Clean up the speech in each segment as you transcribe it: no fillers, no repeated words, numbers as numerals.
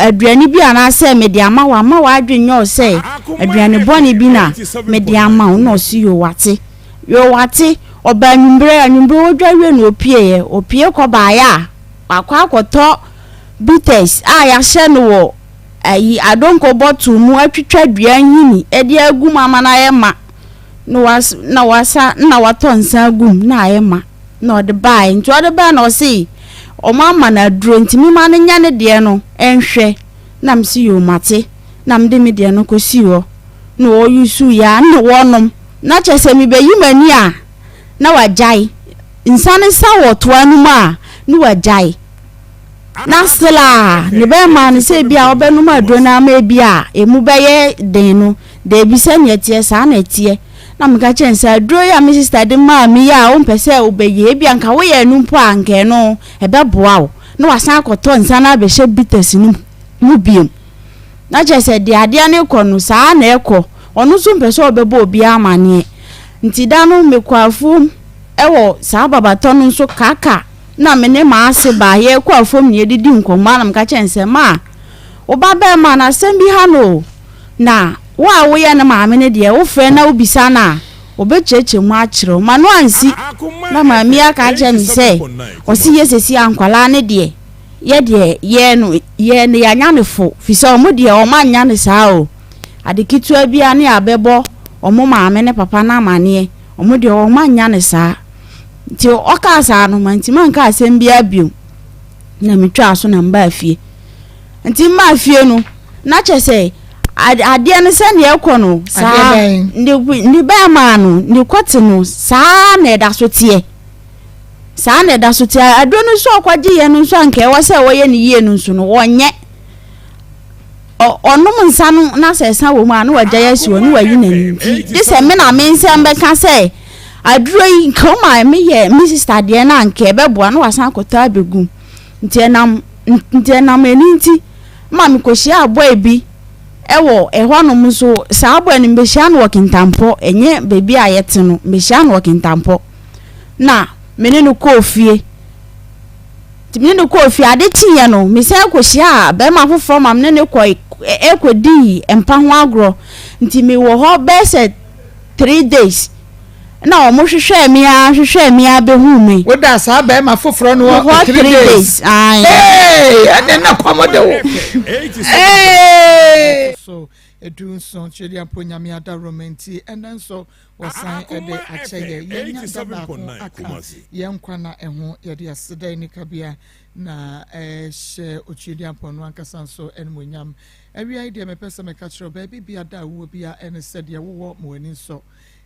aduane bi ana se mede ama wa adwenye o se aduane boni bi na mede ama wo no si yo wate oba anwumbre odwawe no opie ko ba ya akwa akoto bitters ya hye no wo ayi adonko bottle mu atwitwa aduan hini ede agu mama na ye ma na wato nsa agum na ye ma na ode bai nti ode ba na o si o mama na duro ntimi ma ne nya ne de no enhwe na msi yo mate na mde me de no kosi ho na o yusu ya na wonom na chese mi be yimani a na wajai insane sa woto anu ma na wajai na sela ne be ma ne se bia obenu ma duro na ma bia emu be ye den no de bi se ne tie sa na tie na mga chensa duro ya mi sister de ma mi ya o mpese obeye bia nka wo ye nu mpo anke no ebe boa wo na wasan akoto nsa na be she bitters mu biem na chese de ade ne kono sa na ekọ onu so mpese obebo obi amane nti da no mekwafu ewo sa babato no so kaka na me ne ma ase ba ye kwafom ne didi nkoma na mga chensa ma oba be ma na sem bi ha no na wo ya na maame ne de wo frɛ na obisa na obecheche mu akiro ma no ansi na maame aka je ni se o si yesesi ankwala ne de ye no ya nya ne fo fisa o mu de o ma nya ne saa o adekitu abia ne abebo o mu maame ne papa na amane o mu de o ma nya ne saa ti o ka saa no manti man ka asem bia bio na metwa so na mba afie nti mba afie no na chese ade ne se ne ekono sa ndi ba ma no ndi kwete no sa na eda so tie ado no so akwaje ye no so anka wo se wo ye ne ye no so no wonye onom nsa no na se sa wo mu anu waja ya si wo no wayi na nti de se me na me nsa mbe ka se aduro yi koma me ye mi sister de na anka be boa no wasan akota abegu nti enam eni nti ma me koshi aboy bi ewo ehwanum so saabo eni mbehia no wokintampo enye bebi ayete no mbehia no wokintampo na mene no kofie timene no kofie ade tiye no me se kohia be ma foforo ma mene ne ko ekodi empa ho agro nti me wo ho be se 3 days na o mo hwehwe mi a be hu me wo da sa be ma foforo no 3 days ade na komodo so edun so chiri aponya mi ada romanti and then so wasan ede acheye yenya da ko aka yenkwa na eho yede aseda ni kabia na she ochiri apono ankasa so enmonyam awia ide me pese me ka chiro baby bia da wo bia ene said ye wo mo ani so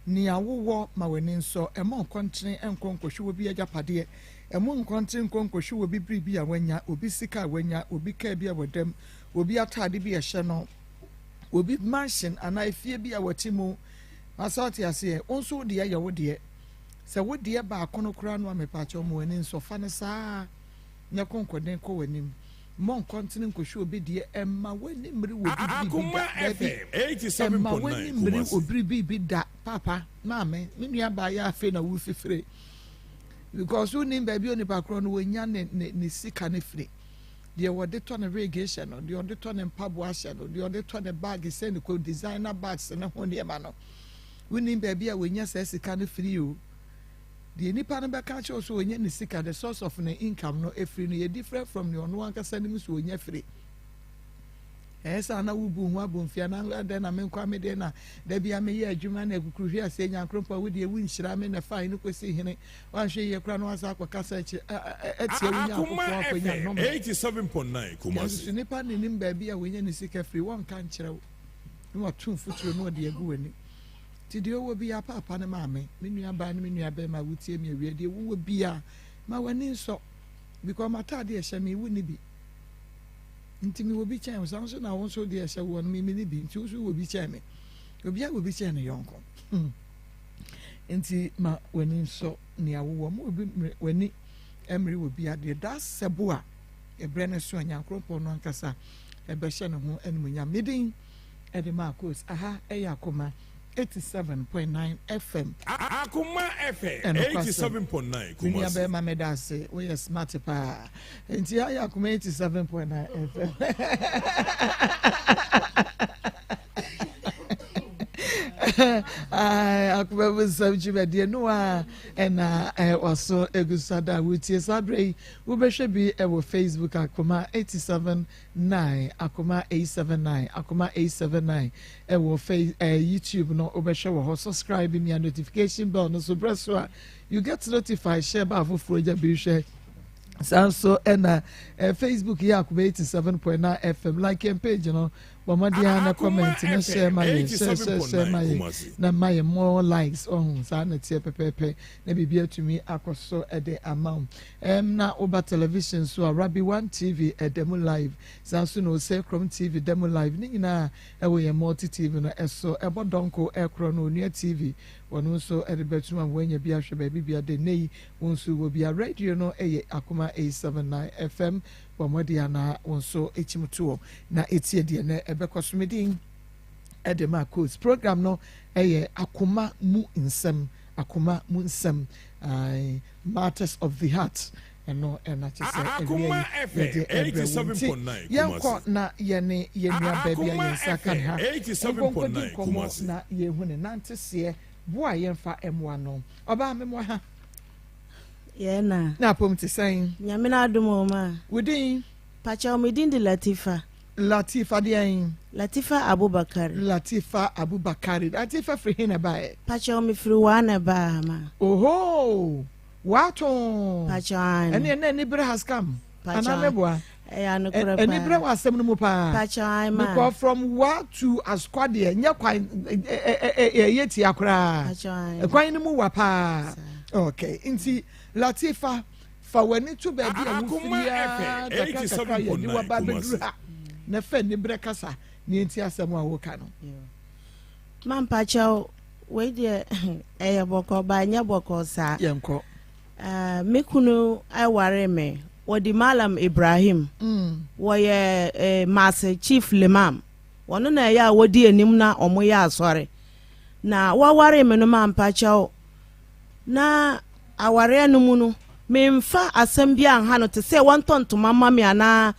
ni awo ma wani nso emo nkontene enkonkwohwe obi agapade emo nkontene enkonkwohwe obi bribi a wanya obi sika wanya obi ka bi a wadam obi atade bi ehye no obi mansion ana efie bi a watimu asati ase onso de ya wo de se wo de ba akono kura no amepache mo wani nso fa ne saa nya konkoden ko wanim mon kontine nkwohwe obi de emma wani mri wo bi obri bi da papa mama me nua ba ya afi na wo fifire because who nim baby oni pakro no wonya ne sika ne firi de wo de to na irrigation no de de to na mpabo ahye no de to na bag send ko designer bags na ho ne ma no woni baby a wonya sika ne firi o the nipa no be ka che so wonya ne sika the source of ne income no efiri no ye different from the ono anka send me so wonya firi esa na wubu hu abomfia na de na menkwa me de na da bia me ye adwuma na ekukruhwe ase nyankrompa wo de wu nhyira me na fine ko si hene wan hwe ye kra no asa akokasa eche etie wunya akokwa akonya no 87.9 kumasi nipa ne nim ba bia wonya ne sika free won kan kyerɛw no watum futuro no de agu wani ti de owo bia papa ne maame me nua ba ne me nua ba ma wutie me awie de wo bia ma wani nso because matade ehye me wu ni bi nti mi obi chen so na won so de ehye wo no mi ni bi nti so obi chen me obi a obi chen ne yonko nti ma wani nso ne awo mo obi wani emri obi ade da sebo a ebre ne so anyankropo no ankasa ebe hye ne ho enmunya medin ede Maa Akos aha eya Akoma 87.9 FM. Akoma FM 87.9 Kumasi. Niya be mameda se we are smart pa. Enti ya Akoma 87.9 FM. Akoma was subject no and also egusada with yes abre we be should be our Facebook Akoma 87.9 Akoma 879 Akoma 879 our YouTube no obesha wo subscribe me and notification bell no so press so you get notified share ba for proja bi share so and Facebook here Akoma 87.9 FM like and page you know Mamadia na comment na share my na my more likes on sa na tie pepepe na bibia to me akoso e de amount na oba television so Arabi 1 TV e demo live sa so no say Chrome TV demo live ni na e we multi TV no eso e bodonko e kro no nua TV wonu so e de betuma wanya bia hwe ba bibia de nei wonso wo bia radio no e Akoma 879 FM Wamadi ana wonso echimutuo na etie de na ebekosomedin e de Maa Akos program no eye Akoma mu Nsem Akoma mu Nsem matters of the heart eno na chese Akoma FM 87.9 Kumasi na yene yenua baby yensa kan ha 87.9 Kumasi na yehune nantese boa yemfa emwa no oba memwa ha Yena. Na pom te saying. Nyamina adumo ma. Within. Pacha omidin di Latifa. Latifa diain. Latifa Abubakar. Latifa Abubakar. Latifa frihina bae. Pacha omifri wana ba ma. Oho. Wato. Pacha any bre has come. Pacha. Anamebwa. Any bre was sem no pa. Pacha ma. Because from what to Asquadia, nya kwan yeti akra. Pacha. Kwan no mu wa pa. Okay. Inti Latifa fa wani to baby a wufia 87.9 na fa ni brekasa ni nti asem a woka no man pacha we de boko ba nya boko sa yenko mekunu aware me wodi Malam Ibrahim wo ye Master Chief Limam wono na ya wodi anim na omo ya asore na waware me no man pacha na aware no mu no memfa asem bia anha no te se wontonto mama me ana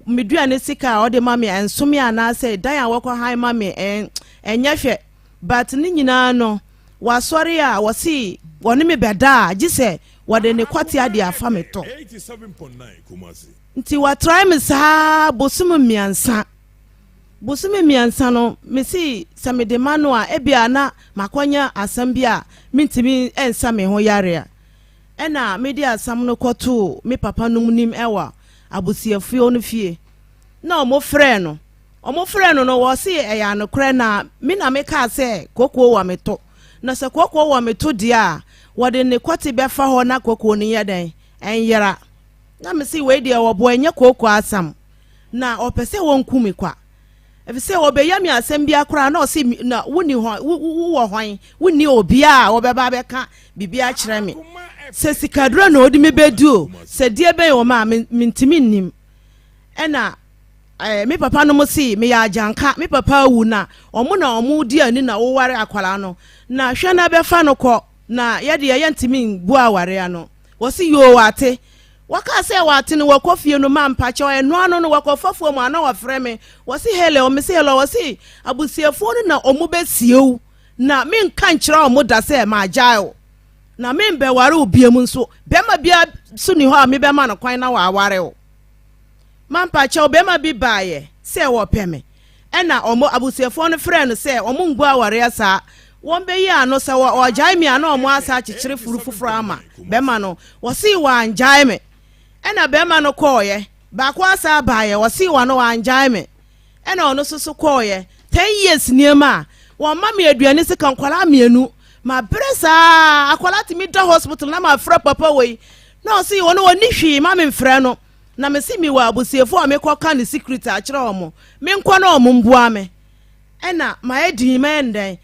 meduane sika o de mama enso me ana se dan a wokọ han mama enya hwe but ni nyina no wasori a wosi woni me beda gise wode ne kwati ade afa me to 87.9 Kumasi nti wa try me sa bosum miansa no me si samede manu a ebia na makonya asem bia mintimi ensa me ho yare a ena media asam no kwoto me papa num nim ewa abusiafio no fie na omo frɛ no no wo se eya no kre na me na me ka se kokwo wa meto na se kokwo wa meto dia wode ne kwoti befa ho na kokwo ni yeden enyera na me si we dia wo bo enye kokwo asam na opese won kumi kwa efise obeya mi asem bia kra na o si na woni ho wo hwan woni obia wo beba beka bibia kire me se sikadro na odi me bedu se die ben o ma mintimi nim ena me papa no mo si me ya janka me papa wu na omo di ani na wo ware akwala no na hwe na befa no ko na ye de ye ntimi bu aware ano wo si yo wate waka se wate no wakofie no ma mpache o eno ano no wakofafo mu ana wafre me wo si hele o me si hele wo si abusiefo no na omo besiew na me nka nkira omo da se ma agyae na me mbe ware obiem nso bema bia so ni ho a me bema no kwan na wa aware o mampa che obema bi baaye se wo peme ena omo abusiefo no frɛ no se omo ngbu aware asa won be yi ano se wo agyae me ana omo asa kyekyere furufufuru ama bema no wo si wa angyae me ena bema no kɔɔye ba kwa asa baaye wo si wa no wa angyae me ena ono soso kɔɔye 10 years niema wo ma me aduane se kan kwala mienu ma bresa akwala ti mi da hospital na ma fra papa we na o si wono woni hwi ma me mfra no na me si mi wa abusiefo a me koka ne secret a kire omo me nkɔ na omo mbua me ena ma edi menden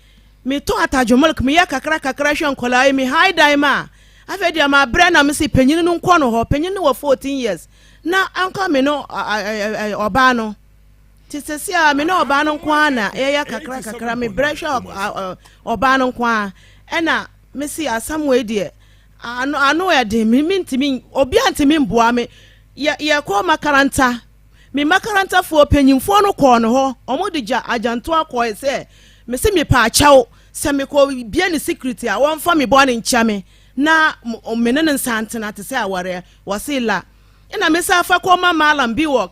me to atajomolk me ya kakra hwe nkola mi high dime ma afedi ma bre na me si panyin no nkɔ no ho panyin no 14 years na anka me no oba no Tisesia me no oba no kwa na eya kakra me bresha oba no kwa ena me si asam we de ano ya de me ntimi obi antimi mboa me ye ko makaranta me makaranta fo panyimfo no ko no ho omodija ajanto akọ ese me se me pa achawo se me ko bia ni security a won fa me bo ne ncha me na me ne nsantena te se aware wasila ina me sa fa ko malam bi wo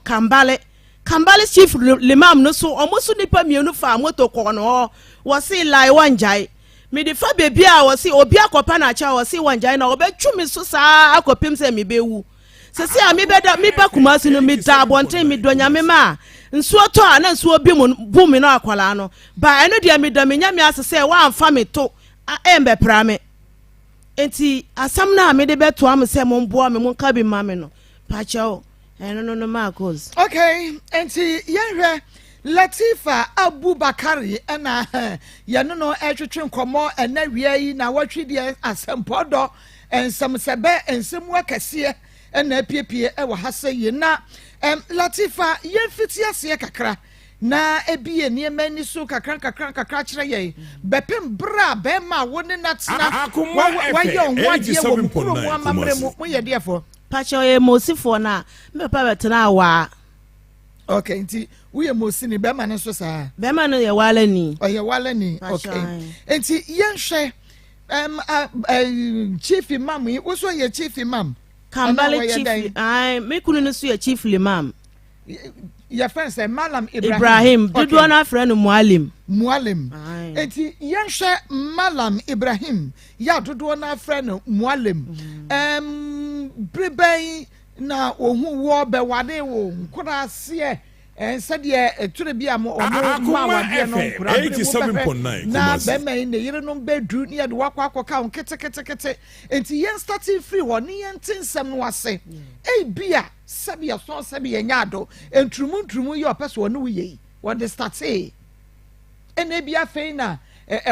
Kambale chief limam no so omoso nipa mienu fa moto ko no wasila wanjai me de fa bebi a wasi obi akopa na acha wasi wanjai na obetwu me so saa akopim se me bewu sese a me beda me ba kumasi no me da bonten me donya me ma nsuo to a na nsuo bi mu bu me no akwala no ba eno dia me da me nya me asese wa amfa me to embe pra me enti asam na me de beto am se mo mboa me mo ka bi ma me no pa chao no Maa Akos. Okay, enti yenhwe Latifa Abubakari ena yano no etwetwe nkomo ena wie yi na watwe de asempodo ensem sebe ensem wakase ena piepie e wo hase yi na Latifa yemfiti ase kakra na ebie niema ni so kakra kire ye bepem bra be ma woni natena wa ye onwade wo mukuru mu amamre mu ye defo pacho ye mosifo na me pa betena wa. Okay, nti we mosi ni bema no so saa bema no ye wala ni o ye wala ni. Okay, nti yenhwe chief imam wo so ye chief imam Kambale chief ai me kunu no so ye chief imam your friend say Malam Ibrahim dudu na friend mualim nti yenhwe Malam Ibrahim ya dudu na friend mualim breben na ohu wo be wade wo nkura se sede ture bia mo ma wade no nkura 87.9 na be me ne yire no bedru ne de wakwa ka kete enti yen starting free wo ne yen tinsem no ase bia sabia so sabia nyado entrumu ye opeso wo ne wo yi wo de start ene bia fe na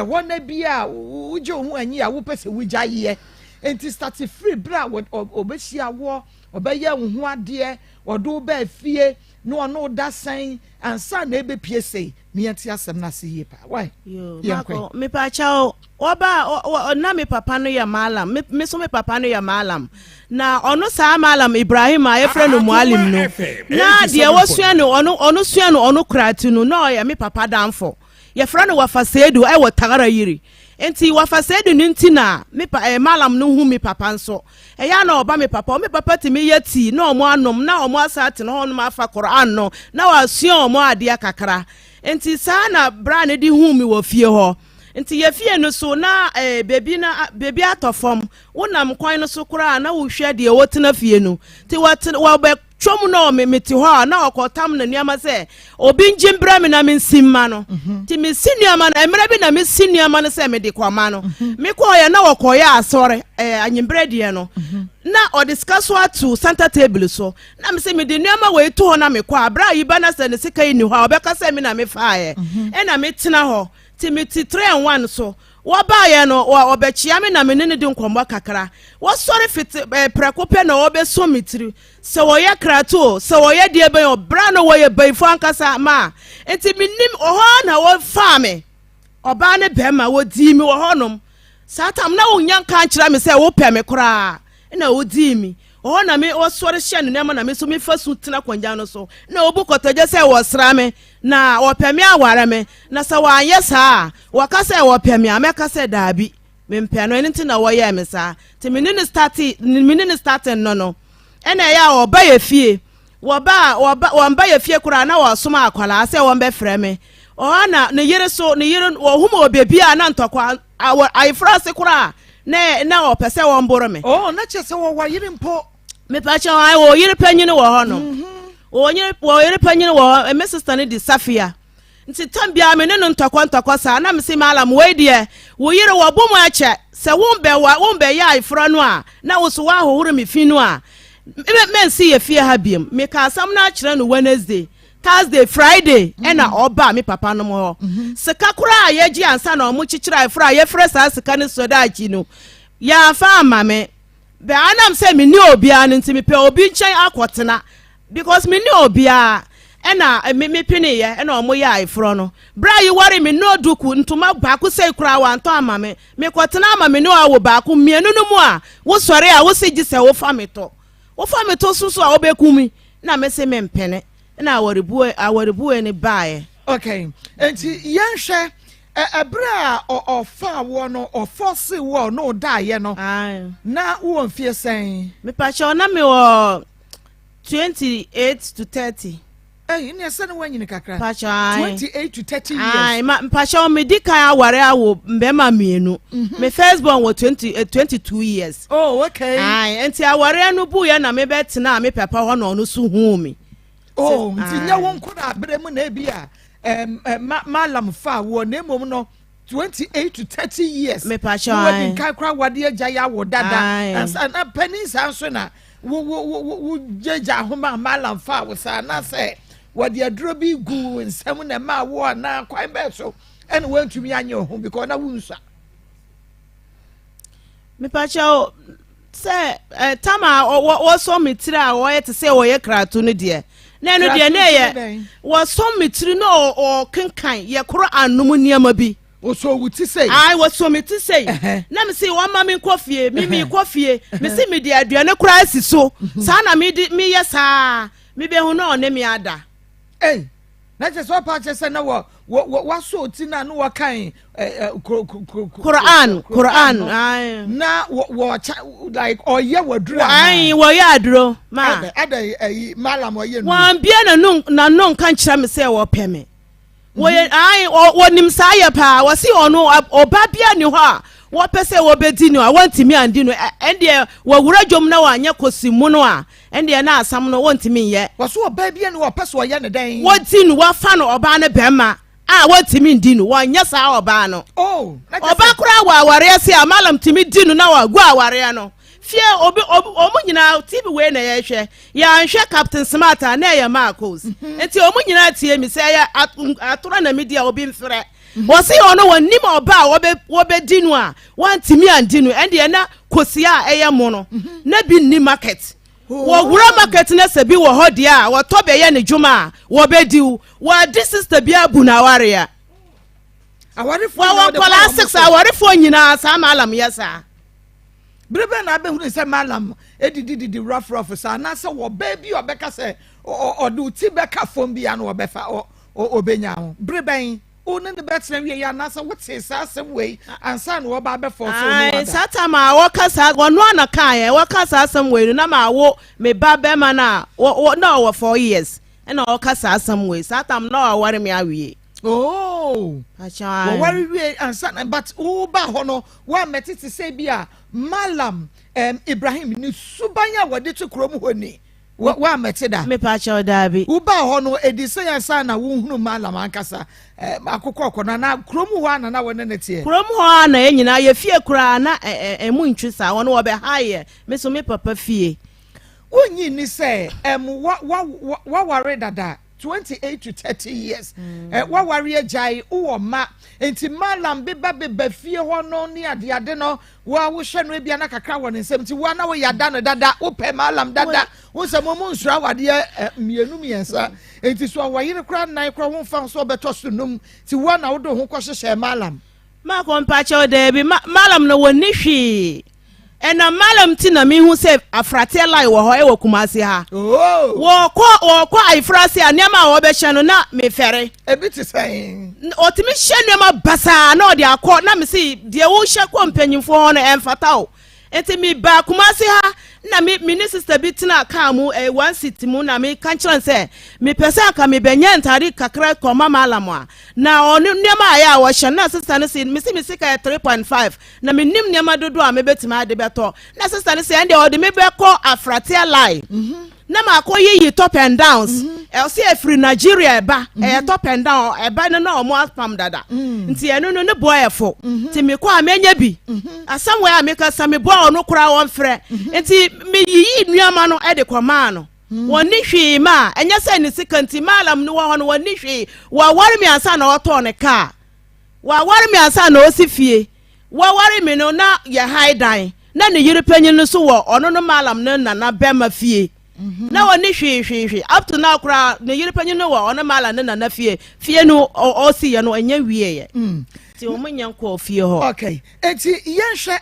wo na bia wo je hu anyi a wo pese wo gya ye enti start free bra obehia wo obeye wo ade odo ba fie no ono da san ansa na ebe piese me enti asem na se yi pa why yo me pa chao oba na me papa no ya malam me so me papa no ya malam na ono sa malam Ibrahim a efre no mualim no na de wo sua no ono sua no ono kratu no na ya me papa danfo ye fra no wafasedu e wo tagara yiri enti wafasedu ninti na me malam no hu me papa nso ya na oba me papa timi yati na omo anom na omo asate no hono afa Quran no na wasua omo ade akakra enti sa na bra ne di hu mi wo fie ho enti ye fie no so na bebi atofom wonam kwan no so kura na wo hwe de wo tena fie no ti wo be twom no meti ho na okotam na niama se obi njimbra me na me nsimma no ti me sinuama na emre bi na me sinuama no se me de kwama no me ko ya na wokoya asore anyimbre de no na o discuss what to center table so na me se me de niama we to ho na me kwa abra yi ba na se ne sika yi ni ho obeka se me na me faaye na me tena ho ti me ti 3 and 1 so waba ye no obechia me na me ne de nkombo kakra wo sori fit prekope na obeso mitiri se wo ye krato se wo ye de ben obra no wo ye baifo ankasa ma enti minim oho na wo fa me oba ne bema wo di mi wo honom satam na wo nyan kan kira me se wo pe me kora na wo di mi oho na me wo sori hye ne ma na me so me fasu tena kwanja no so na obu kotoje se wo sra me na wo pe me aware me na se wa anye saa wo ka se wo pe me ameka se daabi me mpe no enti na wo ye me saa ti me ni start no ena ya oba ye fie wo mba ye fie kura na wo soma akwala se wo mbe frɛ me o na ne yere wo huma obebi a na ntokwa ai frase kura na wo pese wo mboro me na chese wo yire mpo me pa cha ai wo yire panyin wo ho no wo yire panyin wo me sister ne di Safia nti tambia me ne ntokwa sa na me se malam we de wo yire wo bomu ache se wo mbe ya ai fra no a na wo so wa hohoro me fi no a men see ye fear habiem me ka sam na kire no Wednesday Thursday Friday ena oba me papa no mo sika kura ye gi ansa na omo kikira ifra ye fresa sika ne soda achi no ya fa ama me be anam se me ni obia no nti me pe obi nchen akotena because me ni obia ena me pini ye ena omo ya ifro no bra yi ware me no duku ntoma baako sei kura wa nto ama me kwotena ama me no awo baako mienu no mu a wo sore a wo seji se wo fa me to susu a wo bekumi na me se me mpene na awarebu ni bae okay enti yenhwe ebra ofa wo no oforce wo no da ye no na wo mfie sen me pa cho na me wo 28 to 30 ne se no wanyini kakra 28 to 30 years pa cho me dikan aware awo mbema mienu me first born was 22 years oh okay enti aware no bu ye na me betena me papa ho no no so hu mi oh nti nya won ko na abrem na bia malam fa wo na mom no 28 to 30 years me pa cho we kan kra wade agya ya wo dada and pennies anso na wo jeja homa malam fa wo sa na say wade adro bi gu nsem na ma wo na kwan be so and want to me anya ho because na wunsa me pa cho say tama wo so mitira wo yete say wo ye kratu no de na no de na ye wo so mitiri no o kenkan ye koro anum niam bi wo so wuti say wo so miti say na me say wo ma me kofie mi kofie me say me de aduane koro asi so sa na me ye sa me be hu no ne me ada na je so pa che say na wo so ti na no wo kan Quran na wo like oye wadura wo ya aduro ma ada malam oye no wan bia na no kan kira me say wo peme wo nim sa ya pa wo si ono oba bia ni ho a wo pese wo bedi ni a wantimi andi no ende wo wura dwom na wanya kosimu no a ende na asam no wantimi ye wo so oba bia ni wo pese wo ye ne den wo ti ni wo fa no oba ne bema wantimi ndi no wanya sa oba no oba kura wa aware se amalam timi di no na wa gu aware no fie omu nyina tibi we na ye hwe ya nhwe Captain Smart na ye Maa Akos enti omu nyina tie mi se ya atora na media obi mfre wo se ono wonim oba wo be di no a wantimi andi no ende na kosia eye mo no na bi ni market wo wura market na se bi wo hodi a wo to be ye ne dwuma wo be di wo di sister bi abu na ware ya awarefo wo kola 6 awarefo nyina sa malam yesa brebe na be hu se malam edididi rough sa na se wo baby obeka se odu ti beka fom bia na obefa obenya ho brebe one the better we ya na se wote sa asem we ansa na wo ba be for so no sata ma wo kasa wono na kan wo kasa asem we na ma wo me ba be ma na wo 4 years na wo kasa asem we sata m na ware me awie acha worry we ansa but wo ba ho no wa metiti say bia malam Ibrahim ni subanya wade to krom ho ni wa metida me pa cha odabi wo ba ho no edi say ansa na wo hunu malam ankasa akokọ na krom ho na wone ne tie krom ho na enyina ye fie kura na emu ntwisa won wo be haye me so me papa fie onyi ni say wa ware dada 28 to 30 years wa ware ajai wo ma enti malam beba fie ho no ni ade no wa wo hwe no bia na kakra won nsem ti wa na wo yada no dada wo pe malam dada wo se mo nsura wade mienu miensa enti so wa yire kra nan kra wo fa so beto so num ti wa na wo do ho kwohye malam ma ko mpa che odabi malam no woni hwi ena malam ti na mi hu se afrate lai wo ho e wo kumase ha wo ko afrase anema wo be hye no na me fere e bi ti sen otimi hye nema basa na odi akọ na me si de wo hye ko mpanyimfo ho no emfata o enti mi ba kumase ha na mi ni sister bi tina ka mu one city mu na mi kanchran se mi pesa ka mi benye ntari kakra ko mama alamwa na onu nema aya wo hye na sister ne si mi si ka 3.5 na mi nim nema dodo a me betima de beto na sister ne se ende odi me be ko afrate lie na ma ko yi top and downs e se free Nigeria eba top and down eba na omo spam dada nti eno no ne boy efo ti me ko amenya bi asam we ameka same boy ono kura won frɛ nti me yi nuama no e de kwama no woni hwi ma enya se ne sikanti malam no wo no woni hwi wa ware mi ansa na oto ne ka wa ware mi ansa na osifie wa ware mi no na ye high dan na ne yire panyin no so wo ono no malam no na bema fie na woni hwe up to now kra ne yire panyin no wa ona mala ne na fie no o si ye no anya wie ye ti o munya nko fie ho okay enti yenhwe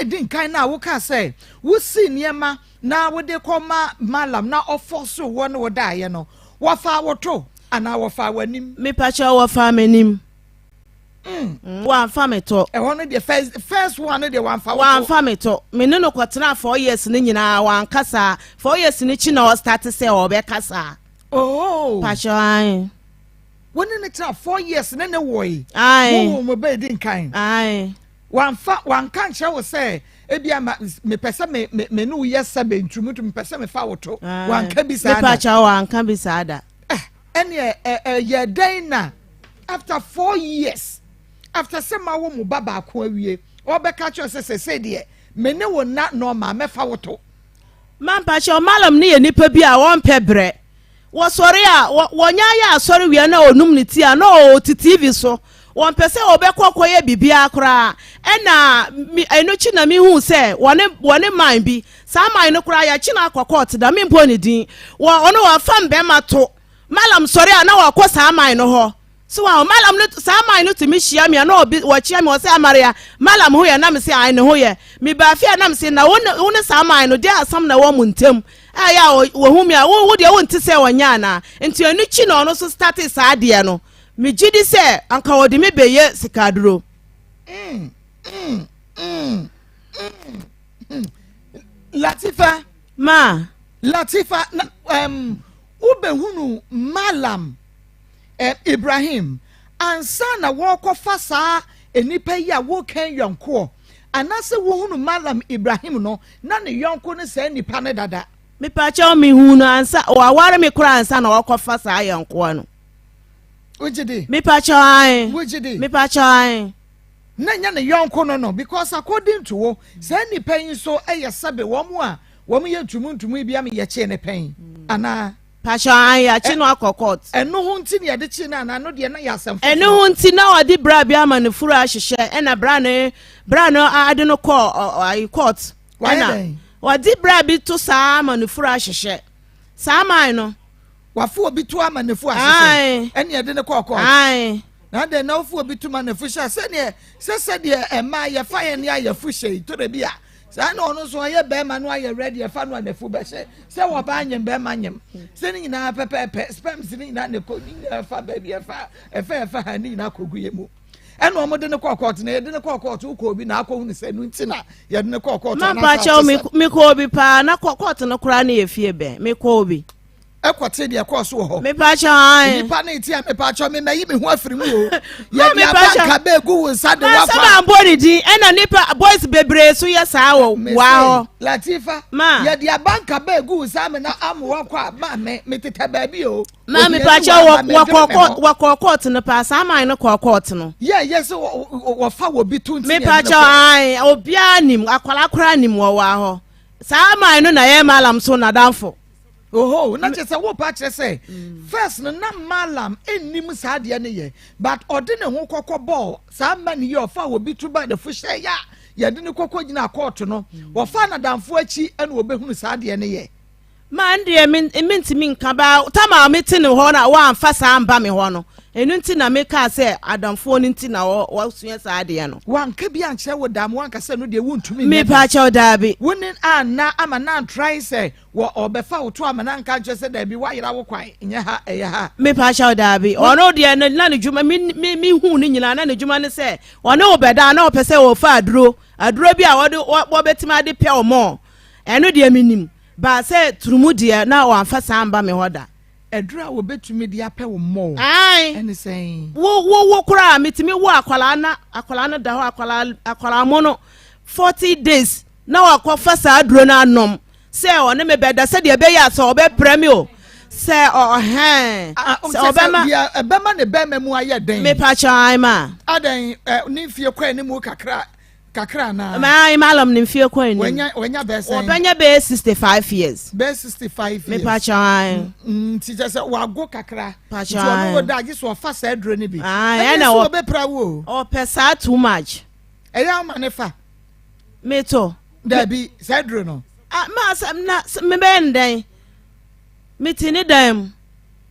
de kan na wo ka say wo si niema na wo de koma malam na ofoso wo no wo da ye no wo fa wo to ana wo fa wanim me pa cha wo fa manim one family to one the first one the one family to me no kwatena 4 years ni nyina wan kasa 4 years ni chi na o start say o be kasa pasho ai woni ne tra 4 years ne woyi ai mo be din kan ai wan kan che wo say ebia me pese me no yesa be ntumutu me pese me fa woto wan ka bi sada me pacha wan ka bi sada ene ye den na after 4 years after sema wo mu baba ko awie obeka cho se de me ne wo na normal me fa woto man pa cho malam ne ye nipa bi a won pebre wo sori a wonya ya asori wie na onum ne ti a na o TV so won pese obekọ ye bibia kra ena eno chi na mi hu se wone man bi sa man no kra ya chi na akọkọ da mi mpo ne din wo ono wa fam be mato malam sori a na wakọ sa man no ho so wa malam no sama no timi hia me na obi wa chia me o se amaria malam ho ye na me se ai ne ho ye me ba fia na me se na won sama no de asam na wo muntem aya wo hu me a wo de wo nti se wonya na enti anu chi no no so start sa de no me gidi se anka wo de me beye sikaduro Latifa ube hunu malam Ibrahim ansa na woko fasa enipa ya wo kan yonko anase wo hunu malam Ibrahim no na ne yonko ne sa enipa ne dada me pa cha mi hunu ansa wa ware me kura ansa na woko fasa yonko no ojide me pa cha ai ojide me pa cha ai na nya ne yonko no because according to wo sa enipa yin so sabe wo mu a wo mu ye ntumu bia me ye che ne pen ana pasha an ya chi no akọkọt eno ho nti ne yade chi na no de na yasem eno ho nti na odi bra bia ma ne furu ahyehye ena bra no ade no call court ena odi bra bi to sa ma ne furu ahyehye sa man no wafo obi to ama ne fu ahyehye ene yade ne call court ai na de na ofu obi to ma ne fu hye se de ema ye fa ye ne ya fu hye to de bia sa na ono so ye be ma no aye ready fa no na fu be hye se wo ba anyem be ma anyem se ni na pepe spam se ni na ne ko ni fa ba bia fa ha ni na kogu ye mu eno omo de ne kokot na ye de ne kokot ko obi na akọ hu se nu nti na ye de ne kokot na ma cha mi ko obi pa na kokot no kra na ye fie be mi ko obi ekote de ekoso ho me pa cha ai ni pa na iti me pa cha me mayi me ho afiri mu o ye me pa cha ka be gu wo sa de wa kwa sa ba body din ena nipa boys bebre so ye sa wo wa ho Latifa ye de abanka be gu sa me na amwa kwa ma me teta ba bi o ma me pa cha wa court no pa sa man no court no ye so wo fa wo bi tunti me pa cha ai obi anim akwala kra anim wo wa ho sa man no na ye malam so na danfo oho na chese wo pa chese first no na malam enim sa de ne ye but ode ne ho kokko ball sa man ye ofa wo bi to by the fish ya ye de ne kokko gina court no wo fa na danfo achi ene wo behunu sa de ne ye man de mentimi nka ba tama meti ne ho na wa amfa sa amba me ho no enu nti na me ka se adamfo ni nti na wo sua sa de no wan ka bi anche wo dam wan ka se no de wontumi me pa cha da bi wonin ana ama na try say wo obefa wo to ama na nka nche se da bi wa yira wo kwan nya ha eye ha me pa cha da bi ono de na ne juma mi hu ni nyina na ne juma ne se ono obeda na opese wo fa aduro bi a wo betima de pe o mo eno de minim ba se turumu de na wo amfa sa amba me hoda edra wo betumi de apɛ wo mo ai ene sen wo kura mitimi wo akwala na da ho akwala mo no 40 days na wakɔ fa sa aduro na anom se one me beda se de be ya so obe premio se se obema ne bema mu aye den me pa chai ma adan ni fie kwa ni mu kakra na ma malam ni fie kwa ni wenya be sen obenya be 65 years be 65 years me pa chai ti just wago kakra ti ono wo da gi so fa sa aduro ni bi na wo be pra wo o pesa too much eya ma ne fa me to da bi sa aduro no na me benden metini dam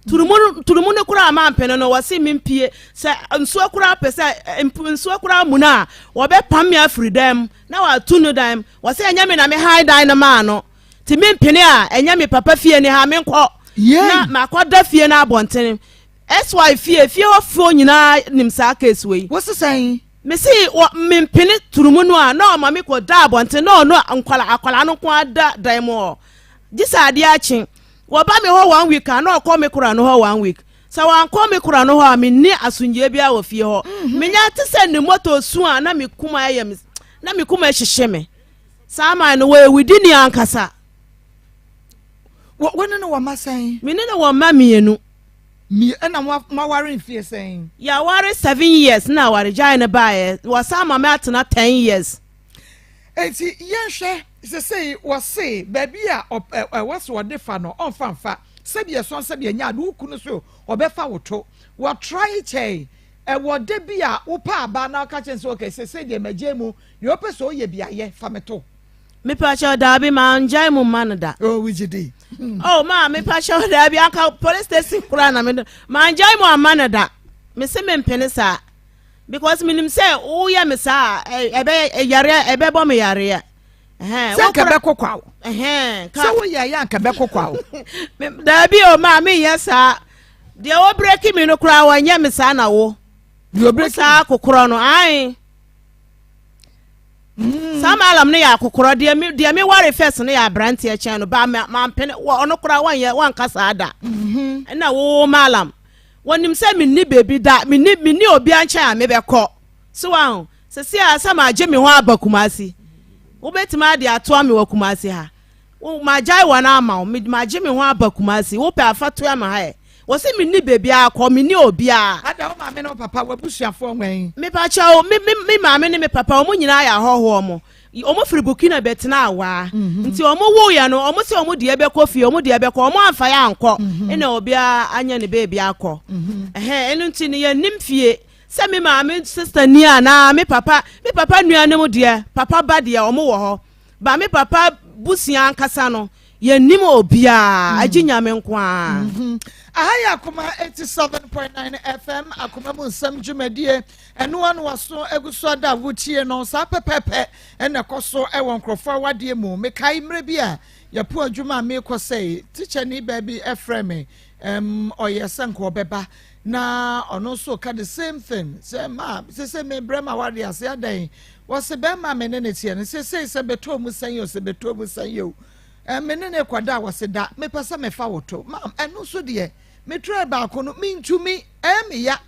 turumu ne kura ma mpene no wase mempie se nso kura pese nso kura muna wo be pam ya freedom na wa tunu dam wase enya me na me high dine ma no ti mempene a enya me papa fie ne ha me nkọ na makoda fie na abontene SY fie ofo nyina nimsa case we what's saying me see mempene turumu no a na ma me ko da abontene no akwala no ko ada dai mo gisa ade achi wo ba me ho 1 week na okọ me kura no ho 1 week sa wan kọ me kura no ho a me ni asunje bia wo fie ho me nya te se ne moto su a na me kuma ayem na me kuma hyehye me sa ma no we within ankasa wo no wa masan me ne wo ma mienu mi na ma ware fie saying ya ware 7 years na ware jai na bae wa sa ma me atena 10 years enti yenhwe se say wo say baby a was wo defa no on fanfa se bia so se bia nya do kunu so obefa woto wo try chei wo de bia wo pa aba na ka chen so okay se de magemu yo peso ye bia ye fameto me pa cha da bi ma njai mu manada oh wigidi oh ma me pa cha da bi aka police station kura na me ma njai mu amanada me se me mpene sa because minim say o ya me sa ebe bo me yare se ka be kokwa se wo ya ka be kokwa da bi o ma me yesa de o break me no kura wa nya me sa na wo yo break sa kokoro no ai sama alam ne ya kokoro de me ware first ne ya brand e chen no ba ma mpene ono kura wan kasa ada na wo malam wonim se minni baby da minni obi ancha me be ko so wan se se asama age me ho abakumasi wo betima de ato me wakumasi ha wo ma jai wana ama ma age me ho abakumasi wo pe afato ya ma ha wo se minni baby akọ minni obi a ada wo ma me no papa wabusuafo nwan me pa cha o me ma me ne me papa o mu nyina ya hoho mo omo firi Burkina betina awa nti omo wo ya no omo se omo de ebe kofi omo de ebe ko omo amfa ya anko ena obi anya ne baby akọ enu nti ne ya nimfie se me ma me sister ni ana me papa nua ne mu de papa ba de omo wo ho ba me papa busia nkasa no ya nim obi aginya me nkwa ahaya Akoma 87.9 FM Akoma mu Nsem dwumadie eno anu waso eguso da wutie no sa pepepe ena koso e won krofo wade mu me kai mre bia ya po adwuma me ko sei teacher ni baby efreme oyesen ko beba na ono so ka the same thing say ma say me brema wade ase adan was be ma me ne tie no say beto mu san yo say beto mu san yo menene kwada wase da me pesa me fa woto ma eno so de me try ba kono me ntumi me ya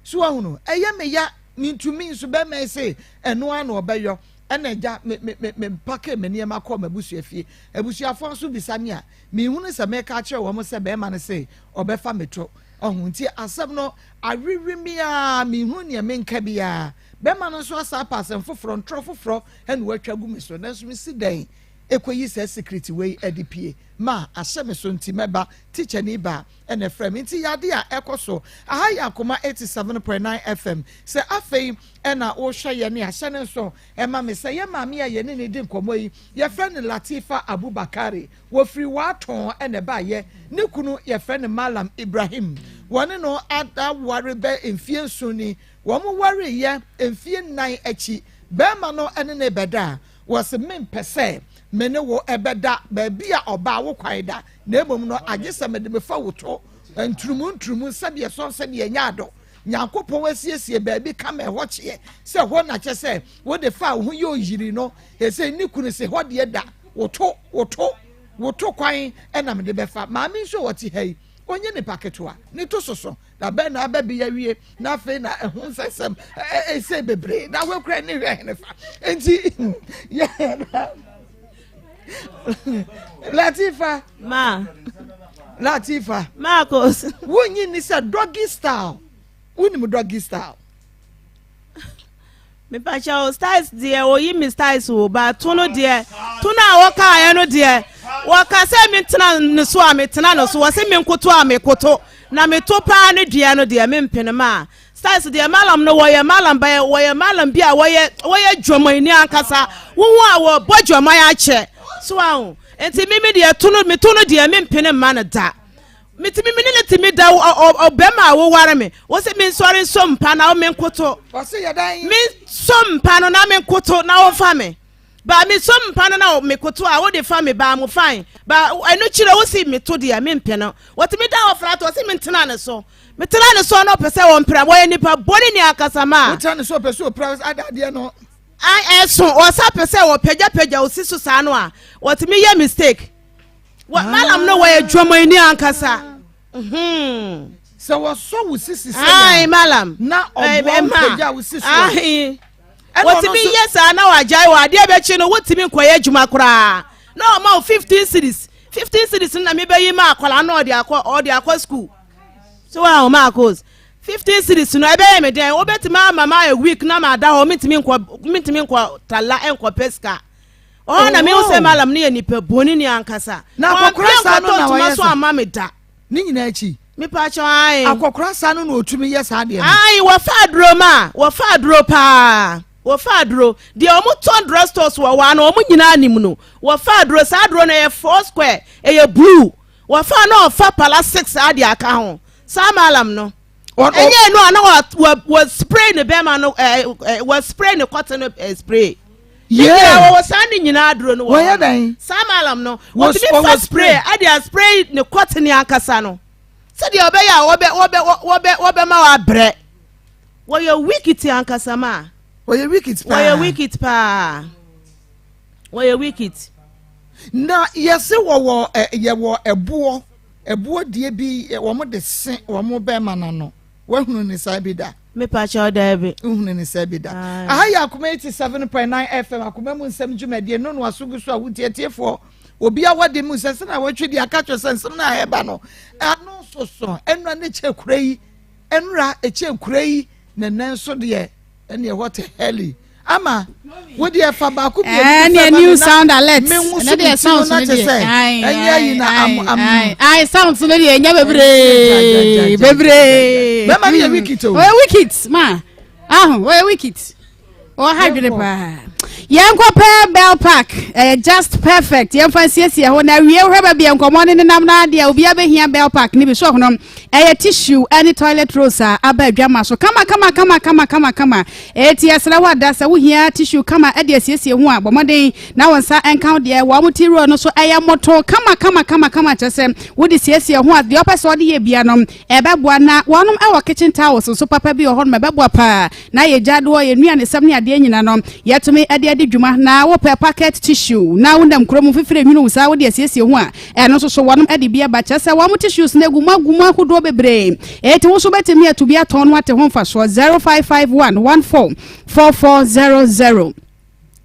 so ahunu me ya me ntumi so be me say eno ano obeyo ena ja me pake me niam akọ mabusuafie abusuafo so bisame a me hunu se me ka kire wo mo se be ma ne say obefa metro ohun ti asem no awirimi a me hunu ne me nka bia be ma no so asa pasem foforo ntro foforo ena watwa gu me so na so me si dan ekoyi se secret wey edipie ma ahyeme so nti meba teacher ni ba ene frame nti yade a ekoso ahaya Akoma 87.9 FM se afei ena wo hwe ye ne ahyene so ema me se ye maame a ye ne di nkomo yi ye friend Latifa Abubakari wo free waton ene ba ye ne kunu ye friend Malam Ibrahim wone no ada ware be emfie nsuni wo mo ware ye emfie nan achi be ma no ene ne beda was mempese mene wo ebeda baby a oba wo kwaida na emom no agese mede me fa woto ntrumu sabie so sabie nyaado nyankopon wasiesie baby kama ho kye se ho na kye se wo de fa ho ye oyiri no he se ni kunu se ho de da woto kwan ena mede be fa ma mi so woti hei onye ne paketoa ni to soso na be na ababi ya wie na fe na ehun sesem se bebre na we kra ni hwe ne fa enti yeah Latifa Maa Akos wonyi ni say doggy style woni mu doggy style me pa cha styles de o yi mi styles wo ba to no de to na wo ka ya no de wo ka se me tena ne so a me tena no so wo se me nkoto a me koto na me to pa ne de no de me mpene ma styles de malam no wo ye malam ba wo ye malam bia wo ye dwomani ankasa wo a wo bo dwomani a che so ahu enti me de tono me tono de me mpene ma na da metimi me ne timi da obema wo ware me wo se me nsore nso mpa na wo me nkoto wo se yedan me so mpa no na me nkoto na wo fa me ba me so mpa no na me koto a wo de fa me ba mo fine ba eno chire wo se me to de me mpene wo timi da wo fra to wo se me ntena ne so me tena ne so no pese wo mpra wo nipa boni ni akasama wo tena ne so pese wo pra adade no I so o sa pese wo peja o sisu sa no a wo timi ye mistake what malam no way dwoma ni ankasa so wo so wo sisi ai malam na obo peja wo sisi ai wotimi yes na wajai wa de be chi no wotimi nkoye adwuma kura no ma 15 cities na me be yi ma akwala na odi akwa school so wa Maa Akos 15 cities no ebe me den obetima mama a week na ma da ho mitimi nko tala enko pesca oh na me wo se malam ne nipa boni ni ankasa na akokora sa no na wa so ama me da ni nyina achi me pa cho ai akokora sa no na otumi yes ade ai wo fa dro pa wo fa dro de omu ton drugstores wo wa na omu nyina anim no wo fa dro sa dro na ye 4 square e ye blue wo fa na fa palace 6 ade aka ho sa malam no enye no na wo spray ne be ma no wo spray ne cotton spray yeah wo sandi nyina dro no wo ya dan sa malam no wo be for spray ade spray ne cotton akasa no se de obe ya wo be ma wa bre wo ye wikiti ankasa ma wo ye wikiti na yesi wo ye wo ebo die bi wo mo de sen wo mo be ma na no wo hunu ni sa bi da me pa cha da bi hunu ni sa bi da aha ya Akoma 87.9 FM Akoma mu nsem dwumade no no asogu so a wutietiefo obi a wade mu sese na watwe di aka cho sensem na heba no ano so enra ne che kurai enra eche kurai na nanso de ene what heli ama wodi e fa ba ku bi e new sound alert na de sound no de ai ai sound no de nya bebre mama ni wikito we wikit ma we wikit o hadwene pa yanko pe bell park just perfect yan fancy ho na wie hweba bia nkomo ne nam na dia obi abehia bell park ni bi so hono tissue any toilet rolls aba adwama so kama eti asra wada sa wo hia tissue kama ade asiesie ho abomoden na wonsa encount de wo muti roll no so moto kama chese wo de siesie ho ade opese ode ye bia no ebeboa na wonom kitchen towels so papa bi ho no ebeboa pa na ye jado ye nuane sam ne ade nyina no yetumi ade dwuma na wo pe packet tissue na wondam kromu fifire nwunu sa wo de asiesie ho eno so wonom ade bia ba chese wo mu tissues na guma hodo bebre eti wo so betimi atubi aton no ate ho mfa so 0551144400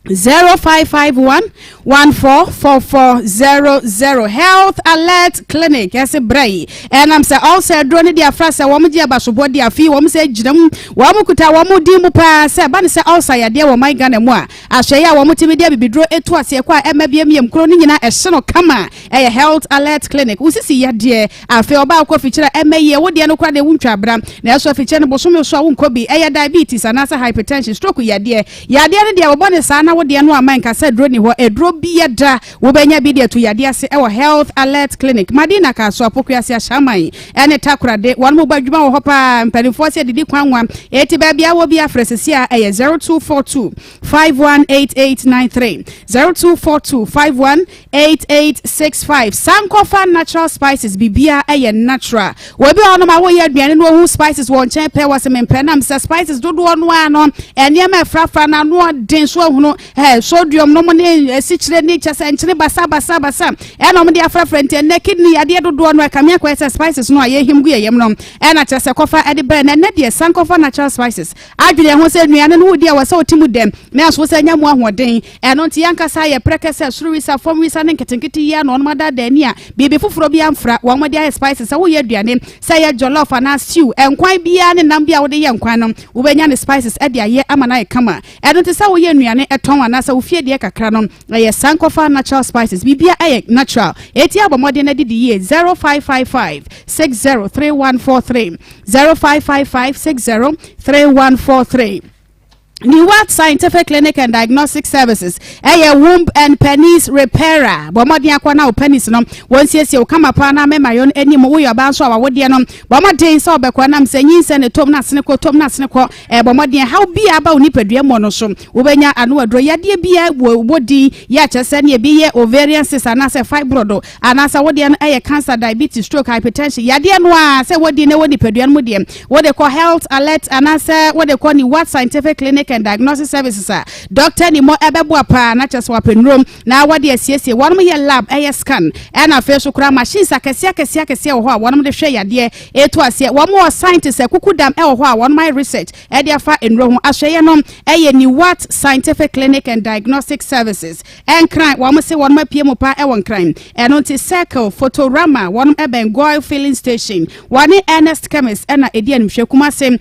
0551144400 Health Alert Clinic ese brai enam se also drone dia frase wo mo dia basobo dia fi wo mo se ginam wo mo kuta wo mo di mu pa se ba ne se also ya dia wo mai gana mu a ahwe ya wo mo timi dia bibidro etu ase kwa emabiem kro no nyina ehye no kama Health Alert Clinic usisi ya die afi oba akọ fichira emaye wo dia no kwa de wuntwa abra na eso fichira no bosome so wo nkobi diabetes anasa hypertension stroke ya die ne dia wo bone sa na wo de no amanka se dro ni ho edro bi da wo benya bi de to yade ase Health Alert Clinic Madina ka so apokuase ahyaman ene takurade won mo badwuma wo hopa mpanifo se didi kwanwa eti ba bia wo bi afresesi a 0242 518893 0242 518865 Sankofa Natural Spices bibia natural wo bi ono ma wo ye aduane no hu spices won chen pe wase mempenam se spices dodo no ano ene ma frafra na no den so hunu sodium no mo ne sichire ni chase nchire basa eno mo dia frafrent ne kidney ade dodo no akamia ko spices no aye himgu ye yem no ena chase kofa ade bre na ne de Sankofa Natural Spices adwene ho se nuane no dia wase otimu dem na so se nyamu ahoden eno nti yankasa ye prekese surisa formisa ne nketenketi ya no mada dani a bibi fufuro bia mfra wo mo dia spices wo ye aduane se ye jollof na stew enkwan bia ne nam bia wo de ye nkwan no wo benya ne spices ade aye amana ye kama eno nti sa wo ye nuane eton ana sa wo fie de kakra no ye Sankofa Natural Spices bibia aye natural eti abomode na didi ye 0555 603143 0555 603143 Niwat Scientific Clinic and Diagnostic Services. Womb and penis repairer. Bomadi akwana penis no. Once yes you come upon me my own any mo your bounce or what dear no. Bomadi so bekwana msenyin send a tom na sneko. Bomadi how be about nipedria monosom. Ubenya anu adro yadie bia wodi ya chesen ye be ovarian cyst anase fibroid anasa wodi an cancer diabetes stroke hypertension. Yadie no say wodi ne wodi pedria mo dem. What they call health alert anasa what they call Niwat Scientific Clinic and Diagnostic Services. Doctor ni mo ebebo pa na chese wapen room na wade asiesie wonum ye lab scan and afa so kura machines akese wo ho a wonum de hwe yade eto ase wo mo scientists ekukudam wo ho a wonum research e de afa enro ho ahweye no Niwat Scientific Clinic and Diagnostic Services and crime wo mo se wonum apiem pa won crime eno ti circle photorama wonum Bengoil filling station wani Ernest chemist na edi anhwe kuma sem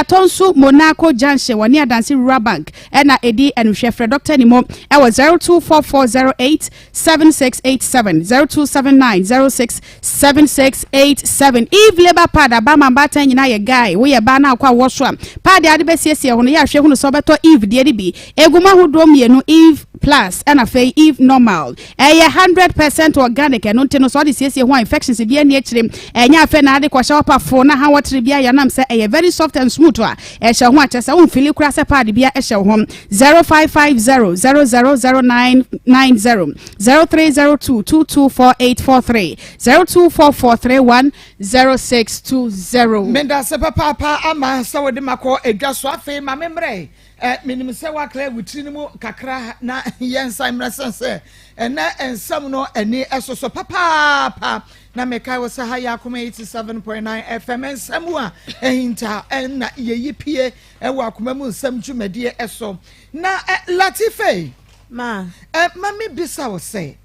tonsu Monaco junction wani adansi Bank and Edi and Chef Doctor Nimo. I was 0244087687 0279067687. Eve Labor Pada Bama Bata na ye guy we ya bana kwa washwa. Padi adibesi hono ya hwe hono so beto Eve de bi. Eguma hudo mienu Eve Plus and afa Eve normal. 100% organic and no so the siesie ho infections bi ani akire. Enya afa na ade kwa shower for na ha water bia ya nam say very soft and smooth a. Ehye ho achese won fili kura se padi bia ehye ho 0550000990 0302224843 0244310620. Menda se papa ama sa wode makọ edwa so afa ma memre minim se wa kla wutirimu kakra na yensa mresense na ensam no ani esoso papa na mekai wo se ha ya Akoma 87.9 FM ensam a ehinta na yeyipie ewo Akoma mu nsam dwumadie eso na Latife ma mami bisa wo se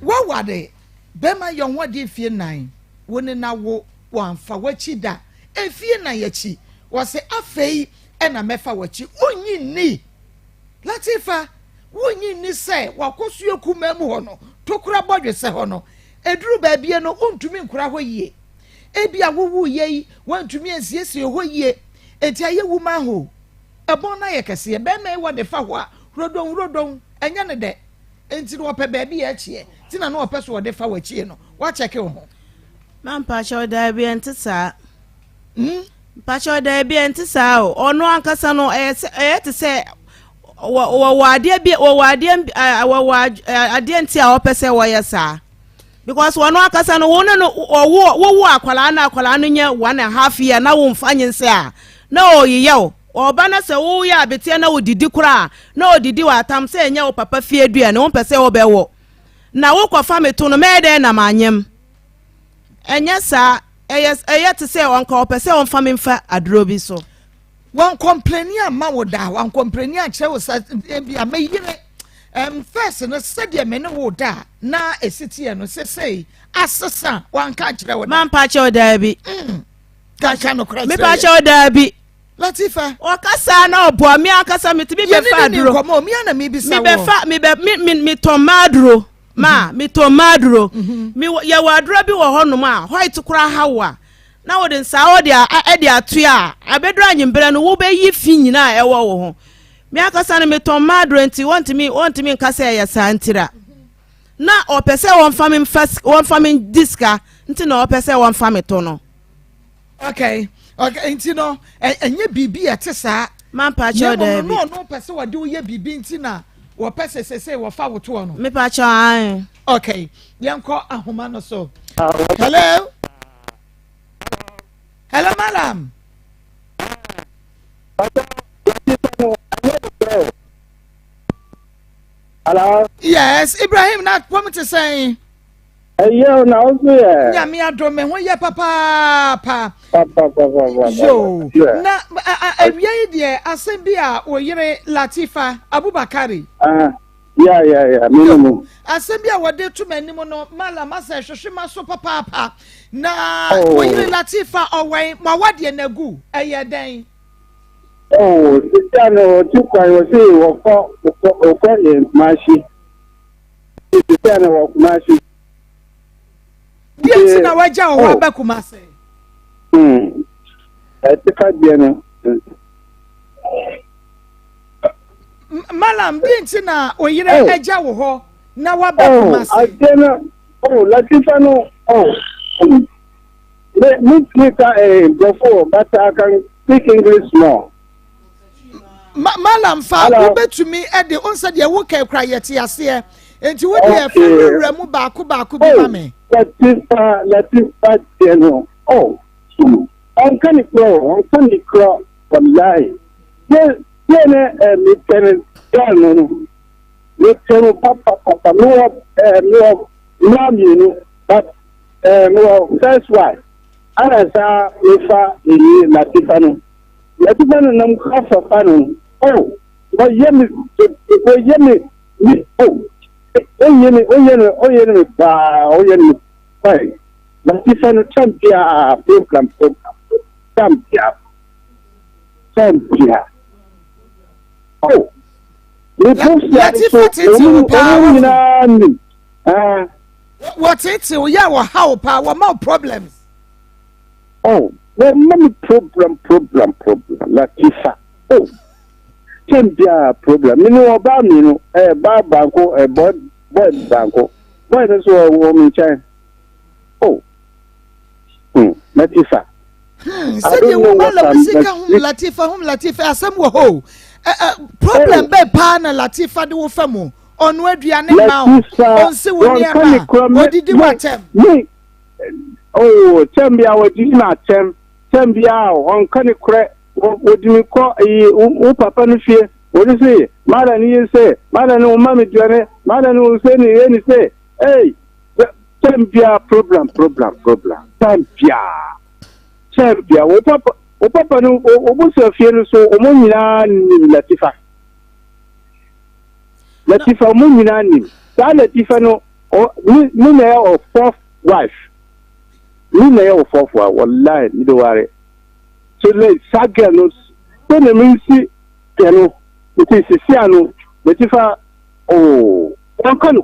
wawade bema yon wade fie nan woni na wo wamfa wachi da efie na yachi wo se afei ena mefa wachi onyi ni Latifa wonyi ni se wakosu ekuma mu hono tokura bodwe se hono eduru baabie no ontumi nkura ho yie ebia wowu yei wantumi ansiesie ho yie enti aye wuma ho ebon na yekese be me wo de fa ho a rodon enya ne de enti no ope baabi ya chie ti na no ope so wo de fa wachi no wa cheke ho mampa cho da bi entisa pacho da bi entisa o ono ankasa no te se wade bi wade ade enti a opese wo yesa because one akasa no won no wo akwala no nye 1.5 year na wo mfanye nse a na oyiye oba na se wo ya betie na odidi kura na odidi wa atam se enya wo papa fie dua ne wo pese wo bewo na wo kwafa meto no mede na manyem enya sa eyete se wonka wo pese wo mfa memfa adro bi so wan complaini ama wo da wan complaini a kire wo sa bia mayire first no said me no wo da na esitie no sesei asesa wan ka kire wo man pa che da bi ka no cross me pa che da bi Latifa o kasa na obo mi akasa me tibi be fa aduro komo mi ana mi bisa wo mi tomadro ma mi tomadro mi ya wadro bi wo honom a white kura hawa na wo de nsa wo de atu a abedro anyimbre no wo be yi fi nyina ewo wo ho mi akasa na mi tomadro enti want me nkasa ya santira na opese won famine diska nti na opese won famine to no okay enti no enye bibi etesa man pa cho da bi no pese wode wo ye bibi nti na wo pese sese wo fa wo to no me pa cho an okay yenko ahoma no so hello madam Hello? Yes, Ibrahim, not what to say. Yeah, now, yeah. Yeah, me, I don't know where papa. Yo, na, dear, Asembia, or Yere Latifa, Abubakari. Yeah, minimum. Asembia, what did too many mono, Malamasa, Shima, so papa. Na, or Yere Latifa, or way, Mawadi and Nagu, a year day. Oh, Sitano, Tuka, was saying, or Mashi. Sitano of Mashi. Yes, na waja o wa Kumase. I think I Malam didn't na oyire eja wo ho na wa ba Kumasi. Latifa no. Me speak before, but I can speak English more. Malam fa ube to me e de on said ye wo ka kra yete ase enti wo de fa remu ba ko bi ma me. Latifa no. On can wallahi. Me ten papa no but no first wife. Ana sa ifa ni Latifa no nam khafa panu bo yemi pai Latifa no champion What it's ya wa how pa wa more problems. Many problem. Latifa. Champion problem. You know about me, banko, boy banko. Boy, that's what woman child. Latifa. Said you Latifa, asem wo ho. Problem be pa na Latifa de wo famu. Onu aduane ma o. On se wo ni ema. Odidi watem. Chambia wa dina Chambia on kan kre odimi ko u papa no fie odi say mala ni say mala no mama duane mala no say ni eni say hey Chambia problem Chambia wo papa no obuso fie no so o mo nyina ni Latifa mo nyina ni sa Latifa no ni na of fourth wife. We may have for wallahi ni do ware so le saga no so na me si piano it is siano Latifa on kan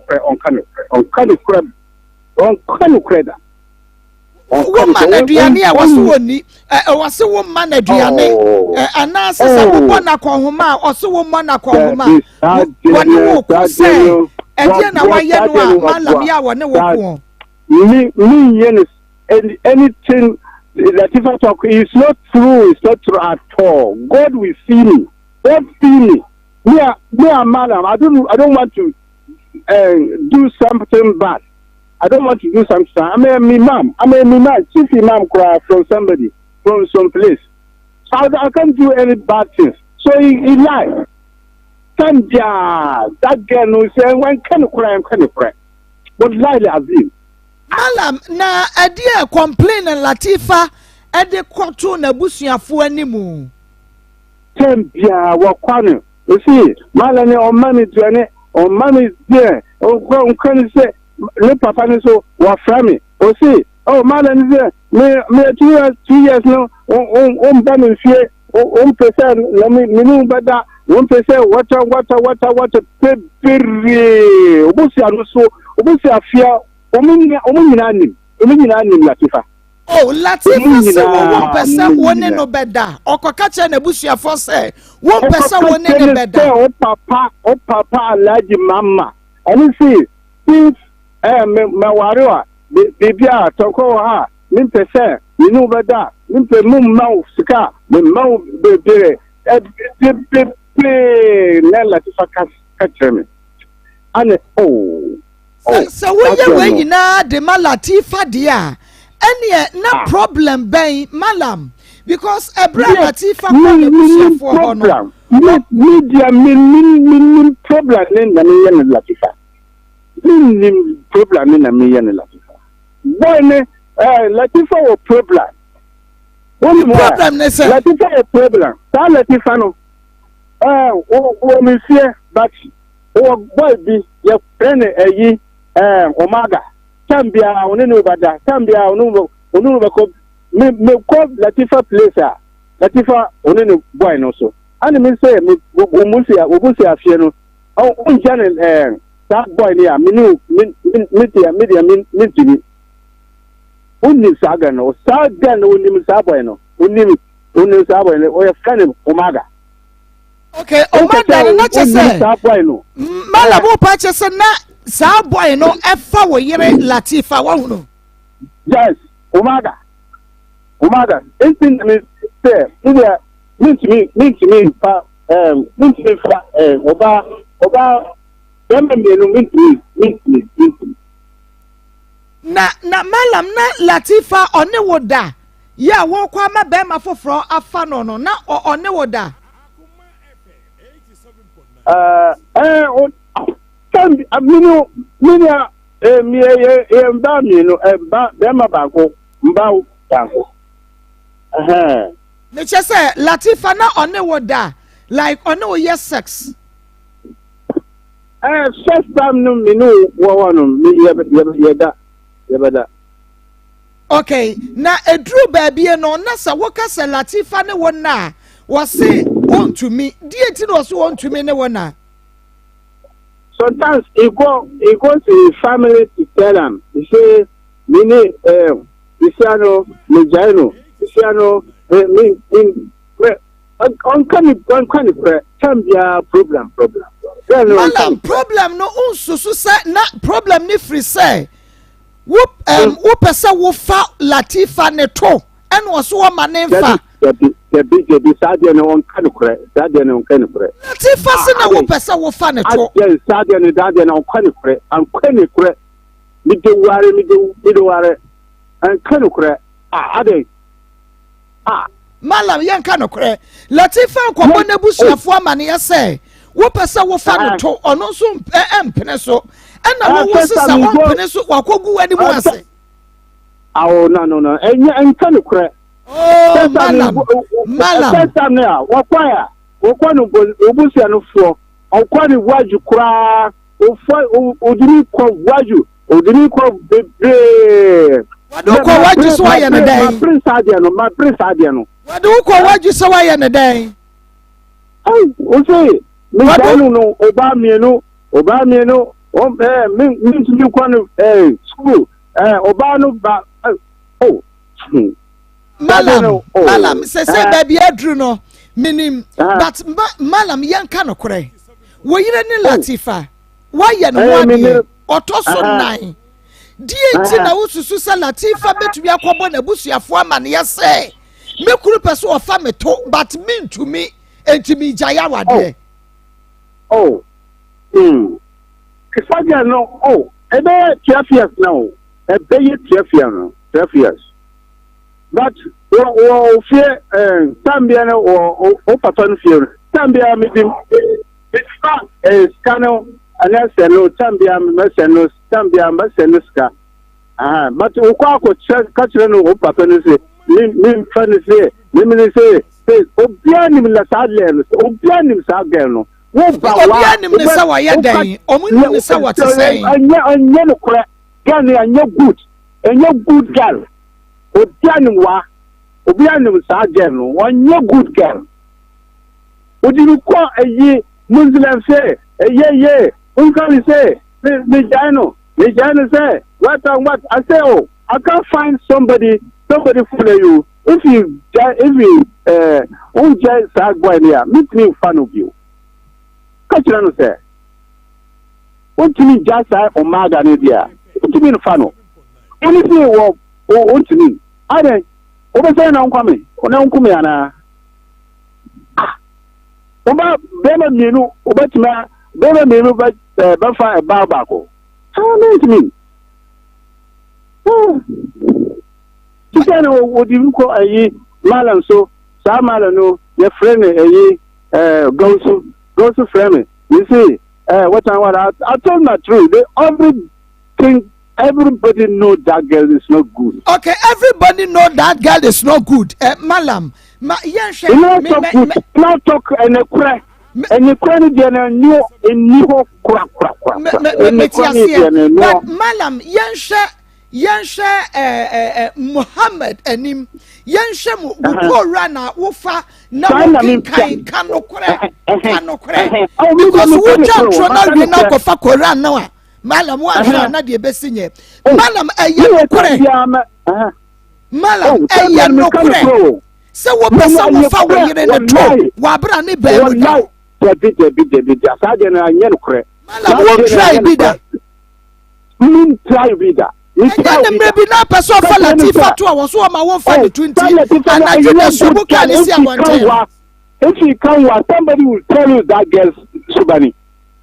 da woman aduane a waso woni wase wo man aduane ana sesa wo na konhoma oso wo man na konhoma woni wo ko say e na wa ye no a malam ya wo ne wo ko me yen and anything Latifa talk is not true. It's not true at all. God will see me. God see me. Me madam. I don't want to do something bad. I don't want to do something. I'm a imam. Chief imam cry from somebody from some place. So I can't do any bad things. So he lied. That girl knows when can you cry? What lie has been? Malam na adie complain Latifa ede kwato na busuafo animu Chambia wa kwano you see malane on money there on kan say le papa ni so wa frame you see malane there me 2 years no on ba me fie on pesa la me bada on pesa water peri obusia so obusia fia Latifa. Latifa se wo pesa woni no beda. Okokache na busuafo se wo pesa woni no beda. O papa alaji mama. And see, since me warewa bibia toko ha, min pesa, minu beda, min pe mum mau sika, min mau bebere. Na Latifa kache me. Ane so we ye na de Latifa dia any na problem ben malam because ebra Latifa ko le busuafo ho no media min problem na me ye Latifa min problem na me ye Latifa boy ne Latifa o problem ne say Latifa o problem ta Latifa no o me fear but o boy bi ye friend eyi Omaga Chambia onenu bada Chambia onu bako me call Latifa place Latifa onenu boy no so and me say me obusi afie no o channel that boy ni me tini onni saga no onni sa boy no onni sa boy no o ya friend Omaga Okay, Omada na chese. Mala bo pa chese na sa boy no efa wo yere Latifa wa hunu. Yes, Omada. Anything me say, mean to me fa oba dem me no mean to me. Na malam na Latifa one woda. Ya wo kwa ma be ma foforo afa no na one woda. Aminu mba minu ba dem baako mba baako. Ne chese Latifa na one woda like one wo yes sex. First time no minu wo no mi yebada. Okay, na edru baby no na sa woka se Latifa ne wona wo se want to me. Die ti no so want to me ne wona. Sometimes he goes to his family to tell them. He say, "Mini, Isiano, Mijano, Isiano, on kind of Chambia problem. Malam problem no unso so say na problem ni free say. Whoop pesa wo fa Latifa ne to. En wo so wo manen fa. The Sadia on kind of Latifa se na wo pesa wo fa ne to. Yes, Sadia on kind of and kind of me do worry and kind of Malam yan kan okre Latifa ko mo na busuafo amane ya say wo pesa wo fa no to ono so empene so na wo sisa wo empene so wakogu wani mu ase awo no en kan okre oh malam sesa ne a wakwa no obusua no fo okwa ni waju kura odiri ko bebe wadu ko waju so aye ne dai my prince adia no wadu ko waju so aye ne dai o say mi danu no oba mienu o mi kwa no school oba no ba malam se baby adru no minim but malam yanka no kore wo yire ni Latifa wa ye no wade otoso nine die ti na wususu se Latifa betumi akobo na busuafo amane ya se me kuru pese ofa me to but mean to me entimi jaya wade Kisadia no ebe 12 years now ebe 12 years but wo fear Zambia no o papa no fear Zambia meeting it's cano unless no Zambia meseno ska but o kwa ko kachire no o papa no say me fan say me say obianim la sadle obianim sadle no wo ba wa obianim ne sa wa yedan omunim ne sa wa te say anya no kora gan anya good girl obianim sadle no anya good girl odiru ko ayi Muslim say ye unkan say me jano say what I say I can't find somebody follow you if you just sagwa here meet me in front of you kachira no say what me just say omaga ne dia what me in front of anything what me I then obese na nkwame ona nkume ana oba bema mienu obatima bema mienu ba fa e ba ko how meant me tikana odi ko ayi malam so sa malam no your friend ayi go friend you see what I told my truth everybody know that girl is not good. Okay, everybody know that girl is not good. Malam, not talk and a crack. And you can't get a new crack. But Malam, Yansha Muhammad and him, Yansha Mukorana, Ufa, no cano crack. Because we jump from our knock of Fakorana. Malam wa na de besinye malam aye kure malam aye no kure se wo pesa wo fa wo yire ne to wa bra ne ba mu Debbie. Aside na anya no kre. Malam won try bi da. Min try bi da. Anya mrebi na person fa Latifa to a so ma won fa the 20. And I do the subuka ni si abonten. If he can was somebody will tell you that girl's Subani.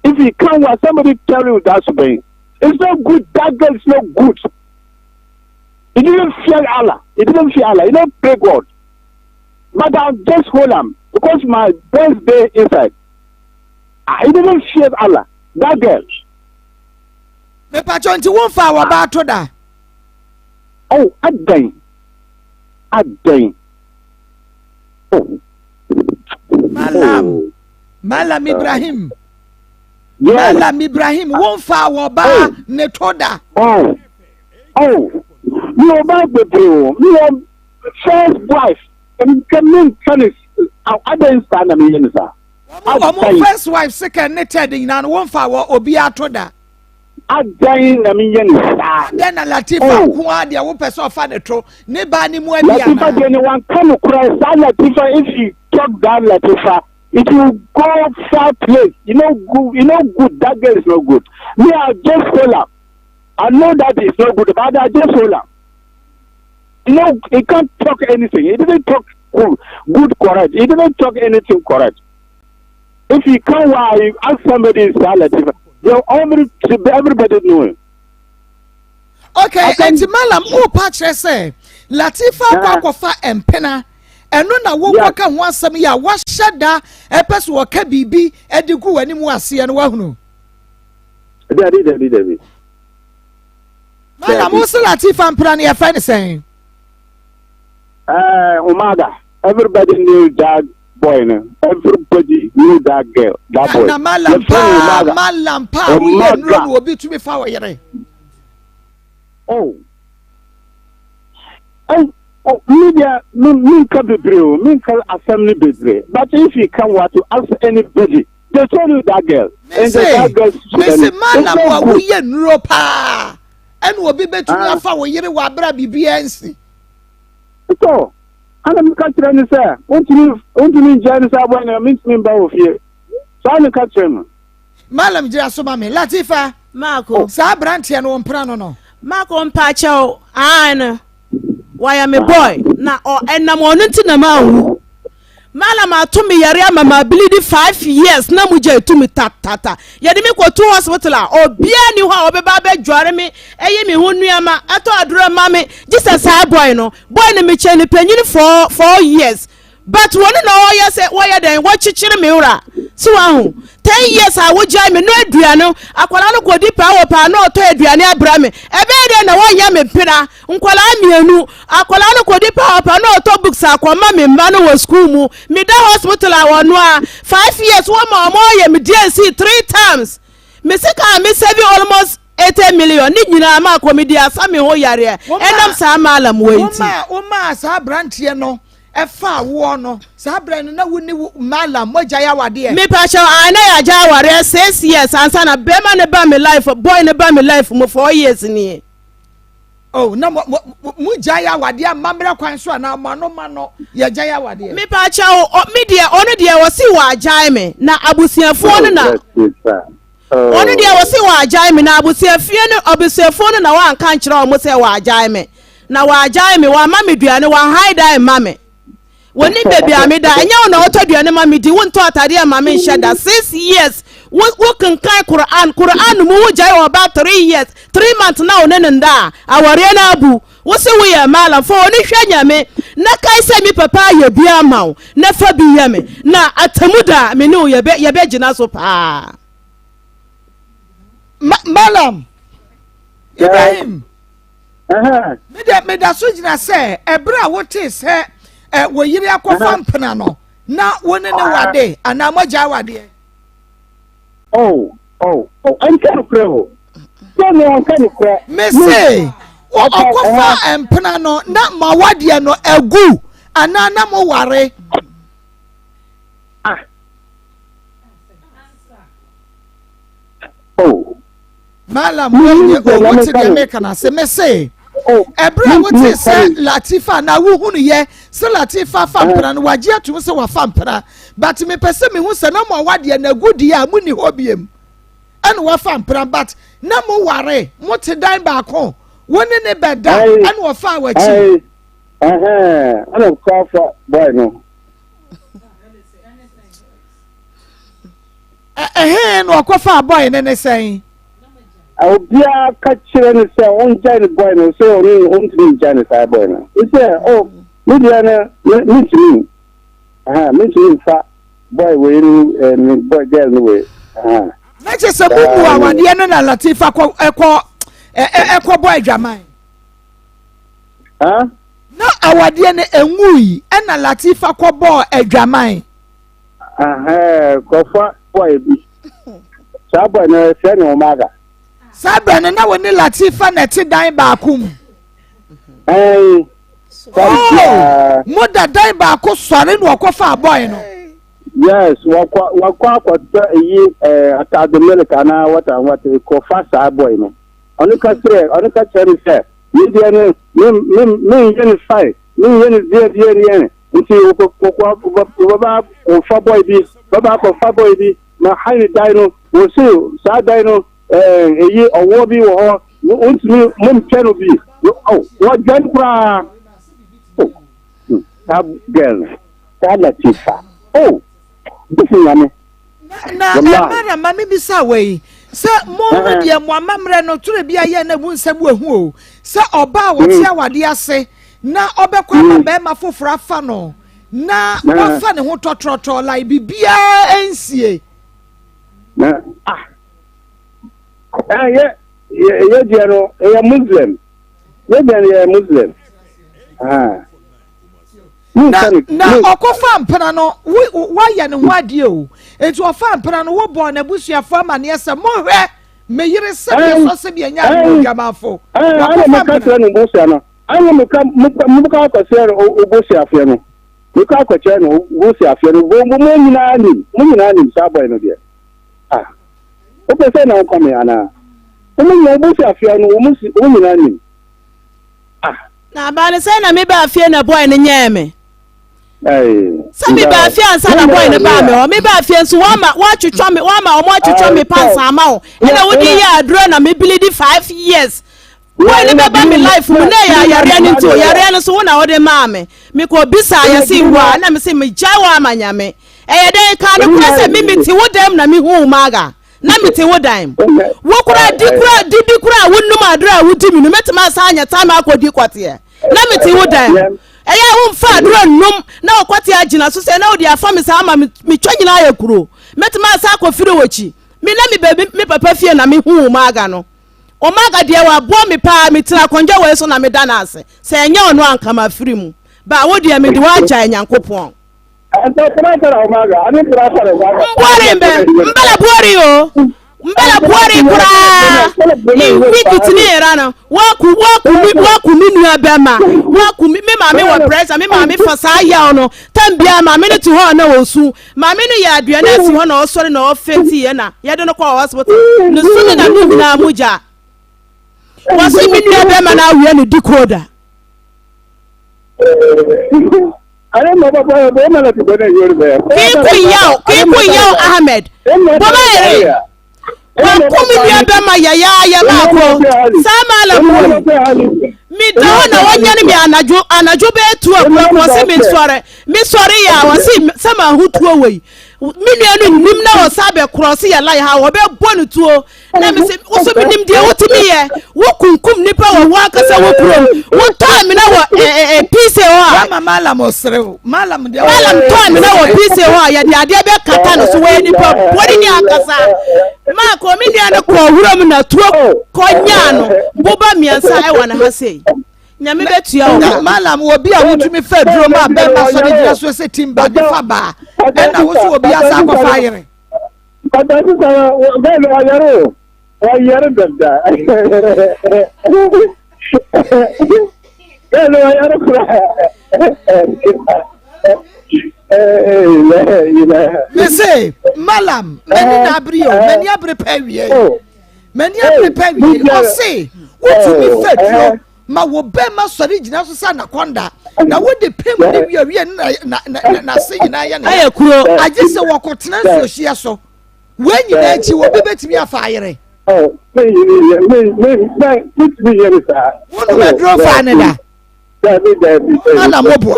If he can was somebody tell you that Subani. It's not good. That girl is not good. He didn't fear Allah. He didn't pray God. But I'll just hold him because my birthday inside. I didn't fear Allah. That girl. Me pa chonti won fa wa ba to da. Oh, Adain. Oh. Malam Ibrahim. Yes. Malam Ibrahim won fa wa ba ne to da. Oh. Me about the bro. Me first wife. Can I don't stand me sir. Omo first wife second ne third na won fa wa obi ato da. Adain na me sir. Then na Latifa ko a de wo person fa ne to ne ba ni mu abi Latifa de ne wan kan kura Latifa if you talk down Latifa it will go far place. You know good. That girl is not good. Me I just hold up. I know that it's not good, but I just hold up. He can't talk anything. He didn't talk good, correct. He didn't talk anything correct. If he can't, why ask somebody is Latifa. Everybody know him. Okay, and Malam, who patch say Latifa Kwafa and Pena, and no na wo ka ho asem ya wa hyeda e pese wo ka bibi e de gu wani mu ase no wa hunu. David. Malam Musa Latifa Mpra ya fa ne sen. Umaga. Everybody knew that boy. Everybody knew that girl. That boy. Na Malam pa wo ye nro obi tumi fa wo yere. Oh, media, me can be brave, me can assembly be brave. But if you come want to ask anybody, they tell you that girl. And that girl. Mr. Malam, we ye nro pa. And will be better to fa wo yere wa bra BBNC. So, I'm catching sir. Want to join us when I meet me of here. So I'm catching. Malam jira so mame Latifa Marco. Sa brantia no mpra no. Marco mpacho an why am a boy na o enam onu ntina ma hu Malama to me yare mama bleed 5 years na muje to me tata ye de me ko to hospital obia ni ho obeba be dware me eye me ho nuama ato aduro ma me Jesus boy no me che ni panyini 4 years but one no oya say why den wo chichire me wura so ahu 10 years I would join me no aduano akwala no kodi pa wo pa no to aduane abra me ebe de na wo nya me pira nkwala mienu akwala no kodi pa wo pa no to books akoma me mba no wo school mu me da hospital awonu a 5 years wo ma mo ye me DNC 3 times me sika me save almost 80 million ni nyina ma komedi asa me ho yare enam sa malam wenti o ma sa brantie no efa wo no sa bran na woni malam moja ya wade me pa sha ana ya ja ware 6 years ansa na be ma ne ba me life boy ne ba me life mo 4 years ni oh na mu ja ya wade amamra kwan so na mano ya ja ya wade me pa sha me dia ono dia wo si wa ja me na abusiafo no na ono dia wo si wa ja me na abusiafo no na wa kan kire o mo se wa ja me na wa ja me wa ma me duane wa hide ma me woni baby amida enya na otoduane ma me di wonto atade ma me nhyeda 6 years wo kan Quran mu wo jai about 3 years 3 months now nenda aware na abu wo se wo ya mala fo oni hwanya me na kai se mi papa ye bia mawo na fa bi ye me na atamuda me ne ye be gina so pa Malam Ibrahim me da so gina se ebra wo te se wo yiri akofa mpena no na woni ne wade ana moja wade oh anka pro so me anka ni pro me say wo akofa mpena no na ma wade no egu ana na mo ware Malam wo te make na se me say Ebra what is Latifa na who ye so Latifa fampra no wagye to se wa fampra but me pese me hu se na mo wade na gudi a muni hobiem and wa fampra but na mo ware mo te dan ba ko woni ne beda and wa fa wachi ana call for boy no no ko fa boy ne sen Obia kachire ni say on join boy no so on to join say boy no. He say oh me dia na me fa boy we ni boy girl no we. Na che se bubu awade no na Latifa ko ekọ boy dwaman. Na awade ne enwui e na Latifa ko boy adwaman. Ko fa boy bi. Sa boy na se no maga. Sabra na woni Latifa na ti dan ba akum. Moda dan ba ko sore no okofa boy no. Yes, wakwa yi academy kana what ko fa sa boy no. Oni ka chere se ni dia ne me yen fai. Ni yen dia nti ko baba ko fa boy bi baba ko fa boy bi na haini dai no wo se sa dai no eyi owo bi wo ho untimi mum cheno bi wa gan kura tab girl ta Latifa bisiname na mara mami bi sa we se mo de mo amamre no ture bi aye na bu nsabu ehu o se oba wo ti awade ase na obekwa ma be ma fofora fa no na wa fa ne ho totroto lai bibia ensie na yeah, Jero, a Muslim. Yeah, Muslim. Na okofam pana no why ya ne wade o enti ofam pana no wo bo na busuafo ma ne ese mo hwe me yire se so se bi anya no dwamafo na ka tra no busia no anya me ka ko se o busuafo no me ka ko che no busuafo no bo mo nyina ni sa boy no de o pe se na ko me ana o mo busuafo no o nyina ni na ba ne se na me ba afie na boy ne nyeme Sabi ba afie ansa na boy ne ba me o me ba afie nso wa twetwa me wa ma o mo twetwa me pansa ama o ina wodi ya adro na me bleed 5 years boy ne ba me life mu na ya yare ni nto yare no so wo na wo de ma me ko bisa ya si wa na me se me jai wa amanyame eye den ka ne kura se me ti wo dem na me hu maga na me ti wo dan wo kura di kura wonnum adro a wudi mi no metema sa anya time akodi kwate na me ti wo dan eya wo mfa adro num na okwate agina so se na odi afa me sa ama me twanyina ayakuro metema sa akofire wachi me na me baby me papa fie na me hu maga no o maga de wa bo me pa me tira konja we so na me dana ase se enya ono anka ma firi mu ba wo de me de wa agya nyankopon mbala buari kura ni wiki tini erana waku minu abema waku me mame wa pressure me mame fasa ya ono tambia mame ne ti ho na wosu mame no ya aduane asi ho na osori na ofeti ye na ye de no kwa hospital no sunu na mi na amuja wasi minu abema na awie no decoder I don't know about the woman to go to your Kiku yao Ahmed. Baba ere. Wakumi biabema ya mako. Sama ala mwe. Midona wanyani mi anaju betu wa wasi misware ya wasi sama hutuwa wei. Minu yanu nimna wasabe kurasi ya lai hawa wabe bonu tuo. Na misi uso minimdia utimiye. Wakunkum nipa wa wakasa wakuro. Watamina wa pise wa. Mama malam osrew. Malam tamina wa pise wa. Ya diadebe katano suwe nipa. Wadi ni akasa. Mako mini ane kwa hura muna tuwa konyano. Buba miansa ewa na hasei. Nyame betu ya uwa. Malam wobi a wutumi fedro ma bema soni jina suwese timba difa ba. Ena wusu wobi a sa kwa fayere. Kadasi sa gano wayaro dada. Gano wayaro kura. Mese malam meni nabrio meni abre pewie. Meni abre pewie. Ose wutumi fedro ma wo be ma sori gina so sa na konda na wo de pem de wi na se nyina ya na aye kuro agye se wo kotena so hia so we nyina echi wo be betimi afa ayere me wo no be draw fa ne da ala mobo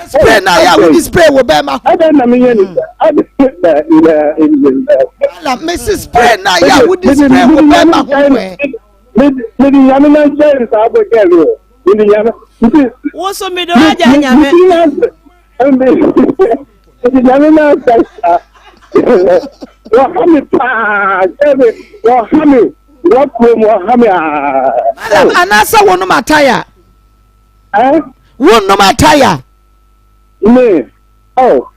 spray na ya we spray wo be ma na me yen ala me spray na ya we spray wo be ma ho me di yame na say sa bo gelo me di yame wo so me do aja nyame me di yame na say wa hami pa ebe wa hami wa ko wa hami anasa wonu mataya wonu mataya me ano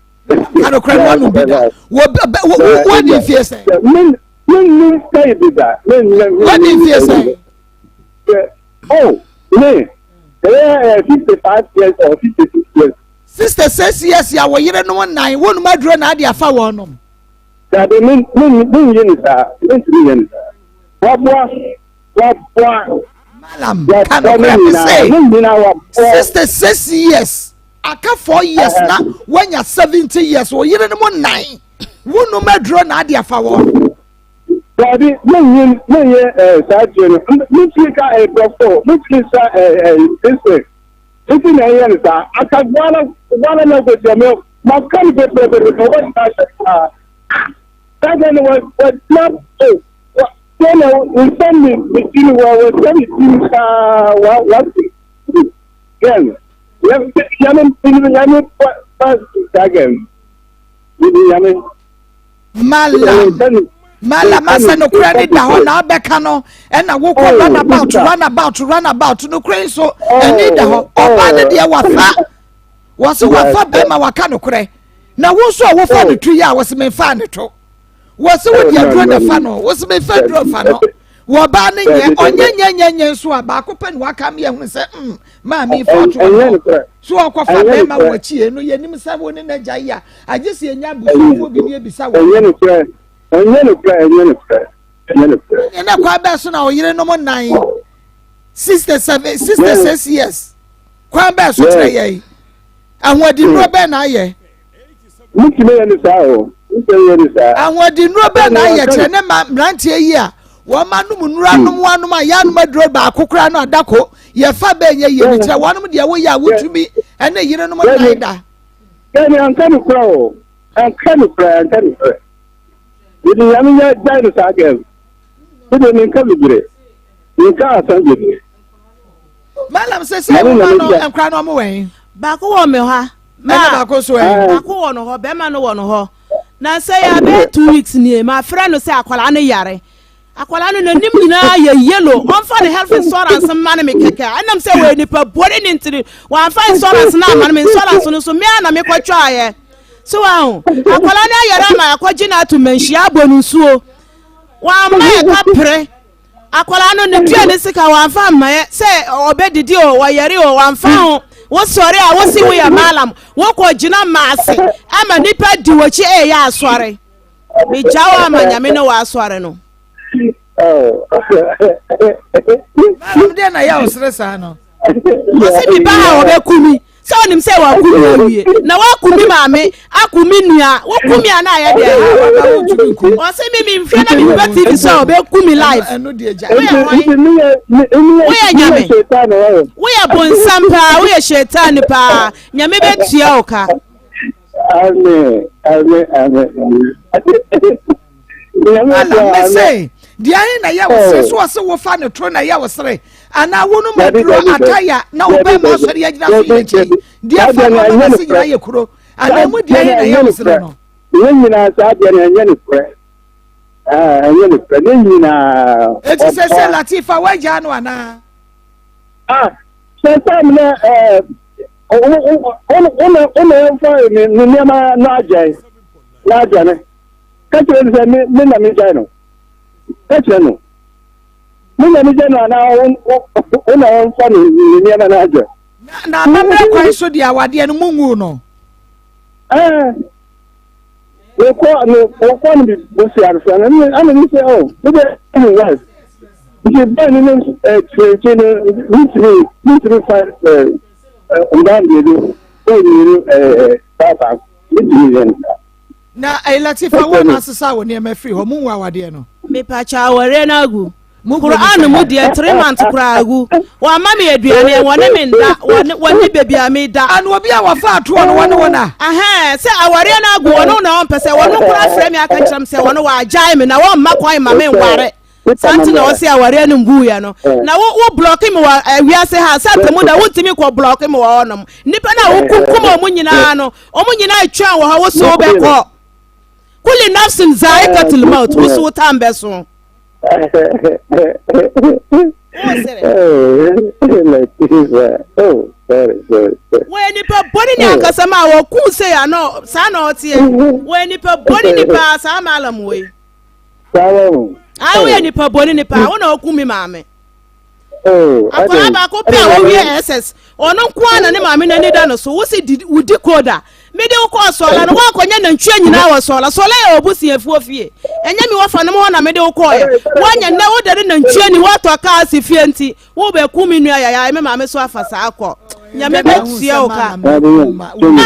kra wonu bi da wo di fie say men say bi da what di fie say me 55 years or 56 years 66 years ya wo yire no nan wonu maduro na ade afa wonum that men yen sa yen wabwa malam kan say 66 years aka 4 years na wanya 70 years wo yire no nan wonu maduro na ade afa wonum Daddy, men surgeon, Mutlika a doctor, Mutlisa this. Sitting here, I can one of the milk, my country, that was not so. Then we send me between what 17 Yamin, again. Malam. Mala masa no kura ni da ho na abeka no e na wo ko run about no kura so eni da ho oba ne de wafa be ma waka no kura na wo so wo fa no tu ya wo se me fa ne to wo se wo dia dro da fa no wo se me fa dro fa no wo ba ne nye onye so aba ko pe no waka me hu se ma mi fa to so akwa fa be ma wo chi no ye nim sa wo ne na gya ya agye se enya bu so bi ne bisa wo ena kwa be so na oyire no mo 66 years kwa be so tre ye ahodi nro be na ye mutime ye ni sa o ahodi nro be na ye tre ne mrantie yi a wo manum nru anum a ya anum adro ba akokora no adako ye fa be ye ye ni tre wonum de wo ya wotumi ena yire no mo na da kani ankanu kra o ankanu kra Idi yami ya jairu sagem. Idi ninka bigire. Ninka asangire. Malam se wo no enkra no mo wen. Ba ko wo me ha. Ma ba ko so en. Ba ko wo no ho, be ma no wo no ho. Na say ya be 2 weeks ni ma friend no say akwala no yare. Akwala no nanim nyina ya yellow. On for the health insurance man me keke. Anam say we nipa body ni ntiri. Wa fa insurance na man me insurance no so me na me kwatwa aye. So akwala na yara ma akwaji na to menhia bonu suo wa ma e kapre akwala no ne tua ne sika wa fa ma se obedidi o wa yare o wa fa ho wo sori a wo si wo ya malam wo ko gina maase ama nipa di wo chi e ya asore me jawa ma nyame no wa asore no malam de na ya osre sa no wo si bi ba o be kumi so nim say wa kumi awie na wa kumi maame akumi nua wo kumi ana ya de o say me mfia na me ba TV so be kumi live eno de ja we ya nyame we ya bonsam pa we ya shetan pa nyame be tua oka amen ala say dia na ya wo so so wo fa ne tro na ya wo sere ana wonu maduro ataya na obe ma so ya gina so yechi dia fa no na si gina ye kuro ana mu dia na ya wo sere no nyina sa dia na nya ne pre nya ne pre nyina eti se Latifa wa ja no ana se tam na ono fa ni ma na ajai ne ka tire se me na me jai no no. Muna mi jeno na ona funny ni na aje. Na mama kwa so dia wade no mungu no. We ko ni bo si arfa na ni say oh. We be yes. You been in this find na Latifa one asesa wo ne ma free ho mu wa wade no me pa cha wore na agu Quran mu de 3 months kura agu wa ma me aduane wone me nda wone bebi ame da an obi a wa fa ato no wone wona aha se awore na agu wone na on pese wone kura frɛ me aka kyerem se wone wa agyae me na won ma kwan ma me nware santi na wo se awore no mbu ya no na wo block me wa wiase ha sante mu da wontimi ko block me wa onom nipa na wo kunkum omu nyina atwa wo ha wo so be ko kuli nafsin zaikatul maut wusu tambeso we nipa boni ni akasama wo ku se ya no sa na otie we nipa boni ni pa sa malam we Salam. we nipa boni ni pa wo na oku mi maame akwa ba ko pe wo wie ss ono kwa na ne maame na ni da no so wo se wudi koda me de ko sola no wa konya na ntwe nyina wa sola ya obusi efuo fie enya mi wa fa no ho na me de ko ya wanya na wo de na ntwe ni wa to ka asifie nti wo be ku mi nua ya me maame so afa sa akọ nya me betia o ka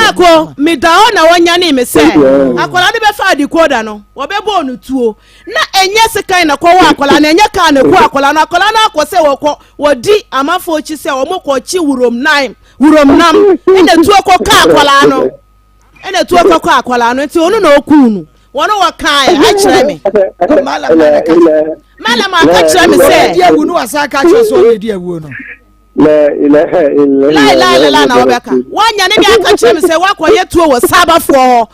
ako me da o na wanya ni me se akola de be fa di koda no wo be bo no tuo na enye sekan na ko wa akola na enye ka na ku akola na akose wo ko wodi amafo chi se wo mo ko chi wurom nam ene tuo ko ka akola no ene tuo ko akola no nti onu na okunu wono wa kai a kire me malam aka kire me se dia wu no asaka kire so dia wu no La ilaha illa la na obeka wanya ne bi aka kire me se wakoye tuo wo sabafo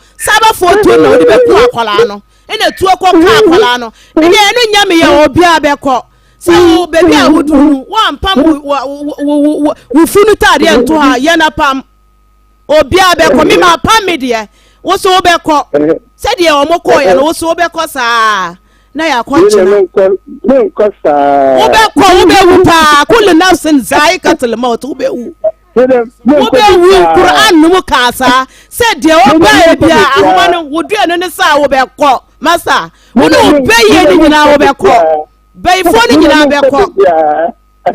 tuo na odi be ku akola no ene tuo ko ka akola no ne enu nya me ye obi abeko so baby a wudunu wan pam wo funu tade ento ha ye na pam obi abeko mi ma pam me de wo so obeko se de o moko ye no wo so obeko saa na ya kwachina wo be wuta kullu nafsin zaikatul maut wo be wu Quran no kasa se de o ba e bia ahoma no wodua no ne saa wo be ko masa wo no be ye ni nyina wo be ko bay foni nyina be ko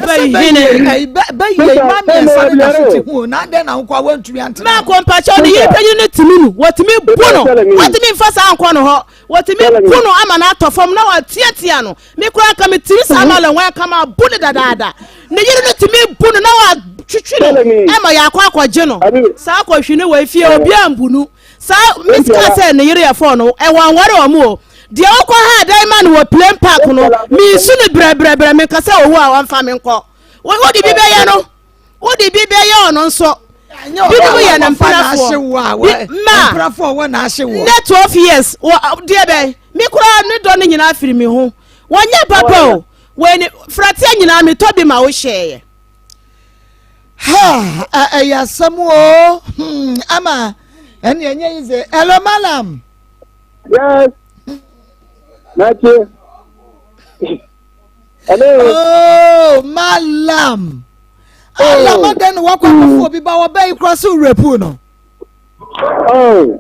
bay hine bay ye ma me sa na so ti hu na de na nkwa wantu ante ma ko mpacho ne ye panyi no timinu watimi buno watimi mfasa anko no ho watimi buno ama na atofom na watiatia no me kura ka me tiri sa ma le wan ka ma bunu dadaada ne yiri no timi buno na wa twitwi no ama ya akwaje no sa akwahwene wa fie obi ambunu sa miska se ne yiri ya fo no e wan ware o mu o de okwa ha diamond wo plane park no mi su ne brebre me kasa owu a wan fa me nko wo di bibe ye no wo di bibe ye ono nso bidu ye na mpana ma mprafo wo na ahye wo net 12 years wo de be mi kura ne do ne nyina afiri mi ho wonya papa o we ni frati nyina mi to bi ma wo hye ha ya samuo ama ene enye ize hello malam Yes. Nache. Hello. Oh, malam. Alam den wo kwa kofo bi ba wo bay cross repu no. Oh.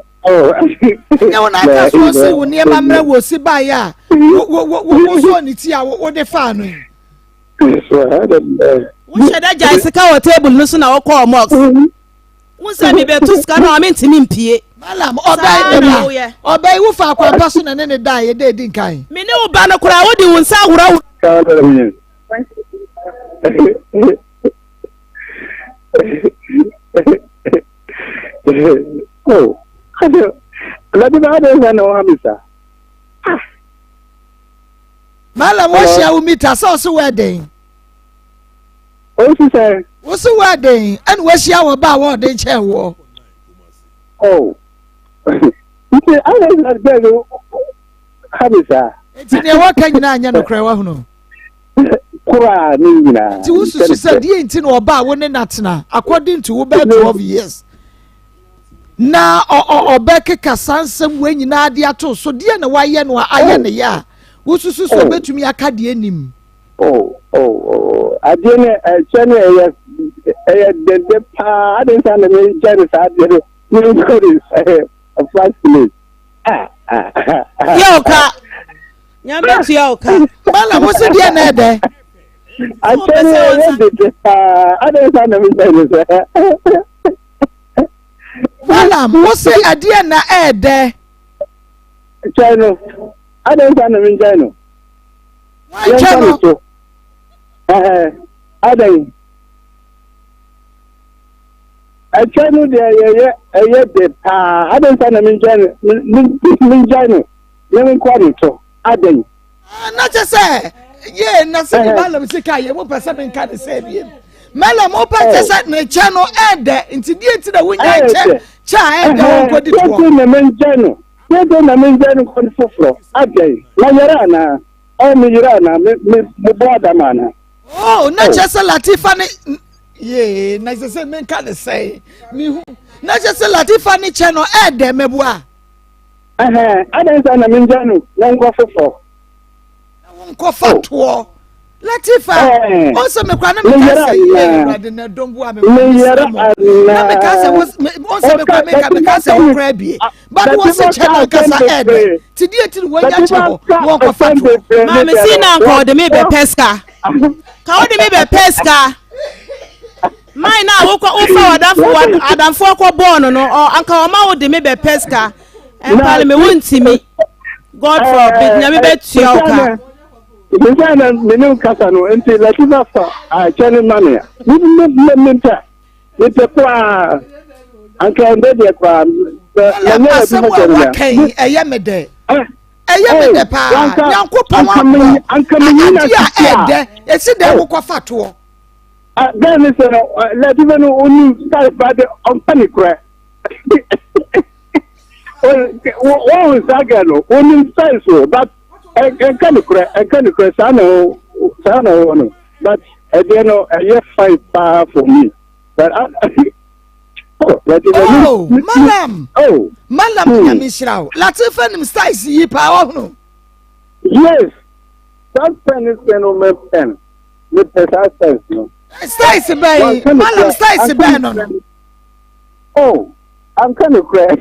Ya wona ka so si wo ne mamre wo si ba ya. Wo so ni ti a wo de fa no. wo sheda jai sika wo table no so na wo call mox wo se bi betu sika na o mentimi mpie malam obey wo fa kwa paso na ne da ye de din kan me ne wo ba no kura wo di wo nsa wura Oh, ladi ba da na wa misa. Malam wo shia wo mita so wedding. O si say. Wo so wedding and wo shia wo ba wo de che wo. Oh. Ite ala na bego. Hamisa. Enti ne wo kan nyina anya no kra wa huno. Kura ni nyina. Ti wo susu say die enti no ba wo ne natena according to wo be 12 years. Na obeke kasansem we nyina ade ato so die na waye no aye ne ya. Wo susu so betumi aka de anim. Ade ne chene de pa ade san me chene sa ade ni ko is a flash place. Yoka. Nyamba tu yoka. Bala wo se die na ede. I tell you, I don't understand. Malam, what say a dear na there? China, I don't understand. Why channel? I don't. I channel there, I don't understand. Minjano, young quality. I don't. Not just say, yeah, nothing. Malam Sika, what person can say? Malam open just at my channel and there into the window. Child, don't go to the main channel. You don't mean Jano Confo. Okay, Mayarana, oh, Mirana, Mubada mana. Oh, not just a Latifani. Yea, nice as a man can say. Not just a Latifani channel and there, Mebois. I don't mean Jano, no go for. Go for tour. Latifa, also me kwana me kase don't go me na me kase was also me kwana me kase wo kra bi but was a channel kasa head ti die ti wo nya che wo ko fatu ma me si na nko de me be pesca ka wo de me be pesca mai na wo ko fa adamfo ko born no anka o ma wo de me be pesca en pale me wontimi god forbid na me be tua o ka Nisana menu kasano enti latifa fa channel mania. Nimenta. Nitepa anka ndede kwa na se wa kai eyemede. Eyemede pa. Yankopon anka menina ede. Esi de wo kwafa to. Then is latifa no onu start by the on panicre. Oh, sagalo. Onu style so but I can't cry, Sano, but a fight for me. But Madam, Madam, Michelle, Latifan styles ye power. Yes, that pen is my pen. With the sense, no. Styles, Madam Styles, oh, I'm kind of cry.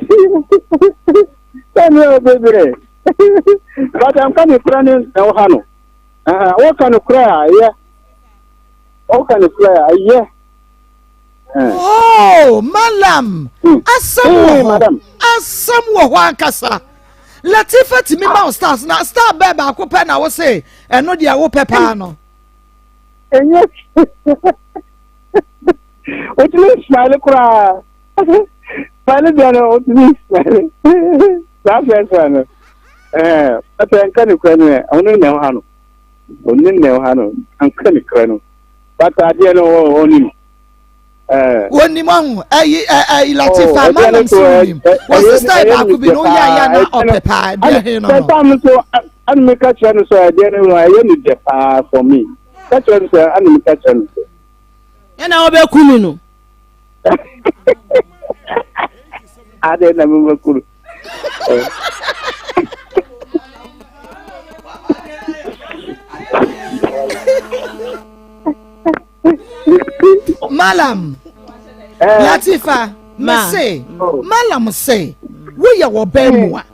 Baby. But I'm coming running now, Hano. What kind of cry? Yeah. What kind of cry? Yeah. Oh, Malam. Madam. As some Wankasa. Latifa to me, Mount Stars. Now, start baby, I could pen, I will say, and not the Pepano. And yes, what do you smile? Cry. Smile, smile. That's one. But I can't cry. Only now, Hano. Only now, Hano. I'm kind of crying. But I didn't know only. Only one, Latifa, Madam, was this time I could be no Yana or Peppa. I'm a catcher, so I didn't know I only get for me. That's what I'm a catcher. And I'll be a Kumino. I didn't know cool. Malam Latifa say Malam say we are Bemwa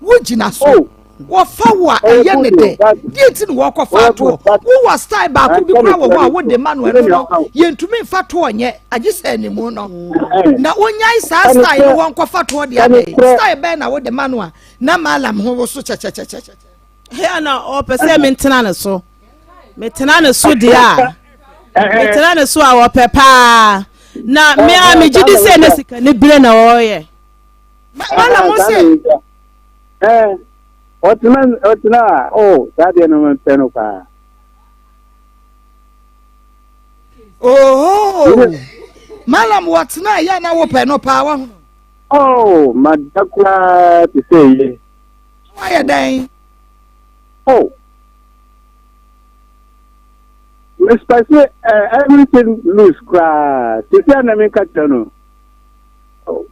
Wujina so what fawa a yenede didn't walk off fatu who was style back be power what the man went yen to me fatu yet I just any more no now when I style one fatu the other style banner with the manua na Malam who was such a here now or person maintenance so maintenance so dear Metrana so our papa. Na me a me gidi say na sika ne bire na wo ye. Mala mo say. What na oh that dey no pen pa. Oh. Malam what na ya na wo pen pa wa. Oh, madakwa to say ye. Why then? Oh. Especially everything loose cry. To say na me catch no. Oh.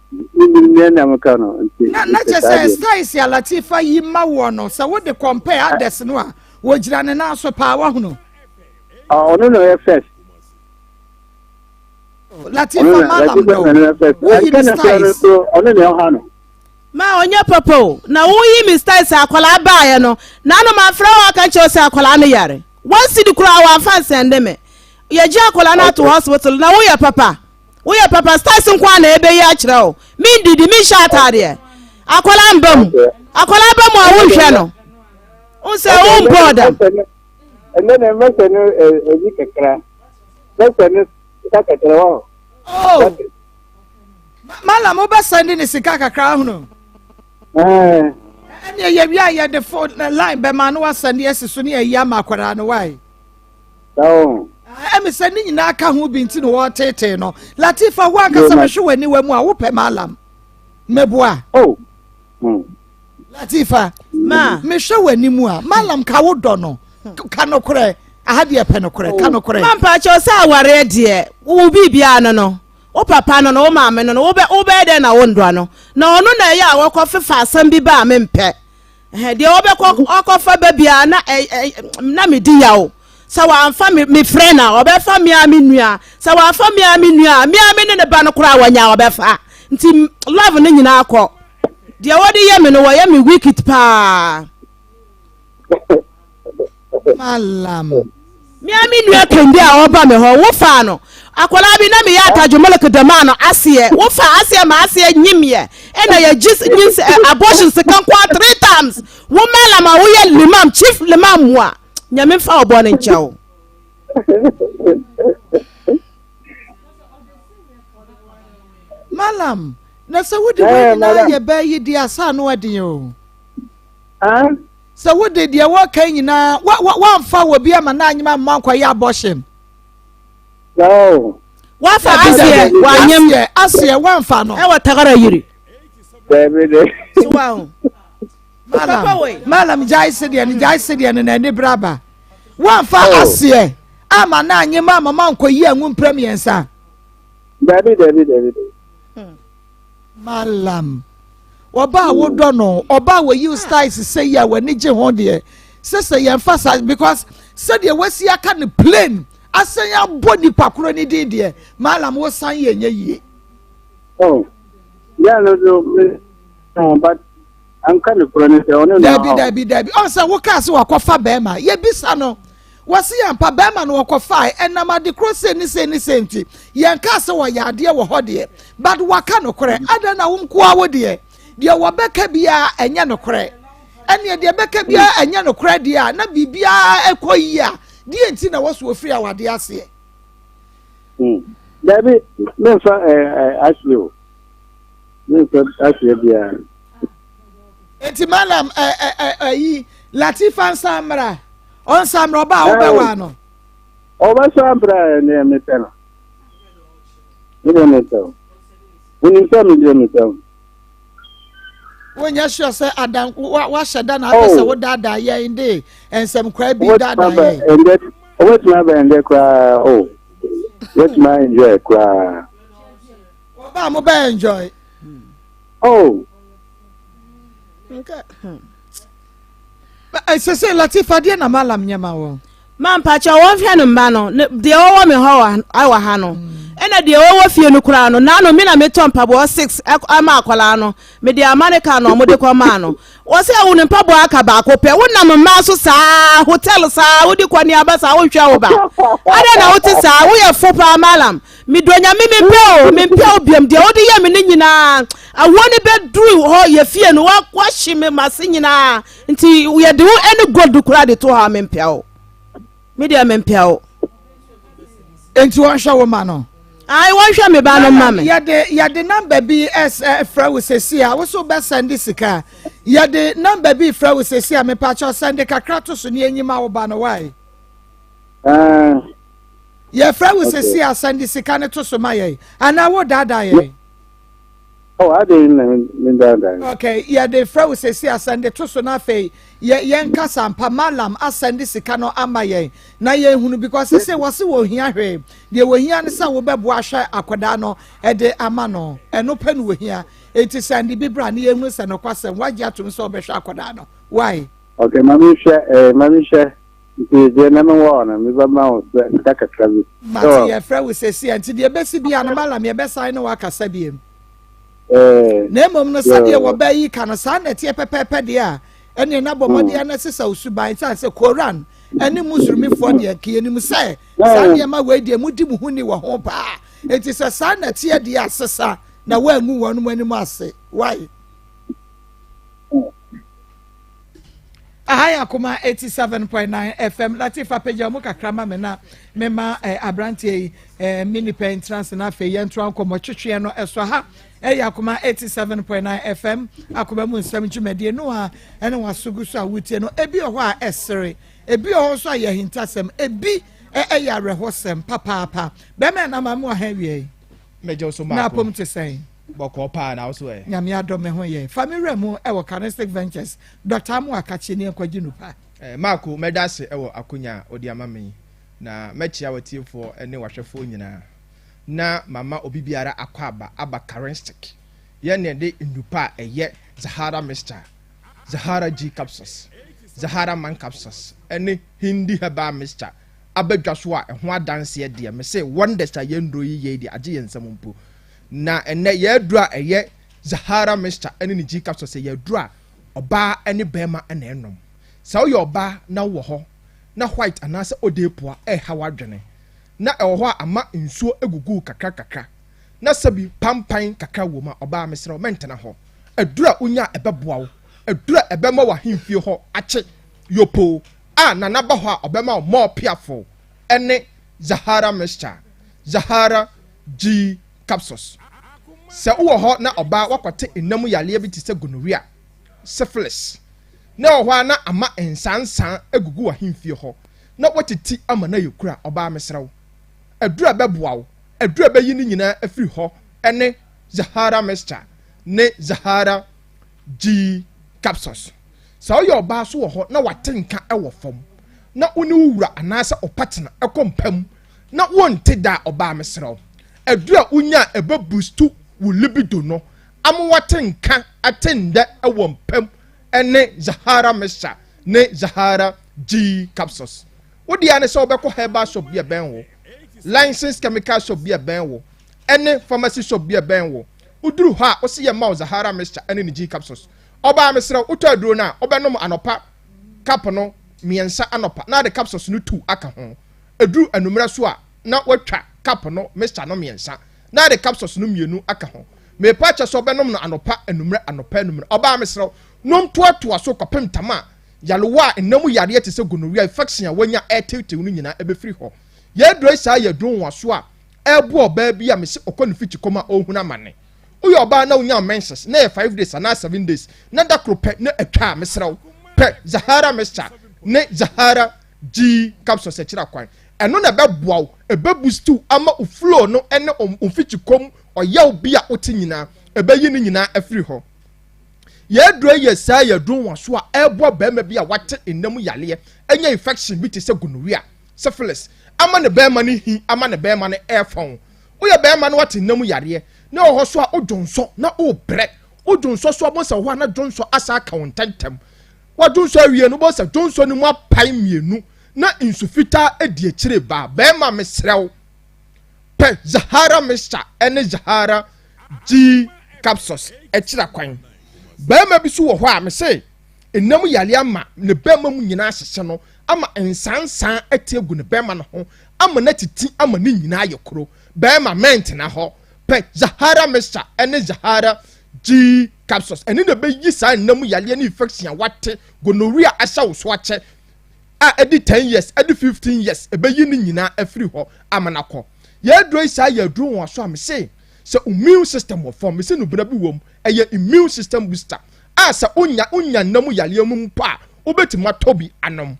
Na just say styles ya Latifa yima wo no. So what they compare others no a wo gira ne na so power no. Oh no first. Latifa Malam no. Wo yi styles. Ono ne ha no. Ma onye popo na wo yi mi styles akwala baaye no. Na no ma fra wa kan che o se akwala no yare. one city kura wa fan send me ye je akola na to hospital na wo ye papa stars nkwa na ebe ya kire o mi didi mi sha atade akola mbam akola ba mu awo hwe no unse o brother and then message no kekra message kakra wa oh mala mo ba send ni sika kakra hu no and ye wi aye the phone line be man wa send yes so ne ya makwara no why oh me send ni na aka ho bi nti no wo tete no Latifa wa aka se me hwe wani wa mu a wo pe malam meboa oh Latifa ma me hwe wani mu a malam ka wo do no ka no kore aha de pe no kore ka no kore man pa cho sa aware de wo bibia no o papa no o maame no wo be de na wo ndo no na ono na ya wo fefa asam bi ba me mpe de wo be okofa ba bia na me di ya o sa wa amfa me friend na obe fa me nua sa wa amfa me nua me ne ba no kora wanya obe fa nti love ne nyina akọ de wo de ye me no wo ye me wicked pa malam me nua kendi a oba me ho wo fa no akola bi na me ya tajumolek demano asiye wo fa asiye ma asiye nyimye ena ya nyins abortion se kan kwa 3 times wo malama wo ye limam chief limam wa nyame fa obo ne nchawo malam na se wo de na ye ba yi di asa no adin o se wo de wo kan nyina wa mfa wo bi ama na anyima mma ya abortion no wa fa asiye wa nyem asiye wa mfa no e wa tagara yiri David so wa malam jai se de na ni braba wa mfa asiye ama na anyima mama nkoyi anwu premiensa David malam oba wo do no oba wo you styles say ya wani je ho de say ya emphasize because say de wasi aka ne plane asan ya body pakuro ni de malam wo san ye nya yi oh yeah no but I'm kind of running the only Debbie on say wo ka se wakofa be ma ye bisa no wasi ya mpa be ma no wakofa enama de cross ni senti ye ka se wo ya de wo ho de but waka no kore ada na wo nko awo de dia wobeka bia enya no kore ene dia beka bia enya no kore dia na bibia ekoyi a dia nti na woso ofiri awade ase David no so actually bia enti malam yi Latifa Samra on Samra ba wo be wa no o ba Samra ne metano ne metano ni metano wonya sure say adam wa sheda na abesa wo dada ye ndi ensem kwa bi dada ye what my band kwa what my enjoy kwa ba mo ba enjoy okay I say Latifa dia na malam nyama wo man pa cha wo hwe no mba no de wo me ho awa ha no ena de wo fie no kura no na no me na me ton pabo 6 ama akwala no me de america no mo de kwa ma no wo se wo ne pabo aka ba ko pe wo na ma so saa hotel saa wo de kwa ni abasa wo hwa wo ba ada na wo ti saa wo ye fo pa malam me donya me peo biam de wo de ye me ni nyina awoni be duru ho ye fie no wa hye me mase nyina nti ye de wo eni god kura de to ha me peo me de me peo enti wo hwa wo ma no I want you me ba no mama. Ya de number B S fra we sesi a wo so be send sika. Ya de number B fra we sesi a me pa cho send kakra to so ne enyima wo ba no why. Ya fra we sesi a send sika ne to so ma ye. Ana wo dada ye. Oh, I didn't dada. Okay, ya de fra we sesi a send to so na fe. Ye nkasa mpa malam asend sika no ama ye. Na ye hunu because say wose wo hia hwe. De wo hia ne sa wo bebo ahwe akoda no e de ama no. Eno pe no wo hia. Enti send bi bra ne ye hunu se no kwasem waje atum so be hwe akoda no. Why? Okay, mami share. De na me wo na me ba ma o se kakra bi. Ma ye fra we sesi enti de besi bia no malam ye be sign no wakasa biem. Na mom no sa de wo ba yi kana sa na tie pepepe de a ene na bomode na sesa usuban ta se Koran ɛne musulmifoɔ deɛ ke yɛnim sɛ saa nneɛma wei deɛ mudi mu ho ni wɔ ho paa enti sɛ saa nɛteɛ deɛ asesa na woangu wɔn mu anim ase why ahaya Akoma 87.9 FM Latifa pagya mu kakrama me na mema abrantie mini entrance na fe yentro ankomo twetwe no eso ha Akoma 87.9 FM Akoma mu nsem dwumade no a ene wasugu so a wutie no ebi ho a esere ebi ho so a ye hintasem ebi ya rehosem papa be me na mamu ha wie mejo so ma na pom te sen boko pa na so e nyame adom me ho ye family mu e wo Canistic Ventures Dr. Amu akachi ne kwaginu pa Marco medase e wo akonya odi amame na mechia watiefo ene wahwefo nyina na mama obibiara akwaba aba Canistic ye ne de ndupa eye Zahara Mr Zahara G capsules Zahara man capsules ene hindi haba Mr abadwa so a ho adanse de me say wonders ayendro yi de age yensam mpo na ene ye dura eye Zahara Mr ene ni G capsules ye dura oba ene bema ene enom sa wo oba na wo ho na white anase odepoa hawadwene na ewo ho ama nsuo egugu kakra na sabi pampan kakra wo ma oba mesre mentena ho adura unya ebeboa wo adura ebema wa hemfie ho ache yopo na naba ho a obema mo piafo ene Zahara Mr Zahara G capsules se wo ho na oba wakwate enam yale bi ti se gonorrhea syphilis na ho na ama ensansan egugu wa hemfie ho na watiti ama na yekura oba mesrew adura beboa wo adura bayi ni nyina afiri ho ene Zahara Mr ne Zahara G capsules so yo oba so wo ho na watenka ewo fam na oni wura anasa opatena ekompam na wonte da oba mesrew adura unya ebe boostu wo libido no amwatenka atenda ewo mpam ene Zahara Mr ne Zahara G capsules wodi ane so obekọ herbal shop bia ben wo licensed chemical shop bia ben wo ene pharmacy shop bia ben wo uduru ha o se ye ma Zahara Mr ene ni G capsules oba mesra uto aduro na obenom anopa cap no miensa anopa na the capsules no 2 aka ho aduru anumra so a na watwa cap no Mr no miensa na the capsules no mienu aka ho me pacha so obenom no anopa anumra oba mesra nom toatoa so kopem tama yalewa enamu yare te se gonorrhea infection a wanya etetew no nyina ebefiri ho ye dro sa ye dron waso a ebu oba bia me se okonu fichi koma ohuna mane uyo oba na unya menses na 5 days na 7 days na da krope na atwa mesrew pe Zahara Mr ne Zahara G capsules ekira kwan eno na beboa wo ebebustu ama oflow no ene omfichi kom oyaw bia oti nyina ebeyi ni nyina afiri ho ye dro ye sa ye dron waso a ebo bema bia wate enam yale enya infection bi te se gonorrhea syphilis ama ne bema ne hi ama ne bema ne airphone uye bema ne wate enam yare na ho so a odwonso na obre odwonso so mo se ho na dwonso asa accountantem wadwonso awie no bo se dwonso ni mo apai mienu na insufita edi akire ba bema mesrew pe Zahara Mr ene Zahara G capsules ekira kwan bema bi so wo ho a me se enam yale ama ne bema mu nyina ahyehye no ama ensansan atiegu ne bema no ho ama na titi ama ne nyina ayekoro bema mentena ho pe Zahara Mr ene Zahara G capsules ene na be yi sa enam yale ne infection wate gonorrhea asha wo so ache a edi 10 years edi 15 years ebe yi ne nyina afiri ho ama nakọ ye dro isa ye dro won so am se immune system wo form se no bra bi wom eye immune system booster asa onya namu yale mu pa obetima tobi anom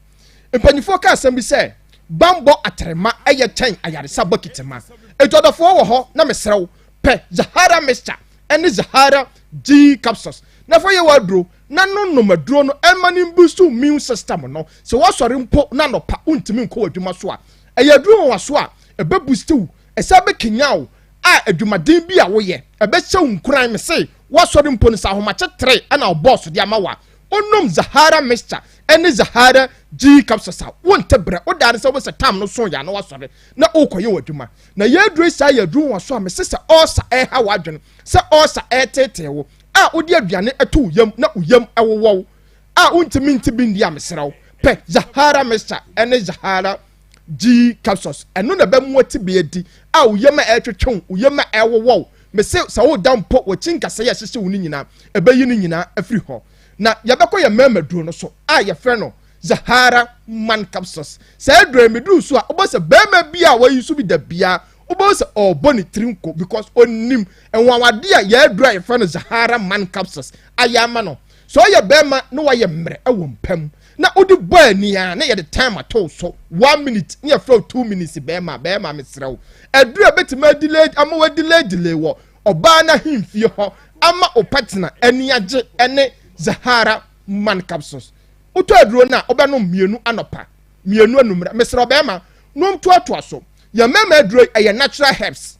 empanifo ka asem bi se bambo atrema eye ten ayaresa bokitema etodofo wo ho na mesrew pe Zahara Mr ene Zahara G capsules na for ye wadro na no madro no emani boost immune system no se wo sori mpo na no pa untimi nko wadwuma so a eye dro wo so a ebe boost wu esa be kinyawo a adwumaden bi a wo ye ebe che nkuran me se wo sori mpo no sa homache 3 ana boss de amawa onom Zahara Mr ene Zahara G capsules a wonte bre o dare se wo se tam no so ya na wo sori na okoye wadwuma na ye dro sa ye dro wo so a me se osa ha wadwen se osa tete wo a odi aduane eto yam na uyam ewowo a untimi ntibi ndi amesrew pe Zahara Mr. ene Zahara G capsules eno na be mu ati be adi a uyema etwetwon uyema ewowo me se wo down po wo chinkasa ye hye wo ni nyina ebe yi ni nyina afiri ho na yabekọ ya mema duro no so a ye frɛ no Zahara man capsules say duro me duro so a obo se be ma bia wa yi so bi da bia obo se oboni trinko because onim enwawade a ye duro ye frɛ no Zahara man capsules ayama no so ye be ma no wa ye mre ewo mpam na odi boy ania na ye the time at so 1 minute na ye frɛ 2 minutes be ma me srew adura betima delay ama wa delay wo oba na himfie ho ama opatena ani age ene Zahara man capsules uto aduro na obeno mienu anopa mienu anumra mesra obema nom toatoa so ya mema aduro eye natural herbs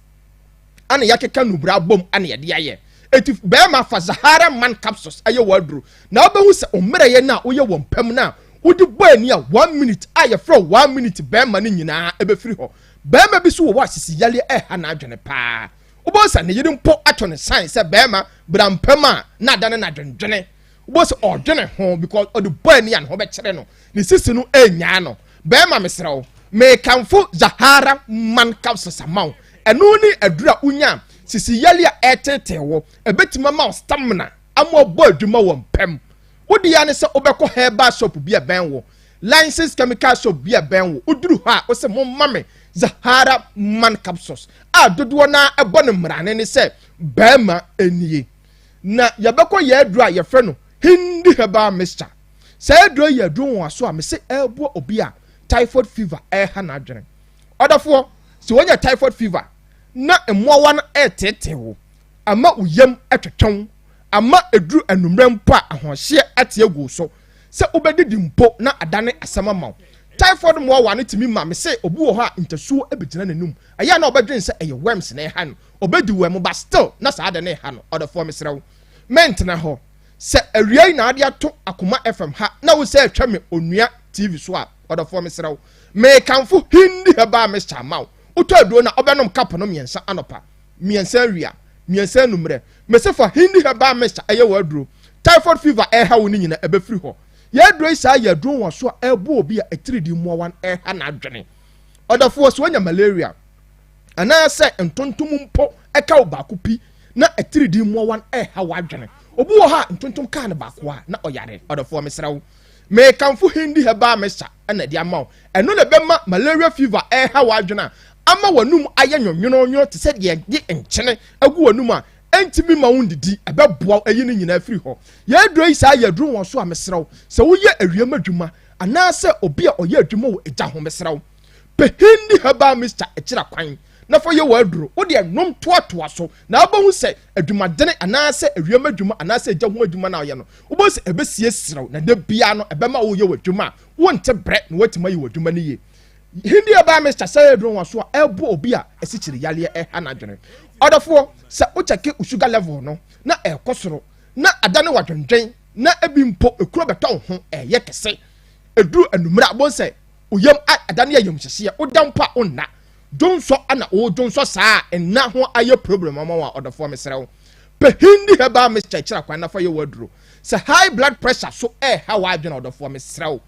ana yakeka nubra bom ana ye de aye eti bema fa Zahara man capsules aye waduro na obehu se omre ye na oye wompam na udi boy ni a 1 minute aye fro 1 minute bema ni nyina ebefiri ho bema bi so wo asisi yale ha na adwene pa obosa ne yiri mpo ato ne sign se bema brampam a na dane na dwendwene obosa odwene ho because odi boy ni an ho be kire no ne sisi no enya no bema mesrew me kanfo Zahara man capsules amaw eno ni adura unya sisi yale a etetewo ebetima ma stamina ama obo adwuma wo mpam wodi ya ne se obekọ herbal shop bi ebenwo licensed chemical shop bi ebenwo uduru ha o se mo mame Zahara man capsules a dodo na ebo ne mrane ne se bema enie na yabekọ ye aduru a ye frɛ no hindi herbal mixture se aduru ye aduru won aso a me se ebo obi a typhoid fever ha na adwene odafo se wonya typhoid fever na emowa na etetewo ama uyem atwetwon ama eduru anumre mpo a ahohye ate egu so se obedidi mpo na adane asama maw typhoid mo wa ne timi ma me se obi wo ha ntasuo ebegina nanum aya na obedwen se eye worms na ha no obedi wem ba still na sa ade na ha no odafo mesrew mentna ho se awiai na ade ato Akoma FM ha na wo se atwa me onua TV so a odafo mesrew me kanfo hindi heba me chamaw utaduro na obenom kapo no miensa anopa miensa awia miensa numre mesefa hindi heba mesa eye waduro typhoid fever ha woni nyina ebefiri ho ya duro isa ya duro won so ebo obi a etiridi muwan ha na adwene odafo so nya malaria ana se ntontom mpo eka obaako pi na etiridi muwan ha wadwene obi wo ha ntontom ka na baako a na oyare odafo mesrawo me kanfo hindi heba mesa na di amaw eno na bema malaria fever ha wadwene ama wanum aye nwonwonwo te se de nkyene agu wanum a entimi ma wundidi ebeboa ayi ni nyina afiri ho ya duro isa ya duro won so a mesrew se wo ye awiem adwuma ana se obi a oye adwuma wo eja ho mesrew pe hindi haba Mr. Echira kwan na fo ye wa duro wo de nom toatoa so na abahu se adwuma dene ana se awiem adwuma ana se eja ho adwuma na oye no wo bo se ebesie srew na de bia no ebema wo ye wadwuma wo nte bre na watima ye wadwuma ne ye hindi aba Mr. Sayedron waso ebo obi a esichiri yale ha na dwene odofo se o cheke sugar level no na ekosoro na adane wadwendwen na ebi mpo ekuro beton ho ye kese eduru anumra bonse oyam adane ya yamhyehye odampa onna donso ana o donso saa enna ho aye problem ama wa odofo mesrew pe hindi heba Mr. Chira kwan na fa ye waduro se high blood pressure so ha wa adwene odofo mesrew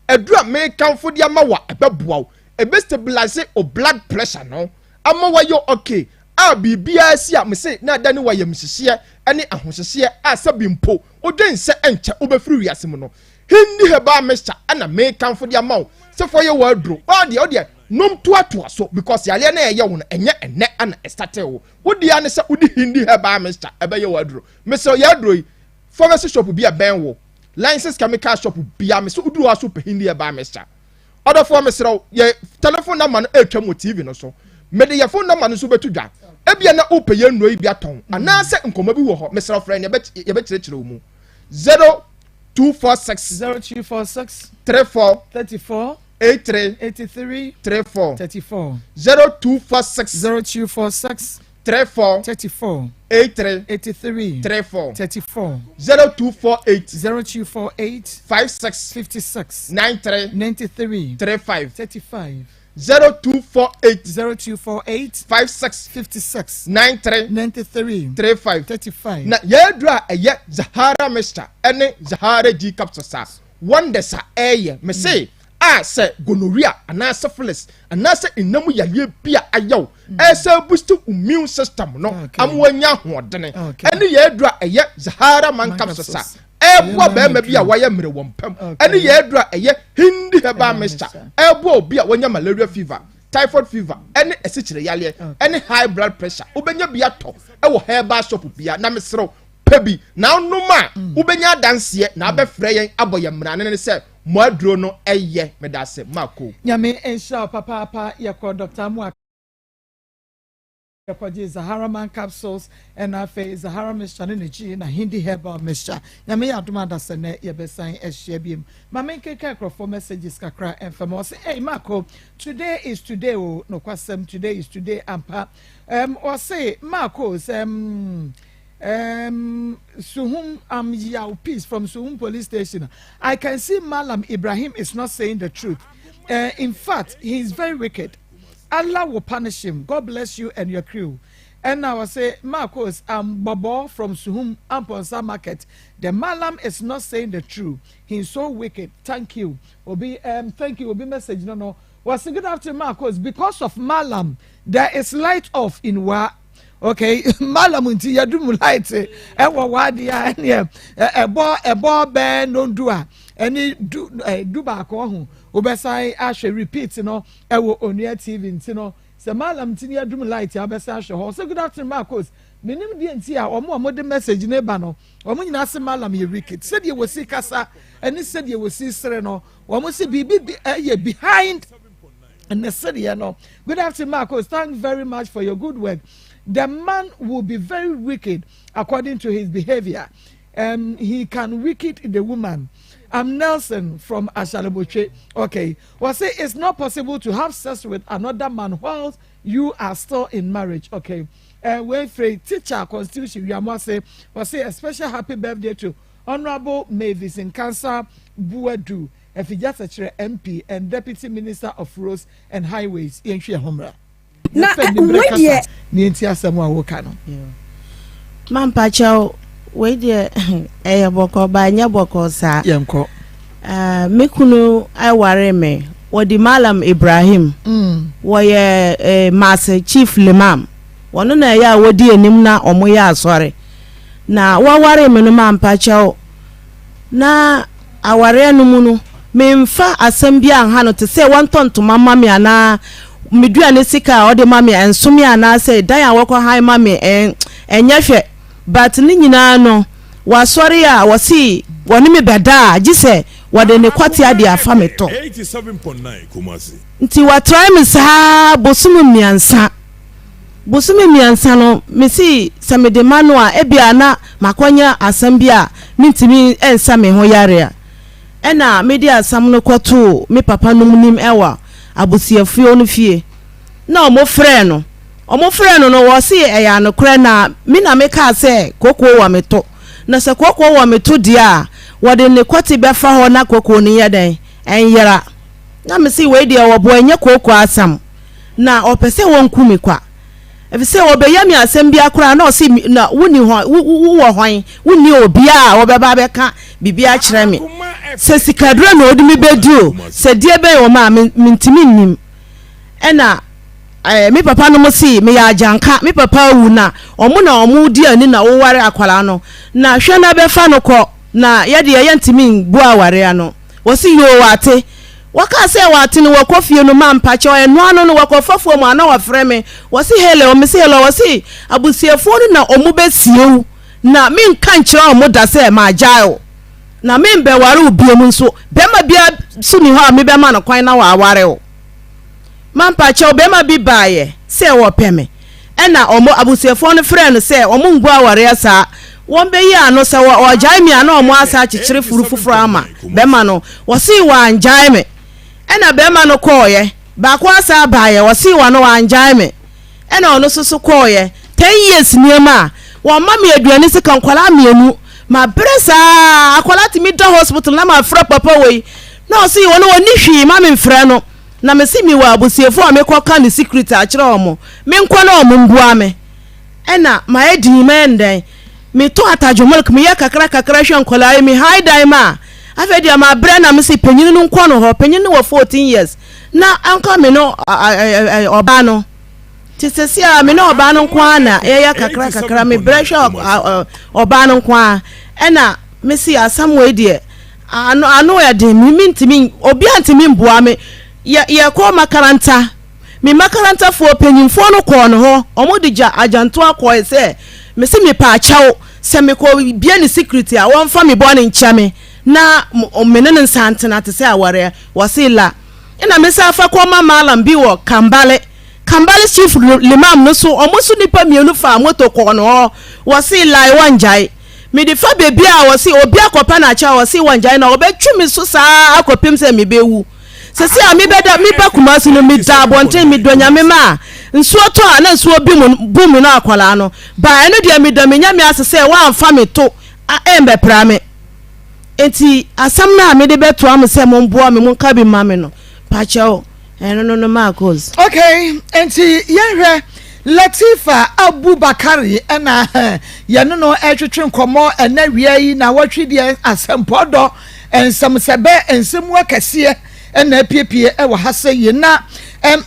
edura me kanfo dia ma wa ebeboa ebe stabilize o blood pressure no ama wa yo okay a bibia si a me se na da ne wa yam hyehye ene ahohyehye a sabi mpo odwen se enche obefiri wiase mu no hindi heba Mr. ana me kanfo dia ma se fo ye wa duro o de nom toatoa so because yale na ye wo no enye ene ana estarte wo dia ne se udi hindi heba Mr. ebe ye wa duro me se ya duro pharmacy shop bi a ben wo licensed chemical shop bia me so uduru aso pe hindi e ba Mr. Other for Mr. ye telephone number no etwa mo TV no so me de ye phone number no so betu dwa e bia na ope ye nnoi bia ton ana se nkoma bi wo ho Mr. friend ye be kire mu 0246 34 34 83 83 34 34 0246 34 34 83 83 34 34 0248 56 56 93 93 35 35 0248 56 56 93 93 35 35 na yedra eye Zahara Mr. ene Zahara G capsules wonders a me say say gonorrhea and syphilis and say inamu yaye bia ayaw say boost immune system no amwanya hodene ene ye dura eye Zahara man capsules ebo be ma bia waye mere wompam ene ye dura eye hindi heba mixture ebo bia wanya malaria fever typhoid fever any esichire yale any high blood pressure ubenya bia to ewo herbal shop bia na mesrew pebi na numa ubenya danse na abefre yen aboye mrane ne se moadro no eye medase mako nyame ensha papa yakọ Dr. Maa Akos Zahara man capsules and afa Zahara mixture ne chi na hindi herbal mixture nyame yadoma da se ne yebesan ehye biem mama nkeka krofo messages kakra enfamo say hey Mako today is today oh no kwasem today is today ampa or say Mako Suhum Yao Peace from Suhum police station. I can see Malam Ibrahim is not saying the truth. In fact, he is very wicked. Allah will punish him. God bless you and your crew. And now I say, Maa Akos, Bobo from Suhum Amponsa Market. The Malam is not saying the truth. He is so wicked. Thank you. Thank you. Obi message no. Was good after Maa Akos. Because of Malam, there is light off in Wa. Okay, Malam unti yadum light. Ewa wadi ya ene ebo be no dua. Eni du ba ko hu. Obesai ahwe repeat no ewo Onua TV nti no. Se Malam nti yadum light ya obesai ahwe ho. So good afternoon Maa Akos. Menim die nti a omo de message ne ba no. Omo nyina se Malam ye wicked. Said ye wosi kasa, eni said ye wosi sere no. Omo se bibi behind and the city no. Good afternoon Maa Akos. Thank you very much for your good work. The man will be very wicked according to his behavior. He can wicked the woman. I'm Nelson from Ashalaboche. Okay. Well, say it's not possible to have sex with another man while you are still in marriage. Okay. When free teacher constitution, you must say, well, say a special happy birthday to Honorable Mavis in Cancer Buadu, Efijasa MP and Deputy Minister of Roads and Highways in Homra. Na we ni nti asem a wo ka no mampa chao we de boko ba nya boko sa yenko mekunu aware me wodi Malam Ibrahim wo ye Master Chief Limam wono na ya wodi enim na omo ya asore na waware me no mampa chao na aware no mu no memfa asem bia anha no te se wontonto mama me ana midua ne sika o de mame ensome ana say dan awoko han mame enyahwe but ni nyina no wasori a wosi woni me beda gise wode ne kwati ade afa meto 87.9 Kumasi nti wa try me sa bosumu miansa no mesi samede manu a ebia na makonya asam bia mintimi ensa me ho yare a ena media asam no kwato me papa no munim ewa abusiafio no fie na omofre no no wo se eya no kre na mi na me ka se kokwo wa meto na se kokwo wa meto dia wode ne kwati befa ho na kokwo ni yeden enyera na me se we dia wo bo enye kokwo asam na opese won kumi kwa efise wo be yami asem bia kra na o se na woni ho wo hwan woni obi a wo beba beka bibia kire me se sikadura na odi mi bedu se die be wo ma mintimi nim ena mi papa no mo si me ya janka mi papa wu na omo di ani na wo ware akwala no na hwe na be fa no ko na ye de ye ntimi bu aware ano wo si yo wate waka se wate no wakofie no mampa che eno ano no wakofafuo mu ana wafre me wo si hele o me si hele wo si abusiefo no na omo besiewu na mi nka nkyira omo da se ma agyae na me mbe ware obiom nso bema bia suni ho a me bema no kwan na wa aware o mampa che bema bi baaye se wo peme ena omo abusiefo no frɛ no se omo ngbu aware asa won be yi ano se wo jai mi ana omo asa chichire furufufuru ama bema no wo si wa anjai me ena bema no koye ba kwa asa baaye wo si wa no wa anjai me ena ono soso koye 10 years niema wo mama aduane se kan kwala mienu ma bresa akwala ti mi do hospital na ma fra papa we na o si wo no woni hwi ma me mfra no na me si mi wa abusiefo a me koka ni secret a kire omo me nkwa na omo mbua me ena ma edi menden me to ataju mulk me ya kakra hwe nkola me high dime afa dia ma bra na me se panyin no nko no ho panyin no 14 years na anka me no oba no tisesia me no oba no nko na eya kakra me bra hwe oba no nko a na me si asam we de ano ya de mi ntimi obi antimi mboa me ye ko makaranta me makaranta fo panyimfo no ko no ho omodija ajanto akoe se me se me pa achawo se me ko bia ni security a won fa me bo ne nchame na menene nsantena te se aware wasila ina me sa fa ko malam bi wo Kambale chief limam no so omoso nipa mienu fa moto ko no ho wasila wanjai me de fa bebi a wasi obi akopa na acha wasi wanjai na obetwu me so saa akopem se me bewu sesi a me beda me pa Kumasi no me da bonten me donya me ma nsuo to a na nsuo bi mu bum no akwala no ba eno de me da me nya me asese wa amfa me to a embe pra me enti asam na me de beto am se mo mboa me mo ka bi ma me no pa cheo eno no Maa Akos. Okay, enti yenhwe Latifa Abubakari ena yeno no etwetwe nkomo ena wia yi na watwede asempodo ensem sebe ensemu akase ena piepie e wa hase yi na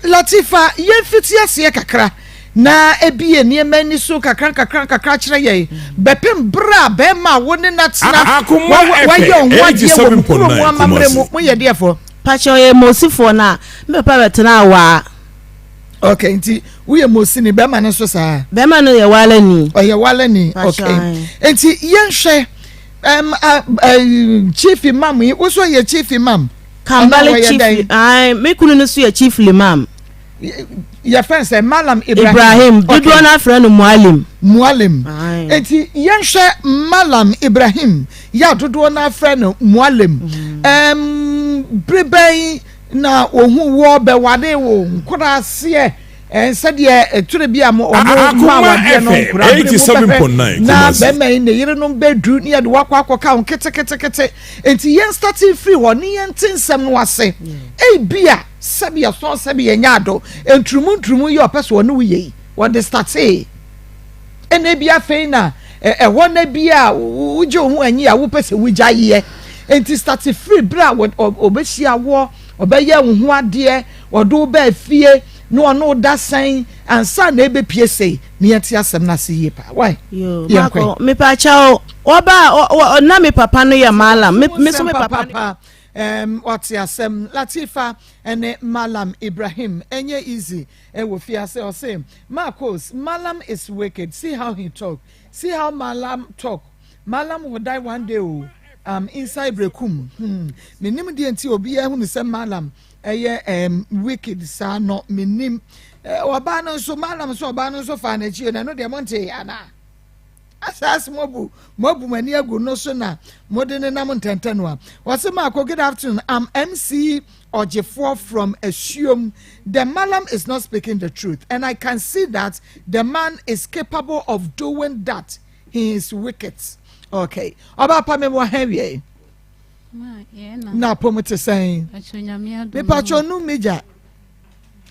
Latifa yemfiti ase kakra na ebie niema ni so kakra kire ye bepem bra be ma woni na tena wa ye onwa die wo kuro mu amamre mu ye defo pacho ye mosifo na me pa betena wa. Okay, nti we mosi ni be ma ne so saa be ma no ye wale ni o ye wale ni. Okay, nti yenhwe chief imam wo so ye chief imam Kambale chief ai me kunu no so ye chief imam your friend say Malam Ibrahim dudu na friend mualim nti yenhwe Malam Ibrahim ya dudu na friend mualim breben na ohu wo be wade wo nkura se sede ture bia mo Akoma no 87.9 na be me ne yire no bedru ne de wakwa ka kete enti yen starting free ho ne yen tinsem no ase bia sabia so sabia nyado entrumu ye opeso no wiye what the start say ene bia fe na wo na bia uje ohu anyi a wo pese wugya ye enti start free bra obehia wo obeye ho ade odo ba fie no ono da san ansa na ebe pie sei ne yeti asem na se ye pa why yo me pa chao oba na me papa no ya Malam me so me papa what asem Latifa ene Malam Ibrahim enye easy wo fia say Maa Akos Malam is wicked. See how he talk, see how Malam talk. Malam will die one day inside Brekum menim de enti obi ya hu se Malam wicked sa no menim oba no so Malam so oba no so fa na chi na no de monte ana asas mobu mani agu no so na modene na montentano a wase Maa Akos good afternoon. I'm MC Ojefo from Assume. The Malam is not speaking the truth and I can see that the man is capable of doing that. He is wicked. Okay. Oba pa me mo hewie. Na promote saying. Me pacho nu meja.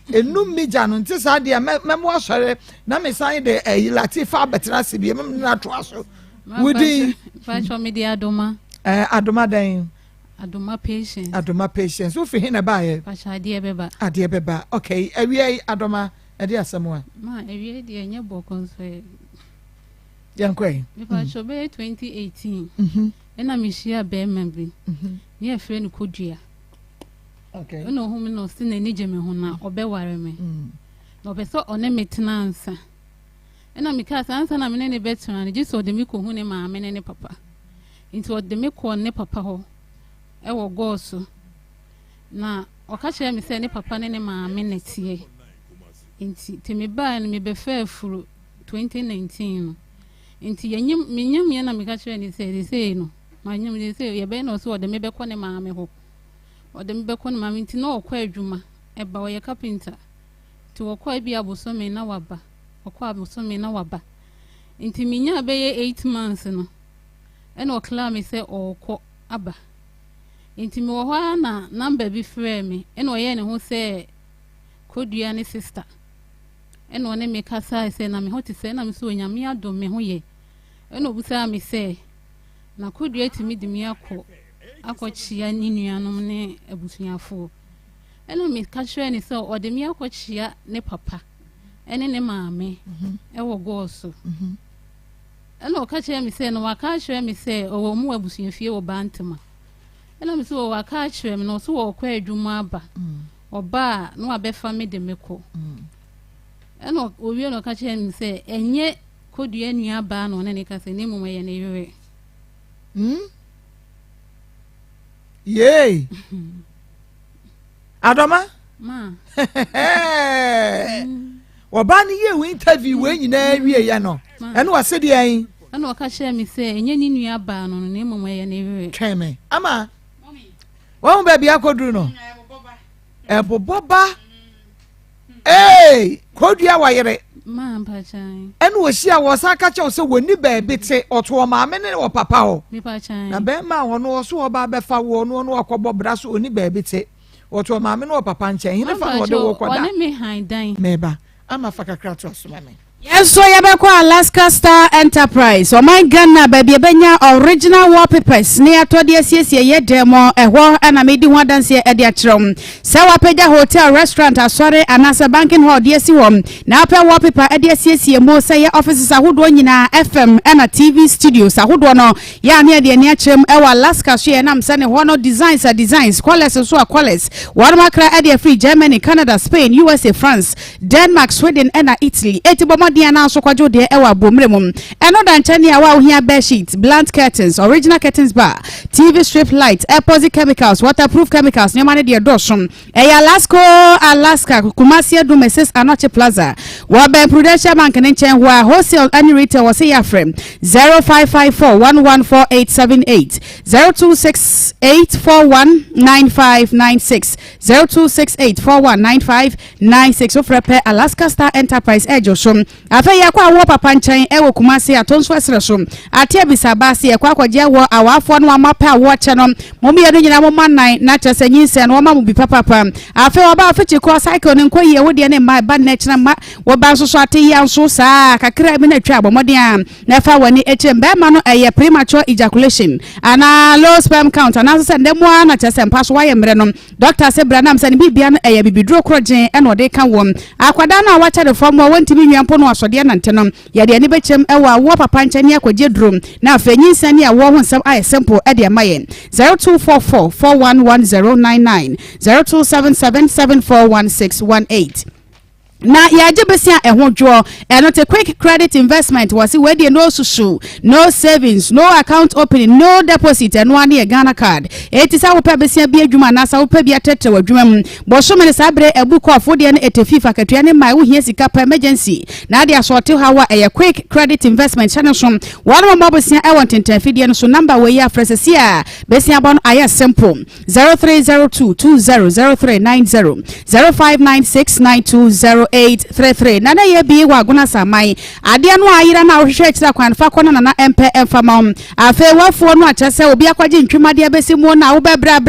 Enu meja no nti sa de me mo asore na me san de Latifa betra se bi me na to aso. Wudi pacho me de adoma. Adoma dan. Adoma patience. Wo fi hin na ba ye? Pacho ade beba. Ade beba. Okay. Ewie adoma ade asemo a. Ma ewie de enye bokon so. Yankwe. Me pacho be 2018. Ena me shia be member. Me e friend Kodua. Okay. No home no sin ani jeme ho na obeware me. No be so one metena ansa. Ena me ka ansa na me ne betena ne jiso de me ko hu ne ma me ne papa. Into o de me ko ne papa ho. E wo go so. Na o ka kire me se ne papa ne ma me ne tie. Inti te me ba ne me be fa furu 2019. Inti yenyam na me ka kire ni se no. Ma nyam ni se ye be no so o de me be ko ne ma me ho. Odem beko no mama nti na okwa adwuma eba wo ye carpenter ti wo kwa bia bosome na waba okwa bosome na waba nti minya be ye 8 months no ena okla me se okọ aba nti me wo ho na number bi frɛ me ena oye ne ho se Kodua ne sister ena one me kasa se na me ho ti se na me so onyame adom me ho ye ena obusa me se na Kodua ti mi di mi akọ akɔkyia ni nuanom ne abusuafo ɛno me ka kyerɛ ne sɛ ɔde me akɔkyia ne papa ɛne ne maame ɛwɔ gɔɔso ɛna ɔka kyerɛ me sɛ no waka kyerɛ me sɛ ɔwɔ mu abusuafie wɔ Bantama ɛna me sɛ waka kyerɛ me no so wɔkɔ adwuma aba ɔba no abɛfa me de me kɔ ɛna owie no ɔka kyerɛ me sɛ ɛnyɛ kodua nua ba no ne ka sɛ ne mu yɛ ne yere yay Adoma ma Oba ni ye we interview we nyina wie ya no eno wase de an ɛna ɔka kyerɛ me sɛ ɛnyɛ ne nua ba no ne mu yɛ ne yere tweme ama wo ba bia koduru no eboboba kodua wa yere ma mpachan eno wo hia wo sa ka kyɛw sɛ woni ba bi te ɔto maame ne wo papa ho mi pachan na be ma ho no so oba befa wo no akɔbɔ bra so oni ba bi te ɔto maame ne wo papa nkyɛn hine fa no de wo kɔda ɔne me han dan meba ama fa kakra to asoma me yes so yabeko Alaska Star Enterprise oh my Ghana baby benya original wallpapers ne atode asiesie ye demo ehwo ana medi ho adanse e de akyerem se wapeja hotel restaurant asore anasa banking hall de asi hom na apɛ wallpaper e de asiesie mo se ye offices ahodo nyina FM ana TV studios ahodo no ya ne de ne akyerem e wa Alaska so ye nam se ne ho no designs colors so a colors one makra e de free Germany, Canada, Spain, USA, France, Denmark, Sweden and Italy etibomo Diana so kwajo de ewa bomre mum eno da nchani ya wa ohia bed sheets, blunt curtains, original curtains bar, TV strip lights, epoxy chemicals, waterproof chemicals, nyama ne de doshum Alaska Kumasi Edu Mrs. Anoche Plaza wa Ben Prudential Bank ne nchen wa wholesale and retail was say ya frame 0554114878 0268419596 0268419596 ofrepe Alaska Star Enterprise ejoshum afa ya kwa wo papa nchen e wo Kumasi atonso esresom atia bisabase e kwa kwaje wo awafo no amapa wo che no momi edo nyina mo manan na chese nyinse no ma mu bi papa afa oba afichi ko cycle ne nkoyi e wo de ne ma ba na china ma wo ba so ate ya nso saa kakra bi na twa abomoden a na fa wani echem be ma no eye premature ejaculation ana low sperm count ana se ndemo na chese mpa so wa ye mre no doctor se branam se ne bibia no eye bibidro krogen e no de ka wom akwada na wa cha de form wa wontimi nwampo no asode na ntenom ye de ne bechem e wa wo papa nchani akogye drum na afenyi sani a wo ho nsem aye simple e de mayen 0244411099 0277741618 na yaje besia ehodwo eno te quick credit investment wasi we dey no susu no savings no account opening no deposit eno ane e Ghana card etisa wo pa besia bi adwuma na sa wo pa bi atete wadwuma mu boso me sabre ebuko afo de ne etefifa katua ne mai wo hia sika pa emergency na de asorte hawa e quick credit investment channel so one more besia e want intafidie no so number we ya fresesia besia bon aye simple 0302200390 0596920833 nana ye bi wa guna samai ade no ayira na ohwehwe kira kwan fa kona na empe emfama afe wafo no achese obi akwaje ntwimade abesimu na wo bebra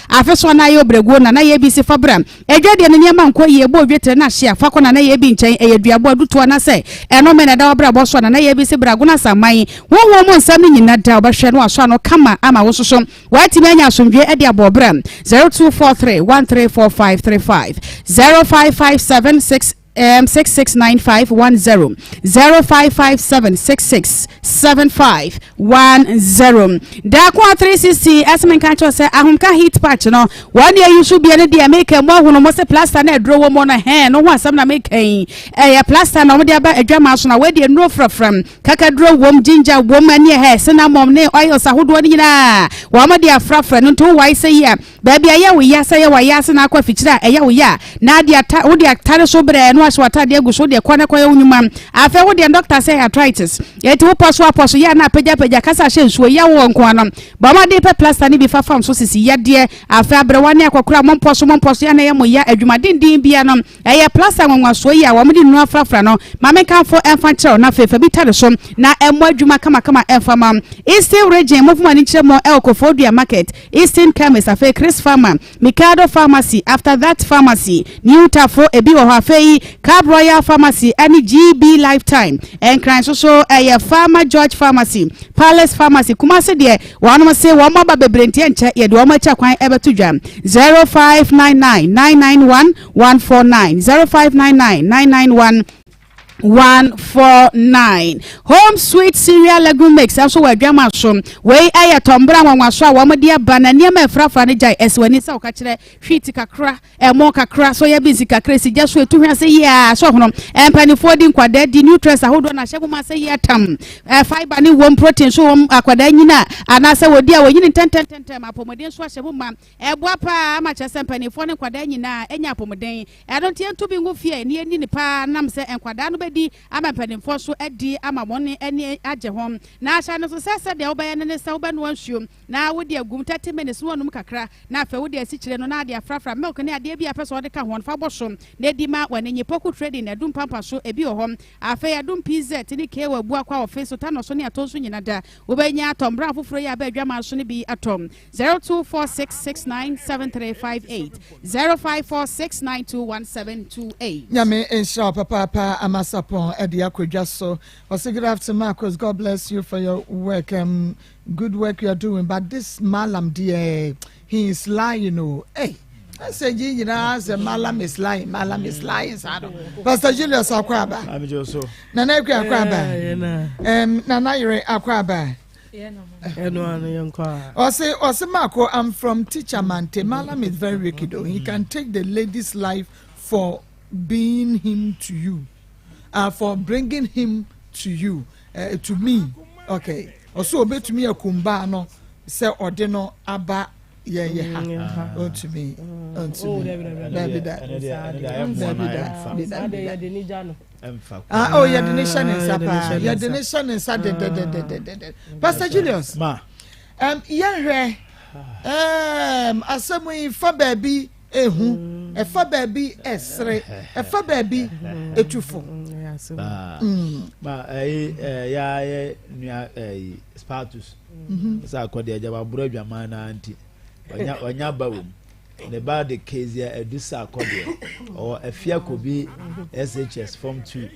afe so na ye obrego na ye bi sifa bra edwade ne nyema nko ye bo odwetre na hye afa kona na ye bi nchen eyeduabo aduto na se eno me na da obra bo so na ye bi si bra guna samai wo mo nsam ni nyina da obahwe no aso no kama ama wo soso wati manya asomdwe ede abobra 0243134535 0557669510 0557667510 da kwa 360 asmen kan cho se ahunka heat patch no one year you should be any dia make mo hono mo se plaster na edro wo mo na he no ho asam na make ya plaster na mo dia ba adwama so na we dia no frafram kaka dro wom ginger wom ani he cinnamon ne oil sahodo ni na wa mo dia frafra no to wai se ya ba bia ya we ya se ya wa ya se na akwa fichira ya we ya na dia wo dia tare so bre no aso atade aguso de kwana kwa unyuma afa wo de doctor say arthritis yeti wo poso ya na peja kasa hye nsuo ya wo nko ano ba ma de pe plaster ni bi fa fam so sisi ya de afa abrewani akokura momposo ya na ya mo ya adwuma dindin bia no eye plaster nwanwaso ya wo mde nu afrafra no ma me kan fo emfa kire na fefa bi tare so na emo adwuma kama emfa ma Eastern region movement ni kire mo Elkofodua market Eastern chemist afa Chris Palace Pharma, Mikado Pharmacy, after that pharmacy, New Tafo, Ebi Ohafei, Cab Royal Pharmacy, any GB Lifetime, and Cran so a Pharma George Pharmacy, Palace Pharmacy, Kumasi de, one must say one more baby and check yet one more check ever to jam 0599 991 149 0599 991 149 Home Sweet Cereal Legume Mix also we grandma shom we aya tombra wanwaso a womedia banania me frafra ne jai eswani sa okachire hwiti kakra mo kakra so ya busy kakra si jaso etu hwa se ya so hono empanifo di nkwada di nutrients ahodo na hye kuma se ya tam fiber ni wom protein so wom akwada nyina anase wodi a wonyini tentententem apomodin so hye muma eboa pa ama chese empanifo ne nkwada nyina enya apomodin don't to be ngofie ni ni pa nam se enkwada no di ama panimfo so adi ama woni eni age hom na asha no so sese de obaye ne se oba no ansuom na wodi agum 30 minutes wonum kakra na afa wodi asikyire no na ade afrafra milk ne ade bia pese wode ka hon fa bosom na di ma wane nyipoku trading na dum pampa so ebi ohom afa ya dum pz ni ke wa bua kwa office so tano so ne ato so nyina da obenya atombra foforo ya ba adwama so ne bi atom 0246697358 0546921728 nyame insha papa amasa Sapon Edia Kwejaso. Good afternoon, Maa Akos. God bless you for your work. Good work you are doing. But this Malam dear, he is lying, you know. Hey, I said, you know, as a Malam is lying. Malam is lying. Pastor Julius Akwaba. I'm Joso. Nana Akwaba. Nana Akwaba. Ose Marco, I'm from Teacher Mante. Malam is very wicked. He can take the lady's life for being him to you. For bringing him to you, to me, okay. Also, obey to me a kumbano, say ordino aba yeah. Oh to me, oh yeah, the nation is up. Yeah, the nation is up. Pastor Julius, yeah, asamwe fa baby ehu, efa baby esre, efa baby etufo. Spartus. Sa ko de jaba buru adwama na anti. Wanya bawo. The bad the case here edusa ko de. Or afia ko bi SHS form 2.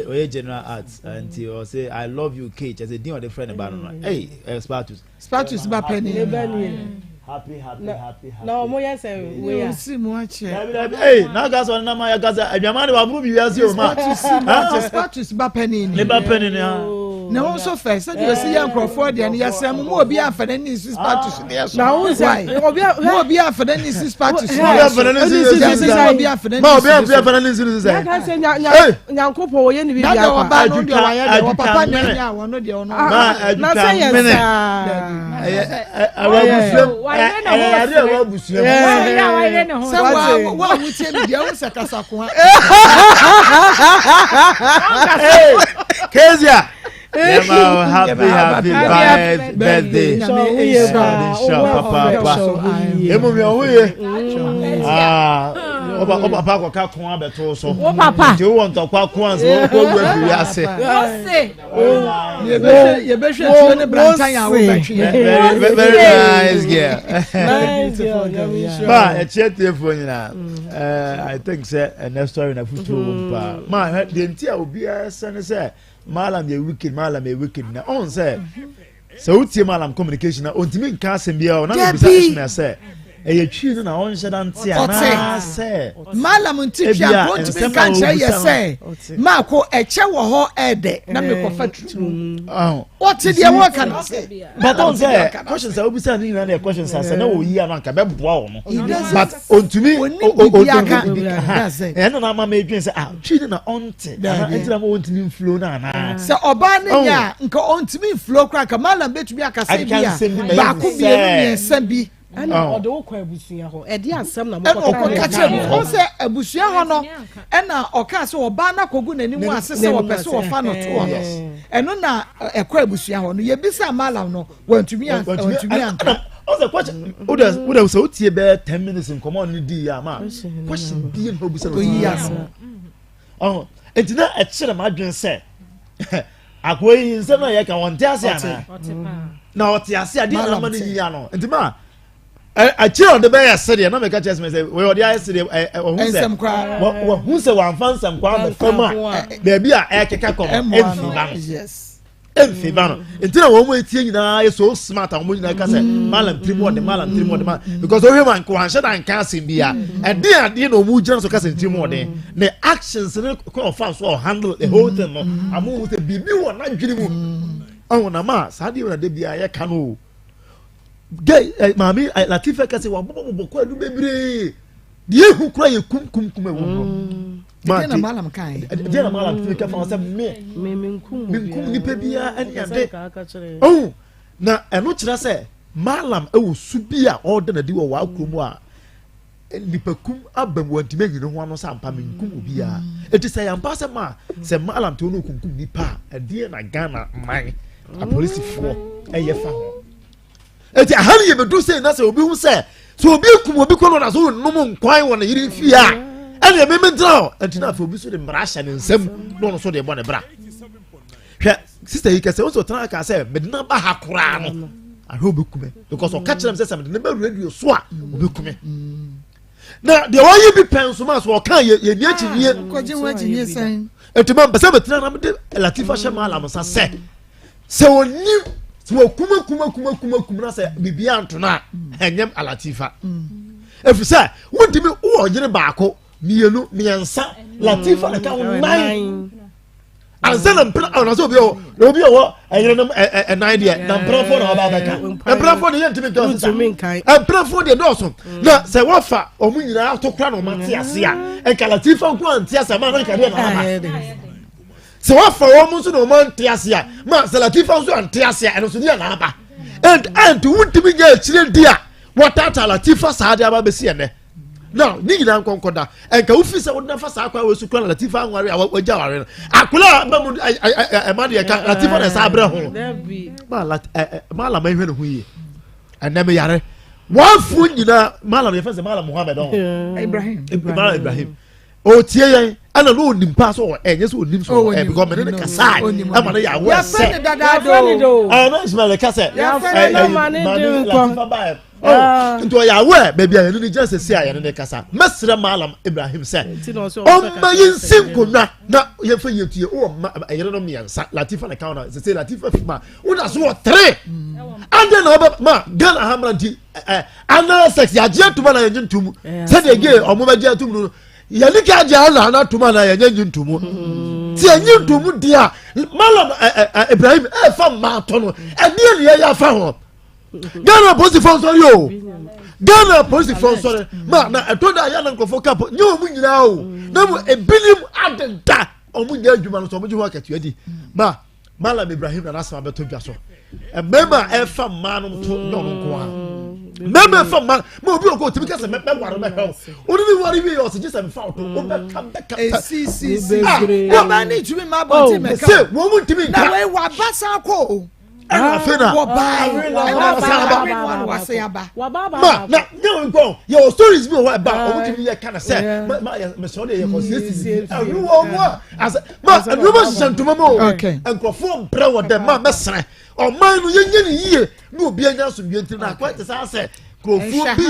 Oye general arts anti or say I love you Kate as a dean of the friend about no. Hey, Spartus. Spartus ba penny. Happy. No, mo yes we are. See mo ache. Hey, na gas on na ma ya gas adwama de wa buru bi wiase o ma. Spartus ba penny. Ne ba penny ne. Na also first say you see young crowd there na yasem mo obi afada ni Spartus there so. Na who say obi afada ni Spartus. Obi afada ni say. Na say nyankopon wo ye ni bi bia. Na ba no de wa ye de papa nya wo no de ono. Na say yes. Kezia. Happy birthday. Papa. Papa ko ka kon abeto so. O papa. Je won to kwa kon so ko gwa bi ase. Ye be hwe ne brantan ya wo betwe. Very nice girl. Ma, e telephone na. I think say next story na futu mpa. Ma, de ntia obi ase ne say Malam ye wicked na on say. So utie Malam communication na ontimi nka asem bia o na be bisa say twi no na on shedanti ana say Malam nti bia go to kan say say Marco eche wo ho ede na me ko fatru what dey work and say but on say questions obi say ni na questions say na wo yi ana nka be boa wo no but ontimi no na ma me dwen say twi na onte enti na mo ontimi flow na ana say oba ne ya nka ontimi flow kra ka Malam betumi aka say bia ba ko bia ni esa bi ana odo kwa abusua ho e di ansam na mo ko ka che o se abusua ho no e na o ka se oba na kogu nanimu ase se wo pese wo fa no to eno na e kwa abusua ho no ye bisa Malam no wantumi anka o se question would so tie be 10 minutes in common ni di ya ma question di no bisa no yes entina e chere ma dwen se akoyi nsem na ye ka won te ase ana na o te ase ade na ma ni ya no entima a chill the bear city na me ka chess me say we odi city Nsem kwa who say wan fansam kwa me fama baby a ekeka kom enfiba yes enfiba no ntina wo mo etie nyina ye so smart a wo nyina ka say malam trimo de because o human ko anhye dan ka asembia ade no mu gyina so ka say trimo de ne actions ne ko fa so handle the whole thing no amu wo say bibi wo na dwene mu oh na ma sa de wo de bia ye ka no gay mami Latifa ka say wa bobo ko adu bebre de hu kura ye kum ewu ma na malam kai de na malam fi ka fa say me kum ni pe bia ani ade oh na eno kira say malam ewu su bia order na di wo wa akromu a nipakum abam wantime nyine ho ano sa ampa me nkum obi a eti say ampa say ma say malam to no kunkum nipa ade na Ghana man a police for eye fa ho eti ahari ye bedu say na say obi hu say so obi kum obi kono na so num nkwan wona yiri fi a ene me mentra enti na fa obi so de mrasha ne nsem no so de bo ne bra hwe sister yi kase so tana ka say medina ba hakura no ahwe obi kume because o catch them say medina ba radio so a obi kume na de why be penso ma so kan ye ni achinie ko je wa achinie san enti ma be say betina na me de Latifa shema la msa se oni wo kuma na say bibia ntona enyem Latifa efisa wondimi wo yire baako mienu miensa Latifa na ka nine anzana mpra ona so obi o ayire no nine dia na mprafo na oba baka mprafo de yentimi to so mprafo de doso na se wafa omu nyina atokra no mate ase a enka Latifa nko anti ase ma na ka de na aba se wafa wo mu so no mante ase a ma se Latifa so anti ase a eno so dia na aba and wundimi nya chire dia watata Latifa saade aba besi ene now ni nyina nkonkoda enka ufi se wona fa sa kwa we su kwa Latifa anware wagya ware akula ba mu ma de ka Latifa na sa abre ho mala ma hwe no huye eneme yare wafu nyina mala me fa se mala Muhammad on Ibrahim o tie yen ana no nimpa so enye so nim so because me ne kasai ama na ya we se ana Ismail kase Latifa ba into ya we baby ya ni just say ya ne kasa mesra malam Ibrahim say o ma yinsin kunna na ye fa yetie o ayere no miyansa Latifa na kauna say Latifa fima una so 3 and then ma Ghana hamranti ana sex ya je tuma na yen ntum say de ge o mo ba je tum no ya ni ka je na tuma na yen ntum ti yen ntum dia malam Ibrahim fa ma to no e die ne ya fa ho Ghana police for sorry o Ghana police for sorry ma na etoda ya na nkofo cap nyo mu nyina o na mu ebilim adenta o mu nya adwuma no so mu ji ho akatu adi ma malam Ibrahim na nasama beto dwa so e mema e fa ma no to no nko a mema fa ma mo obi o ko timi kase me ware me hel o ni ware bi o se je se me fa o to o be kam o ma ni tumi ma bonti me ka se wo mu timi na we wa basa ko afena ma na no go your stories be what about o timi ye kana say me so dey consistency you wo mo as ma no ma santuma mo enkofo bre wo dem ma mesre o man no yenye ni yie no obi anya so bi ntiri na kwa te say krofo bi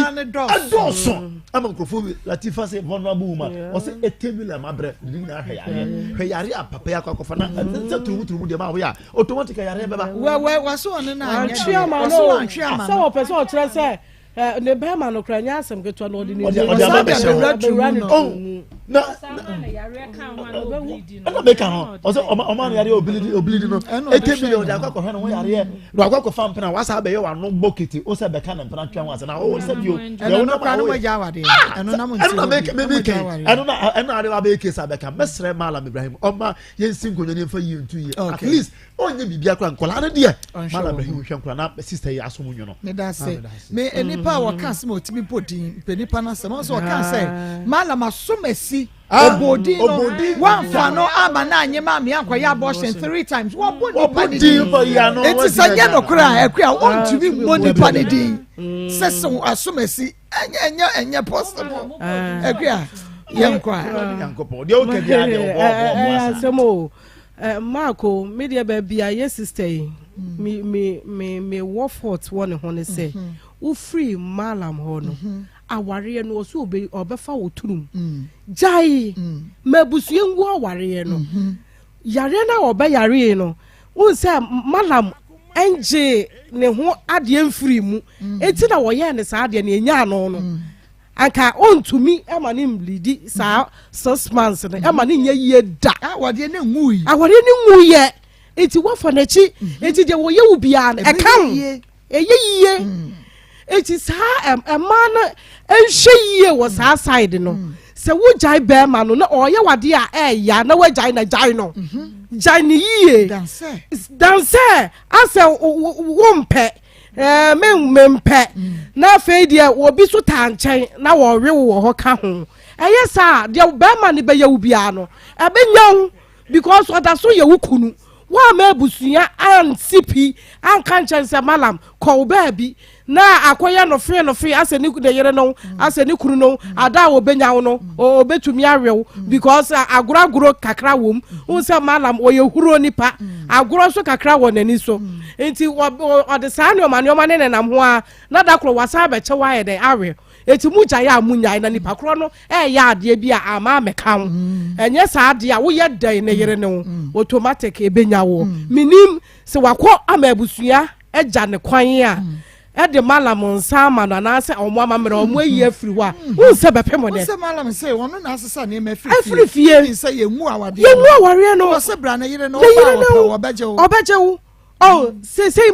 adoso ama krofo bi Latifa say vulnerable woman o say etebula mabre ni na hweyare apapa ya kwakofa na nse turumu de ma wo ya automatically yare beba we so on na anya so o person o kire say ne be ma no kra nya asem keto na odi ni na yare kan ho na obidi no make ho o say o ma yare obidi no etebula o de akwakofa na wo yare no akwakofa mpena wasa be ye wa no bokiti o say be kan mpena twa wasa na o say bio eno na kwa no waja wade eno na mo nti eno na ade wa be case be kan mesre malam Ibrahim o ma yensin konyo ne fa yi ntu yi at least onye bibia kwa nkola na de malam Ibrahim hwe nkola na sister yi aso munyo no me da say me enipa wa kan se mo timi podin penipa na se mo so kan say malam asomasi obodi no one fa no ama na anye ma me akwa ya abortion 3 times wo bodi for ya no it is anya no kra akwa on to be bodi panidi seso asomasi anya possible akwa yankwa yankopo de o ke dia de asemo Marco media baby ya sister me wo fort one ho ne say wo free malam ho no aware no so obefa wo turum jai mabusue ngu aware no yare na obeyare no wo say malam enje ne ho ade mfiri mu eti na wo ye ne sa ade na enya no no anka ontumi ema ne mblidi sa 6 months ne ema ne nya yie da awade ne ngui ye eti wo for na chi eti de wo ye wo bia na ekam eyie eti sa ema na enhwe yie wo sa side no se wo jai be ma no na oye wade a ya na wo jai na jai no jai ni yie danse ase wo mpe mempe na feidie obi so tanchen na wo hwe wo ho ka ho eyesa de be ma ne be ye wo bia no ebenyon because oda so ye wo kunu wa ma busuya an sipi an kanchen se malam ko baabi na akoya no free ase ni de yere no ase ni kunu no ada wo benya wo no obetumi awew because agoragoro kakra wom unse malam oye huro nipa agoro so kakra wo nani so enti ode saa ne oma ne nam ho a na da kro wasa be che wa ye de awe eti muja ya munya na nipa kro no ya ade bi a ama meka ho enye saa ade a wo ye dan ne yere no automatic ebenya wo minim se wakọ amabusuya eja ne kwan a ede malam nsa ma no na se omo amamre omo ayi afiri ho a unse bepemo ne se malam se wono na asesa ne ma afiri fie se ye mu awade no se bra na yere no ba obejewo oh se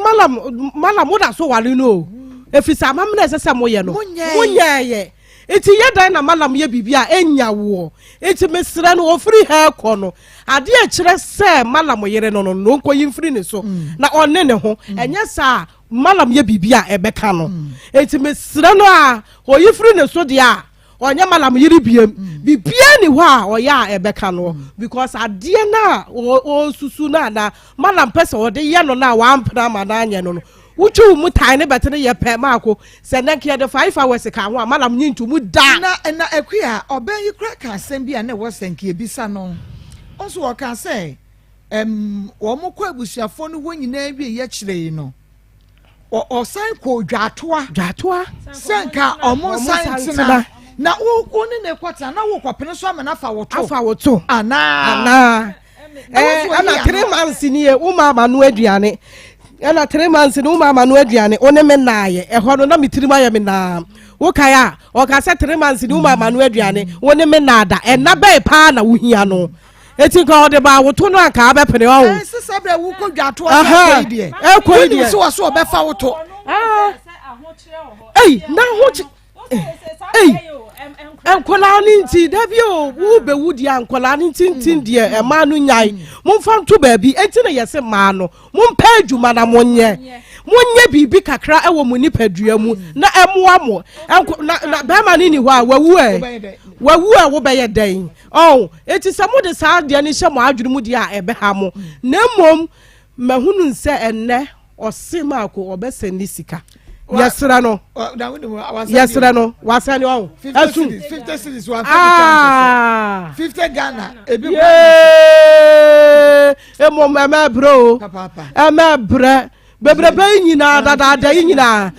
malam wo da so wale no efisa amamre sese mo ye no munye eti yedan na malam ye bibia enya wo eti mesra no ofiri ha ko no ade a kire se malam yere no nko yimfiri ne so na onne ne ho enya sa malam ye bibia ebeka no eti mesra no a oyifiri ne so de a onye malam yiri bibia ni ho a oya ebeka no because ade na o susu na malam pese ode ye no na wa ampra ma na anya no wuchu mu tai ne betere ye pe maako se nanke de 5 hours ka ho malam nyintu mu da na akua oben yi kra ka asem bia na wo senke ebisa no onso wo ka say wo mo kwa abusuafo no wo nyina wie ye kire no o san ko dwatoa senka omo san tina na wo ne kwata na wo kwapene so amana fa woto ana 3 months ni e umama no aduane ena 3 months ni umama no aduane one me naaye eho no na mitirima ye me na wo kaya o ka se 3 months ni umama no aduane one me nada ena be pa na wo hia no eti ka ode ba woto no aka abepene wo sese bra wo ko dwato akoi so be fa woto na ho enkola ni nti da bi o wo be wudi ankola ni tintin de e ma no nyai momfa nto ba bi enti na yese ma no mompa adwuma na monye bibi kakra e wo mu nipadua mu na emoa mo na ba ma ni ho a wawu a wo be ye dan eti se mo de saa de ni hye mo adwuru mu de a ebe ha mo na mom mahunu nse enne osimako obeseni sika yesra no wasani o 50 cities 50 Ghana ebi emo mama bro ama bra bebrebe nyina dada nyina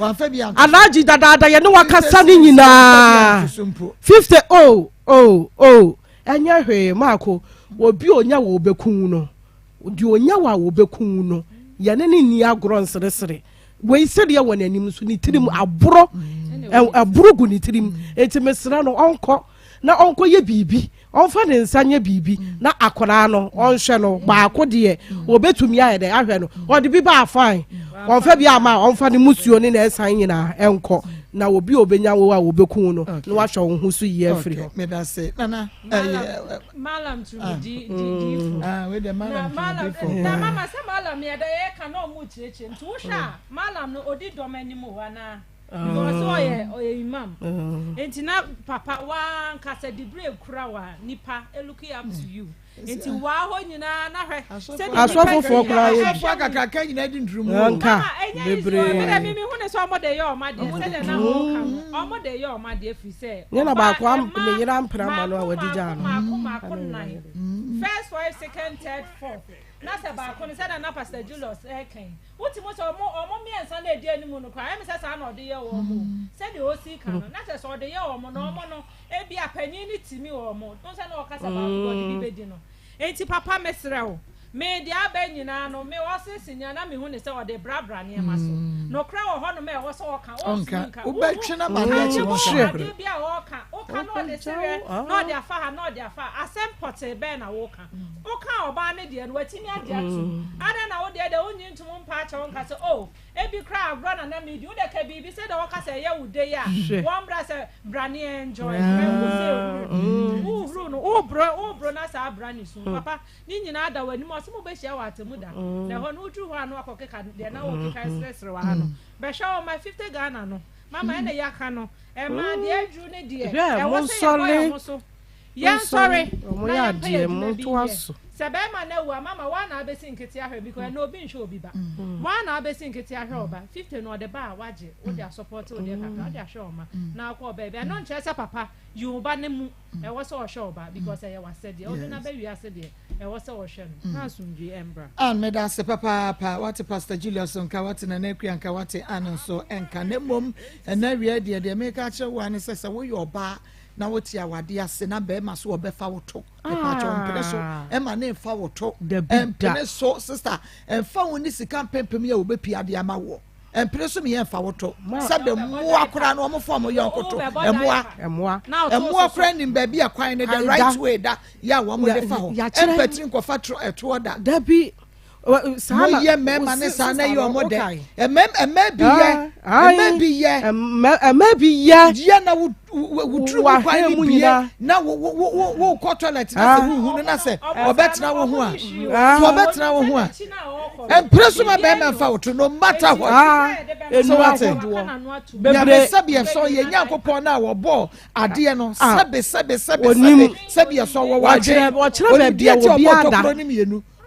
alaji dada ye ne wakasa ni nyina 50 enya hwe mako obi onya wo bekun no odi onya wa wo bekun no ye ne ni agoro nsresere we said ya won anim so ni tirim aburo gu ni tirim etimesra no onko ye bibi onfa ne nsanye bibi na akora no onhwe no baako de obetumi aye de ahwe no odi bi ba fine onfa bi ama onfa ne musuo ne na esan nyina enko na obi obenya wo a obekun no na wa hwe ho so yi afiri ho me da say nana malam to di we the malam na mama say malam ye da ye ka no mu chireche nti wo hwa malam no odi domani mu wana because oye imam enti na papa wa nkasa dibre kura wa nipa looking up to you enti wa ho nyina na hwe asofo fo kura ye akaka nyina di ndrum nka debre me mi hu ne so omode ye omade se de na ho ka omode ye omade afi se ne na ba kwa ne yira mpra ma no awadija no first 5 second third fourth na se ba ko ne se na Pastor Julius ken wuti mo so omo miensa na edi animu no kwa em se sa na ode ye wo mo se de o si kan no na se so ode ye wo mo no omo no e bi apanyin ni timi wo mo no se na o kasa ba ko di bi bedi no enti papa mesrew me dia ba nyina no me wose sinya na me hu ne se ode brabra ne ma so no kra wo ho no me wo so o kan o nka wo ba twena ma na chi wo so ade bia o kan no de sere no de afa ha no de afa asem pote be na wo kan o kan oba ne de no watimi ade atu ada na wo de onyi ntum mpa cha won ka se o e bi kra agro na me di wo de ka bi se de wo ka se ye wo de ya won bra se brani enjoy me wo se uru no o bro na sa brani so papa ni nyina ada wani mo so mo be hia wa atemu da de ho no uju ho anu akokeka de na wo keka stress wa ha no be show my 50 Ghana no mama ene yaka no e ma de aju ne de e wo se ye so yan sorry mo ya de mo to aso sebe ma na wa mama wa na abesi nketi ahwe because no obi nhwe obi ba wa na abesi nketi ahwe oba 50 no de ba waje wo de support wo de kaka de ahwe oma na akọ baby no nche se papa you ba ne mu e wo se wo hwe oba because e wa se de o na ba wi ase de e wo se wo hwe no na sumdwe embra an me da se papa what Pastor Julius nka what na nakua nka what an so enka ne mom na wi de me ka che wa ne se wo yo ba na woti awade ase na be ma so obefa woto e pa cho mpene so e ma na fa woto mpene so sister fa woni sika pempem ya obepi ade ama wo mpene so me ye fa woto sabe mo akora no mo fo mo ye nkoto emoa friend in baby akwan ne the right way da ya wo mo de fa ho empatry nkofa eto da dabi sana ye mema ne sana ye omo de emma bi ye dia na wutru kwan ni bia na wo ko toilet na se hu na se obetra wo ho a so obetra wo ho a empreso ma be fa woto no matter what so what bebre sabe so ye nyankopon na wo bo ade no sabe so wo waje wo kire be bia wo bia da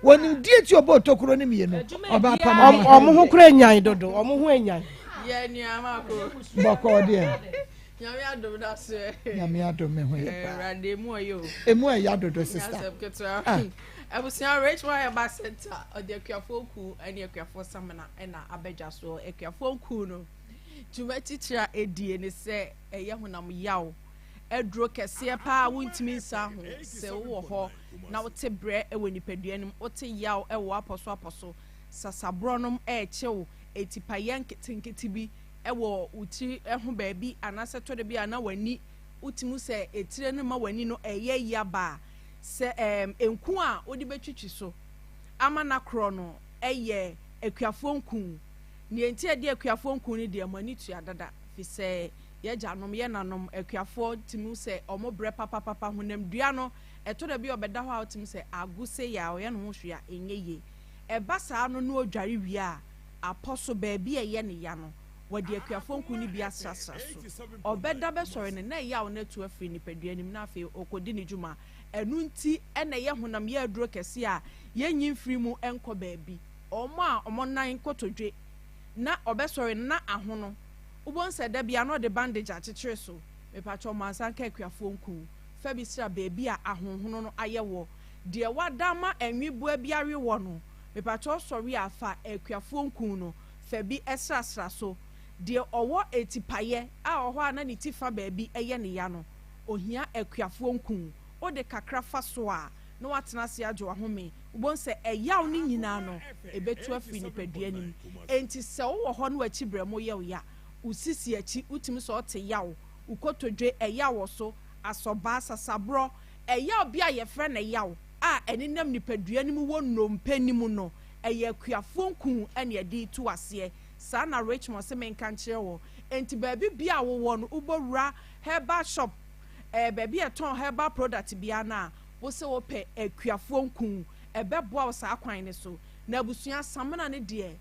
woni die ti obo tokuro ni mienu oba pa omo ho kura enyan dodo omo ho enyan ye ni amako boko de nyame adom da se nyame adom me ho ye pa rande mu ayo emu ya dodo sister abusia rich wire ba center ode akuafo ku ene akuafo samana ena abedja so akuafo ku no tumati tira edie ne se eye honam yawo edro kese pa wontimi nsa ho se wo ho na wote bre ewe nipaduanim wote yaw ewo aposo sasabronom echew etipayen ketinketi bi ewo uti eho baabi anase to de bi ana wani utimu se etire no ma wani no eye yaba se enku a odi betwitwi so amana kro no eye akuafo nku ni enti ade akuafo nku ni de amani tua dada fi se ye janom ye nanom akuafo timu se omo bre papa honam dua no eto da bi obeda ho outim se aguse ya o ye no hwea enyeye eba saa no no odware wi a aposo ba bi eye ne ya no wodi akuafo nku ni bi asrasra so obeda be sori ne na ya o na tu afri ni paduanim na afi okodi ni djuma enu nti ene ye honam ye aduro kese a ye nyin firi mu enko ba bi omo nan kotodwe na obesori na ahono ubon se da bia no de bandage achechire so me pacho mansan ka akuafo nku fa bi sira baby a ahonhono no ayewo de wadama enwibo abiare wo no me pacho sori afa akuafo nku no fa bi esrasra so de owo etipaye a oho ana ni tifa baby eye ne ya no ohia akuafo nku o de kakra fa so a no watena se ajo ahome ubon se eyaw ni nyina no ebetu afri ni paduanim enti se wo ho no achibremo ye ya usisi achi utimi so te yaw ukotodwe eyawo so asoba sasabro eyaw bia ye frɛ na yaw a eninam nipaduanim wo nnompanimu no eye akuafo nku ene ade tu ase sa na Richmond se menka nkyerɛ wo enti baabi bia wo wo no ubowura herbal shop baabi eton herbal product bia na wo se wo pɛ akuafo nku ebeboa wo sa akwan ne so na abusua samana ne de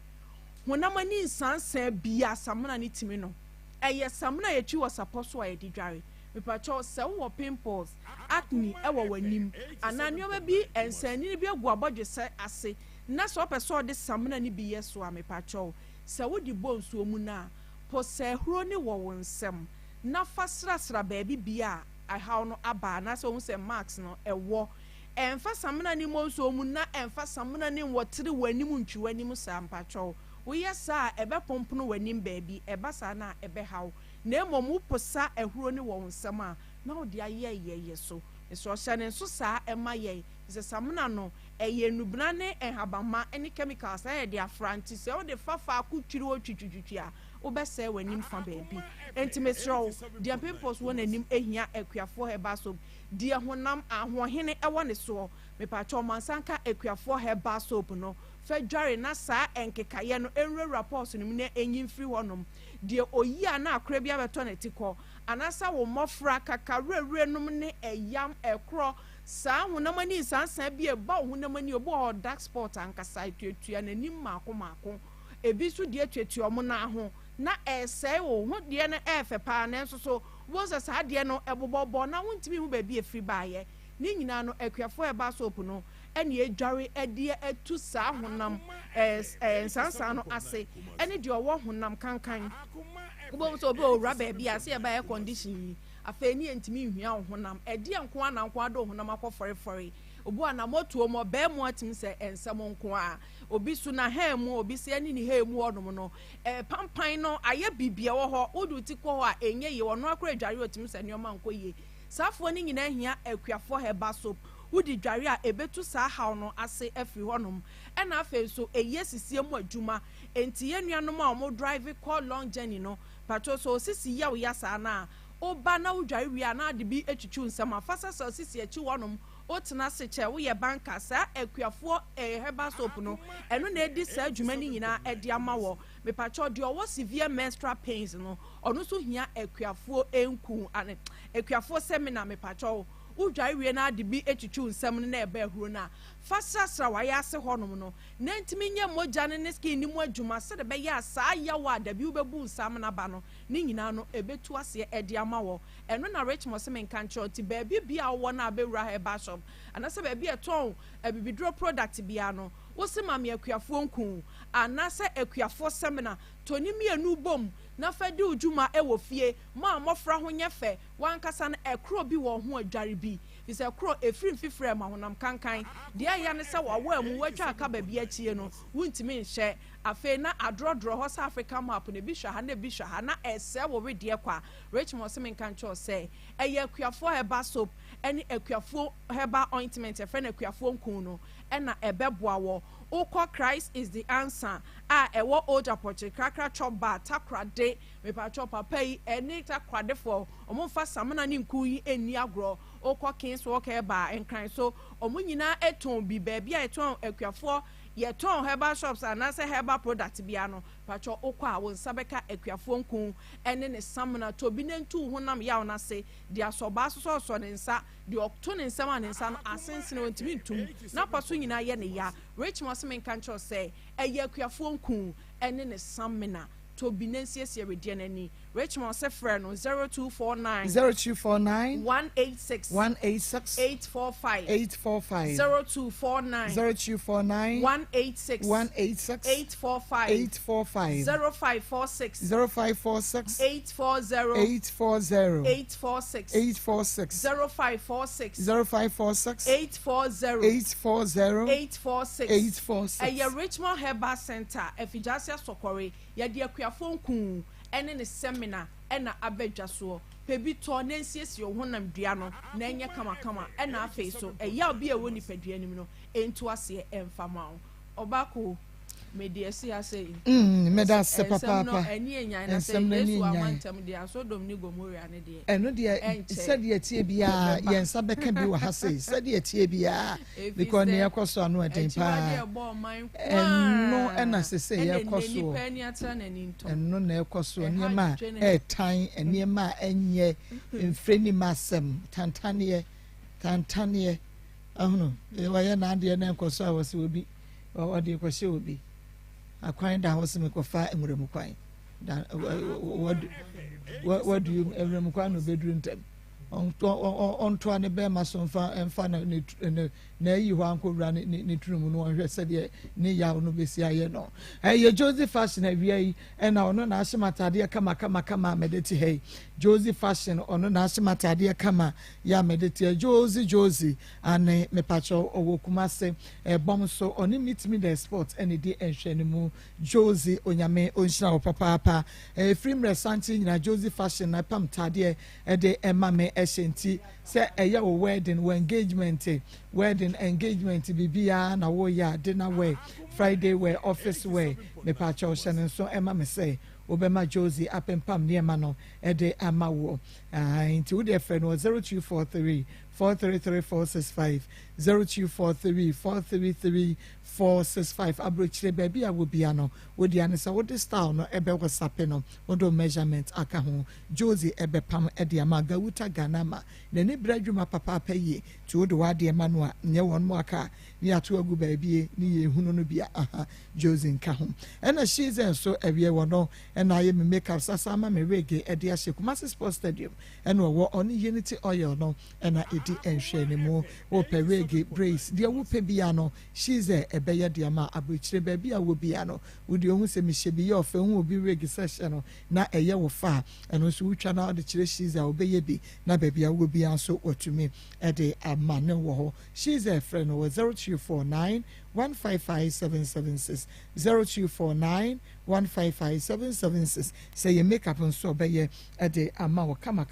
honamani nsansa bia samana ne timi no eye samana ye twi wasaposo a ye didware mepacho se wo pimples acne ewo wanim ananwoma bi ensani bi agu abodwe se ase na so peso de samana ne bi yeso a mepacho se wo di bonso mu na po se huro ne wo nsem na fasrasra baabi bia ahaw no aba na so wo se max no ewo ɛmfa samena ni mo nso mu na ɛmfa samena ni wɔtere w'anim ntwi w'anim saa mpatwɔ woyɛ saa ɛbɛpompono w'anim baabi ɛba saa na ɛbɛhaw na mmom woposa ɛhuro ne wɔn nsɛm a na wode ayɛ yɛyɛ so ɛsɛ ɔhyɛ ne nso saa ɛma yɛn sɛ samena no ɛyɛ nubena ne ɛhabama ne chemicals ɛyɛ de afra nti sɛ wode fafa akotwiri wɔ twitwitwi a wobɛsɛe w'anim fa baabi enti mesrɛ wo deɛ pimples wɔ n'anim ehia akuafoɔ herbal soap deɛ honam ahoɔhene ɛwɔ ne soɔ mepatwɔ mansanka akuafoɔ herbal soap no fɛ dware na saa ɛnkekaeɛ no ɛnwurawura pɔs no mu na ɛnyi mfiri hɔnom deɛ oyi a na akora bi abɛtɔ ne ti kɔ anasa wo mmɔfra kakawurawura nom ne ɛyam ɛkorɔ saa honam ani nsansan bi ɛba wo honam ani obi wɔ dark spot ankasa tuatua n'anim maako ebi so deɛ tuatua ɔmo na ho na ɛsɛe wo ho deɛ no ɛfɛ paa na nso so wo sɛ saa deɛ no ɛbobɔbɔ na wontumi ho baabi efiri baayɛ ne nyinaa no akuafoɔ ɛba soap no ɛne edware ɛdeɛ etu saa honam nsansan no ase ɛne deɛ ɔwɔ honam kankan wobɔ so obi owura baabi a sɛ ɛba air condition yi afei ne ntumi nhwia wo honam ɛdeɛ nko ana nko ado honam akɔ fɔrefɔre obu ana motuo mo bɛɛ mo atim sɛ nsɛm nko a obi so na ha mu obi sɛ ne ha mu ɔnom no pampan no ayɛ bibia wɔ hɔ wodu ti kɔ hɔ a enye ye ɔno akora dware otim sɛ nneɛma nkɔ ye safoɔ ne nyina hia akuafoɔ herbal soap wodi dware a ebetu saa haw no ase afiri hɔnom ɛna afei so eye sisie mu adwuma enti ye nuanom a ɔmo drive call long journey no pato so sisi yaw ya saa na oba na wodware wi a na de bi etwitwu nsɛm afasa so sisi akyi hɔnom otena se kyɛ woyɛ banka saa akuafoɔ herbal soap no ɛno na edi saa adwuma ni nyinaa ɛde ama wɔ mepatwɔ deɛ ɔwɔ severe menstrual pains no ɔno so hia akuafoɔ enku ane akuafoɔ seminar mepatwɔ wodware wie na de bi etwitwu nsɛm no na ɛbɛ ahuro na fasasra wayɛ ase hɔnom no na ntimi nyɛ mogya ne skin ni mu adwuma sɛ de bɛyɛ saa yawa da bi wobɛbu nsam na ba no ne nyinaa no ebetu ase ɛde ama wɔ ɛno na rich mo se menka nkyerɛ ti baabi bia wɔ na abɛwura herbal shop anasɛ baabi ɛtɔn abibiduro product bia no wosi ma me akuafoɔ nku anasɛ akuafoɔ seminar toni mienu bom na fɛdi udwuma ɛwɔ fie ma amɔfra ho nyɛ fɛ wankasa no ɛkoro bi wɔ ho adware bi fisɛ koro efiri mfifrɛ ma honam kankan deɛ ya ne sɛ wawo amu watwa aka baabi akyie no wuntimi nhyɛ afei na adrodro hɔ South Africa map ne bi hwa ha na bi hwa ha na ɛsɛ wɔ redeɛ kwa Richmond se menka nkyɛw sɛ ɛyɛ akuafoɔ herbal soap ɛne akuafoɔ herbal ointment ɛfɛ na akuafoɔ nkun no ɛna ɛbɛboa wɔ Oko Christ is the answer a ɛwɔ old apɔkye krakra chɔba takrade mepatwɔ papa yi ɛne takrade fo ɔmo fa samana ne nku yi eni agorɔ Oko Kings wɔkɛ ba nkran so ɔmo nyinaa ɛtɔn bi baabi a ɛtɔn akuafoɔ yɛtɔn herbal shops anasɛ herbal product bia no patwɔ okɔ a wo nsa bɛka akuafoɔ nku ɛne ne samana tobi ne ntu honam yaw na se de asɔba sɔsɔ ne nsa de ɔto ne nsam a ne nsa no asensene wɔntimi ntum na paso nyinaa yɛ ne ya rich mo se menka nkyɛw sɛ ɛyɛ akuafoɔ nku ɛne ne samana tobi ne nsiesie redeɛ n'ani Richmond se frɛ no 0249 186 845 0249 186 845 0546 840 846 0546 840 ɛyɛ Richmond Herbal Center Efijasia Sokore yɛde akuafoɔ nku ɛne ne seminar ɛna abɛdwa soɔ pebi tɔ ne nsiesie honam dua no na ɛnyɛ kamakama ɛna afei so ɛyɛ obi ɛwɔ nipadua nim no ɛntu aseɛ ɛmfama wo ɔbaako media si ase meda se papa ɛni enyan na sɛ Yesu amantam de asodom ni gomoria ne de ɛno de sɛ de tie bia yɛnsa bɛka bi wɔ ha sɛ sɛ de tie bia because ne yakɔso ano ɛden pa ɛno ɛna sɛ yakɔso ɛno na yakɔso nneɛma ɛtan nneɛma ɛnyɛ mfreni masem tantaneɛ ahono wɔyɛ na adeɛ na yakɔso a wɔsɛ obi ɔde kɔhyɛ obi akwan da hɔ sɛ mekɔfa nwuramu kwan what do you nwuramu kwan no bedru ntam onto ane be masonfa emfa na yi ho ankowura ne turum no hwe se de ne yawo no besi aye no ye Josie Fashion awia yi na ono na ahyematade kama medeti hey Josie Fashion ono na ahyematade kama ya medeti Josie ane mepacho owo kumase bom so oni meet me the sport ene di enhwe ne mu Josie onyame onhira papa free resanti na Josie Fashion na pam tade de emma me eshenti se eya wo wedding engagement bibia na wo ya dinner wear Friday wear office wear me pa cha ohye so emma me say obema Josie apempam niema no de ama wo nti wo de friend 0243 433 465 0243 abrochire baby a wo bia no wo dia ne say wo de style no ebe wo sape no wo do measurement aka ho Josie ebe pam de ama gawuta ganama na ni bradwuma papa paye ti wo de wa de ma no a nye won mo aka ni ato agu baby ni ye hunu no bia Josie nka ho ena she's so ewie wo no ena ye me makeup sasa ma me wege de ahye Kumasi Sports Stadium ena wo on Unity Oil no ena edi enhwe ne mu wo pe wege brace de wo pe bia no she's ebeye de ama abrochire baby a wo bia no wo de ohun se me hye bi ye ofa hu obi wege session no na eye wo fa eno so wutwa na de kire she's obeye bi na baby a wo bia so otumi de ama ne wo ho she's a friend no 0249 155776 0249 155776 say you make up so obeye de ama wo kama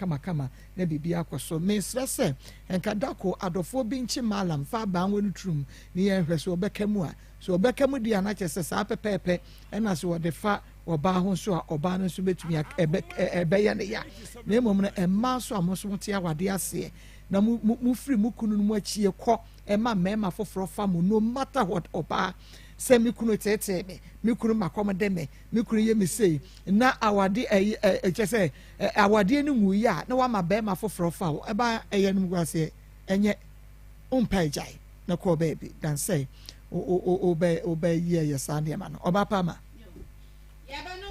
na bibi akoso me stress enka dako adofo bi nchi malam fa ba nwenu trum ni ye hwe so obekamu a so obekamu di anache se sa pepepe ena so de fa oba ho so a oba no so betumi ebeye ne ya na emom no emma so amoso mote awade ase na mu free mu kunu mu achie kɔ ema mema foforo fa mu no matter what oba se mi kunu tete mi kunu makomde me kunu ye mi sei na awade chese awade ni mu ya na wa ma be ma foforo fa eba eye no gwase enye umpa jai na ko baby dan say obey ye sande ma no oba pa ma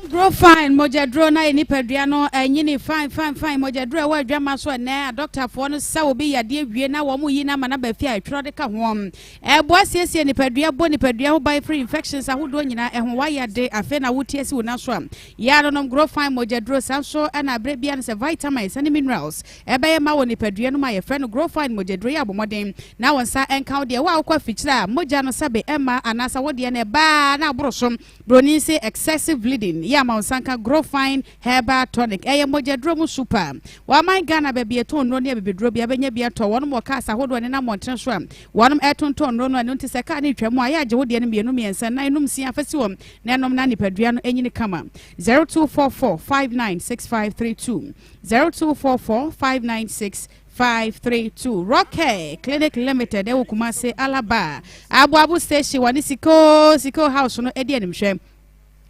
grow fine mojadro na enipadua no enyini fine mojadro wa adwama so na doctor for no sa obi yade wie na wo mu yi na mana ba fi atwro de ka ho ebo asiesie enipadua bo enipadua ho by free infections ahodo nyina ehon wa yade afe na wotie si wona so ya no grow fine mojadro sanso na bre bia no se vitamins and minerals ebe ma wo enipadua no ma ye friend grow fine mojadro ya bomoden na wonsa enka de wa akwa fichira moja no sabe ema anasa wo de na ba na abrosom broni say excessive bleeding ya Sanka grow fine herbal tonic mojadro mu super wa man Ghana baby eton no ne bebedro bia benya bia to wono mo ka sa hodo ne na monten so wono eton no no anu ntise ka ne twam aya je wo de ne mienu miensa na enum sia afasi wom na enom na nipadua no enyini kama 0244596532 0244596532 Rocket Clinic Limited e Kumasi Alaba abu station wani siko house no edi animhwe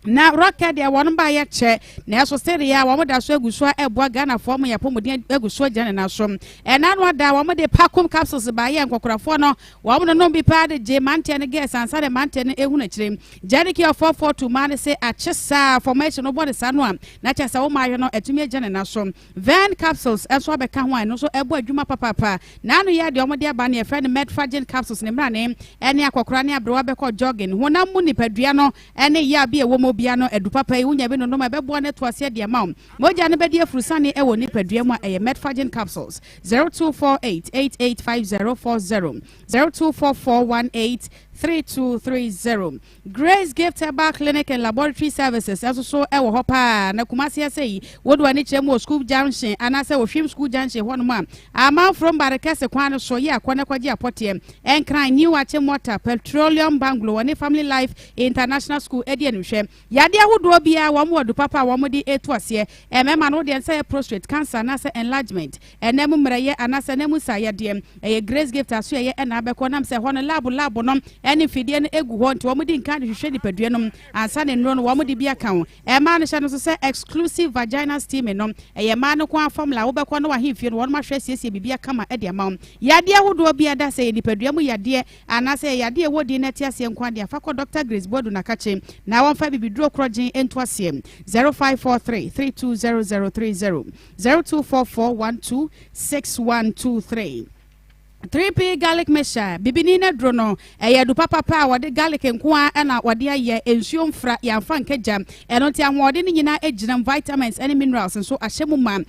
na Rocket ya wonu ba ye che na so stere ya wo da so aguso eboa Ghana form ya pomodin aguso jane na so na no da wo de pakum capsules ba ye nkokorafo no wo no bi pa de je mante ne gas ansa de mante ne ehu na kire jane ki 442 man say achesa formation no body sa no na chesa wo ma yo no etumi jane na so van capsules eso be ka ho no so ebo adwuma papa na no ya de wo de aba ne e friend medfagin capsules ne mra ne ene akokora ne abrewa be ko jogging honam mu nipadua no ene ya bi e wo biano edu papa yi unya be no ma bebo ne to ase de ma moja ne be de afurusane e wo nipadua mu eye medfagin capsules 0248885040 0244183230 Grace Gift Herbal Clinic and Laboratory Services also e wo hopa na Kumasi say wodo ani chemu school junction anase wo hwim school junction hono ma ama from barakese kwan so ye akwane kwaje apotem enkran new achem water petroleum banglo woni family life international school edi anhwe yade ahodo bia wo mo do papa wo mo di etu ase emema no de say prostate cancer anase enlargement enemu mreye anase nemu sayade Grace Gift aso ye na abeko nam se hono lab no ene fidie no egu ho nti wo di nka de hwehwe nipadua no ansa ne nro no wo di bia ka ho ma no hye no so say exclusive vaginal steaming no ma no kwa formula wo bekọ no wa hemfie no wo ma hwe siesie bibia kama e de ma yade ahodo bia da say nipadua mu yade ana say yade wodi na ti ase nkwa de afa ko Dr. Grace Bodu na kache na won fa bibiduro krogin ento ase 0543 320030 0244126123 3P garlic mesha bibini na drono du papa wode garlic nkoa na wode aye ensuo mfra yamfa nkagya eno ti ahode ni nyina ejina vitamins and minerals nso ahyemu ma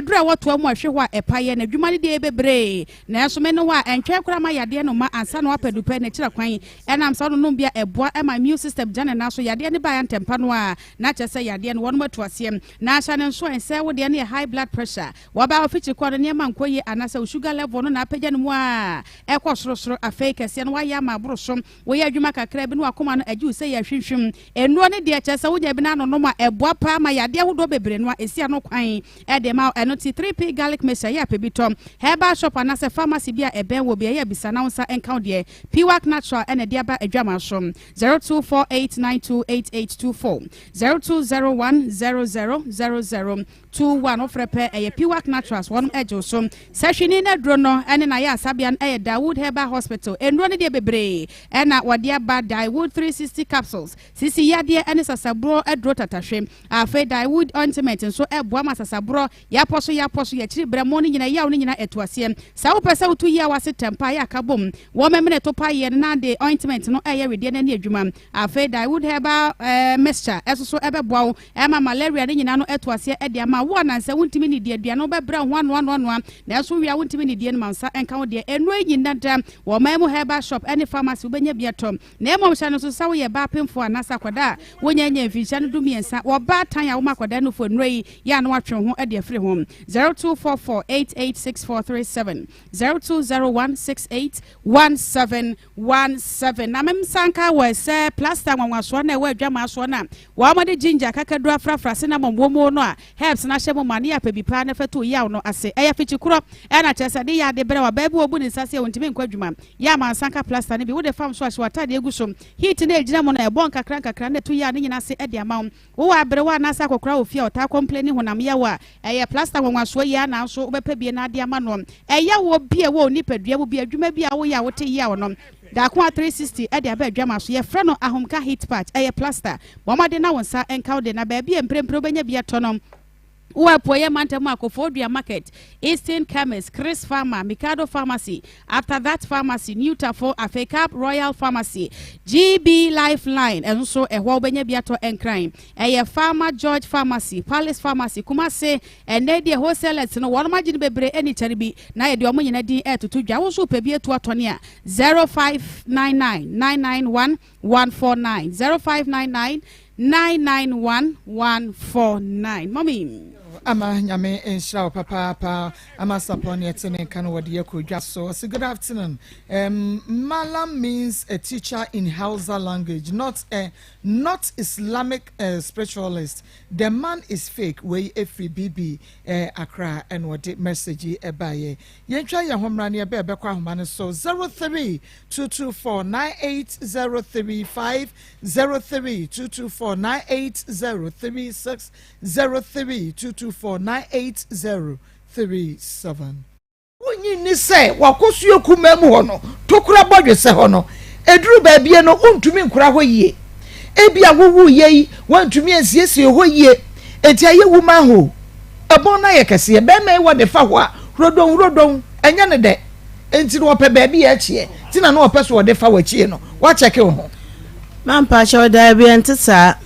dro woto mu ahwe ho a epaye na dwuma ne de bebre na enso me no wa entwe kora ma yade no ma ansa no apadupe na kira kwan enam sa no bia eboa ma immune system jana na so yade ne ba ya ntempa no a na kyese yade no wono matu asem na ahya ne nso ense wode ne high blood pressure waba ofichi kwa ne ma nkoye anasa sugar level no na apagya no mu ekọ sorosoro afei kese no waya ma abrosom wo ya adwuma kakra bi no akoma no agi se ya hwehwem enuo ne de kyese wo nya bi na no no ma eboa pa ma yade ahodo bebre no esia no kwan de ma eno ti 3P garlic mesha ya pebitom herbal shop anase pharmacy bia eben wo bia ya bisa na unsa encounter de Piwak natural ene de aba adwama som 0248928824 0201000021 ofrepe Piwak naturals one ejo som seshini na drono ene na ya sabian Dawood Herbal Hospital enro ne de bebre ena wade aba Dawood 360 capsules sisi yade ene sasabro edro tatahwe afa Dawood ointment nso eboa masasabro ya poso ya chiri bremo ne nyina yawo ne nyina etuase sa wo pese wotu ya wase tempa ya kabom wo memene to pa ye na de ointment no eye wede na adwuma afa Dawood Herbal mixture esoso ebeboa wo ema malaria ne nyina no etuase ede ama wo nanse wontimi ne de aduane wo bebra ho ano na enso wia wontimi ne de mansa enka wo de eno nyinda wo mamu herbal shop any pharmacy ubenya biatom na emo hya no so sawo ye ba pemfo anasa kwada wonya nya mficha no dumiensa wo ba tan ya wo makwada no fo nrei ya no atwe ho ade afre ho 0244886437 0201681717 na mem sanka we se plaster nwanwaso na we adwama so na wo amade ginger kakadu afrafra se na mommo no a herbs na hye mo mane ya pabipa na feto ya no ase eya fichi kuro na chese de ya de bere wa ba bu ni sase wontime nkwadwuma ya mansanka plaster ne bi wo de fam so ahwe atade egusom heat na ejina mo na ebon kakra na to ya ne nyina se ede ama wo wa bere wa na sa kokora ofia ota complain honam ya wa plaster nwanwaso ya na so obepa bie na ade ama no wo bie wo nipadua wo bie adwuma bia wo ya wo te ya no da kwa 360 ede aba adwama so ye frɛ no ahomka heat patch plaster bo ma de na wonsa enka de na ba bie mprempro benya bia tonom Uwapoye Mantama Kofodia Market, Eastern Chemist, Chris Pharma, Mikado Pharmacy, after that pharmacy, Newtafo, Afekap, Royal Pharmacy, GB Lifeline, and also a Wobenya Biato and Crime, a Pharma George Pharmacy, Palace Pharmacy, Kumase, and they the wholesalers, no one imagine bebre any charibi, na Yomo in the air to Jawosu Pebia to Atonia, 0599 149 0599 991-149. Mommy. Ama nyame enshra papa ama sapon yetene kan wode yakodwa so. Good afternoon. Malam means a teacher in Hausa language, not Islamic spiritualist. The man is fake. We every BB Accra and what message ebaye. Yentwa ya homra ne ebe kwa homane so 0322498035 0322498036 0322498037. Wonyi ni se wakosuo kumam ho no tokura bodwe se ho no eduru ba bie no untumi nkura ho yie ebia wowu yei wantumi asiesie ho yie etia ye wuma ho ebon na ye kese be me wo de fa ho a rodon enya ne de enti no pe ba bia chie ti na no ope so wo de fa wa chie no wa cheke ho mampa cho da bia ntisa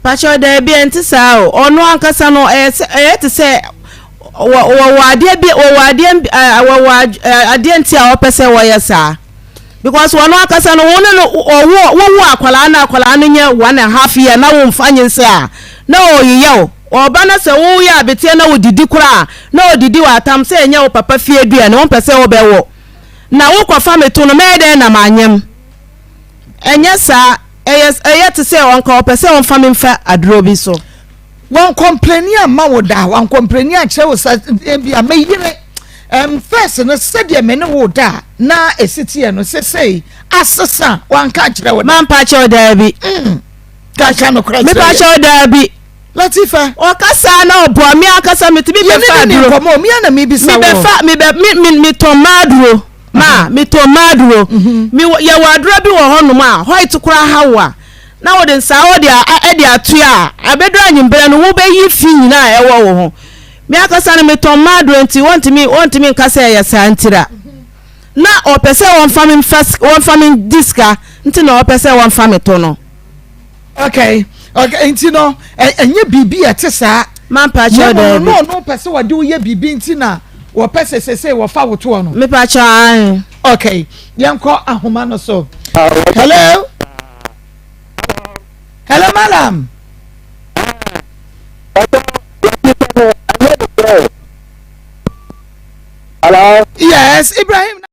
Pacho de bi entisa o ono ankasa no te se ade bi ade ntia opese wo yesa because ono ankasa no won no wo akwala no nye 1.5 year na wo mfanye nse a na oyiye oba na se wo ya abetie na wo didi kura na odidi wa atam se enya wo papa fie dua ne wo pese wo bewo na wo kwafa meto no mede na manyem enya sa to say on call person on family fa adrobi so one complain ma woda one complain a che wo sa bia me yire first no said me ne woda na esitie no sesei asesa wanka kyerɛ wo man pa kyerɛ dabi ka ka no kra me pa kyerɛ dabi Latifa okasa na obo mi akasa me tibi be fa duro komo mi ana mi bisa wo me tomaduro ma me tomaduro mi ye waduro bi wo honom a hoit kura hawa na wo de nsa wo de atu a abedo anyimbere no wo be yi fi nyina e wo ho mi akasa na me tomaduro nti want me nkasa ya santira na opese won family diska nti na opese won family to no okay nti no enye bibi ete saa man pa cho de no pese wode wo ye bibi nti na wo pese sese wo fa wo to no me pa cho an okay yanko ahoma no so hello madam Hello? Yes, Ibrahim.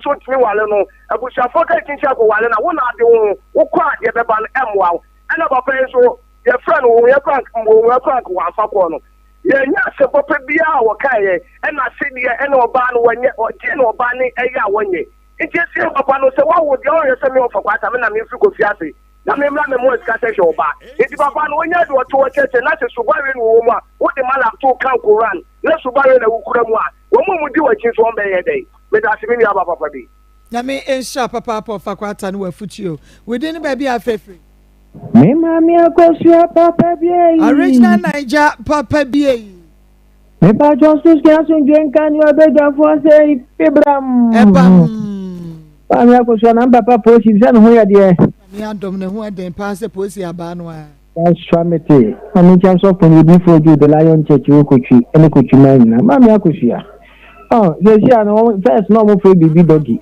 so timi wale no abushafo ka kincha ko wale na wo na ade wo kwa de beba no emwa ana papa so your friend wo ya bank wa fa ko no ye nya se papa bia wo kae e na se die e na oba no wanye o je na oba ni e ya wanye nti se papa no se wa wo de o ye se me ofa kwata me na me fi ko fi ase na me mra me mo ska se show ba nti papa no wanya do to cheche na se subare no wo mu a wo de mala to kan Quran na subare na wukura mu a wo mu di wa kin so on be ye dey me da se me ya papa bi na me ensha papa fa kwata no wa futuo within baby afefre me Maa Akos papa bie original Naija papa bie me pa Justus Kiasun Jenkan yo beja for say Abraham Maa Akos na papa posi se no ya de me adom ne ho den pa se posi aba no a Swamete ami chance of when you before you the Lion Church wo kochi ene kochi na Maa Akos ya they say no first no mo free bibi doggy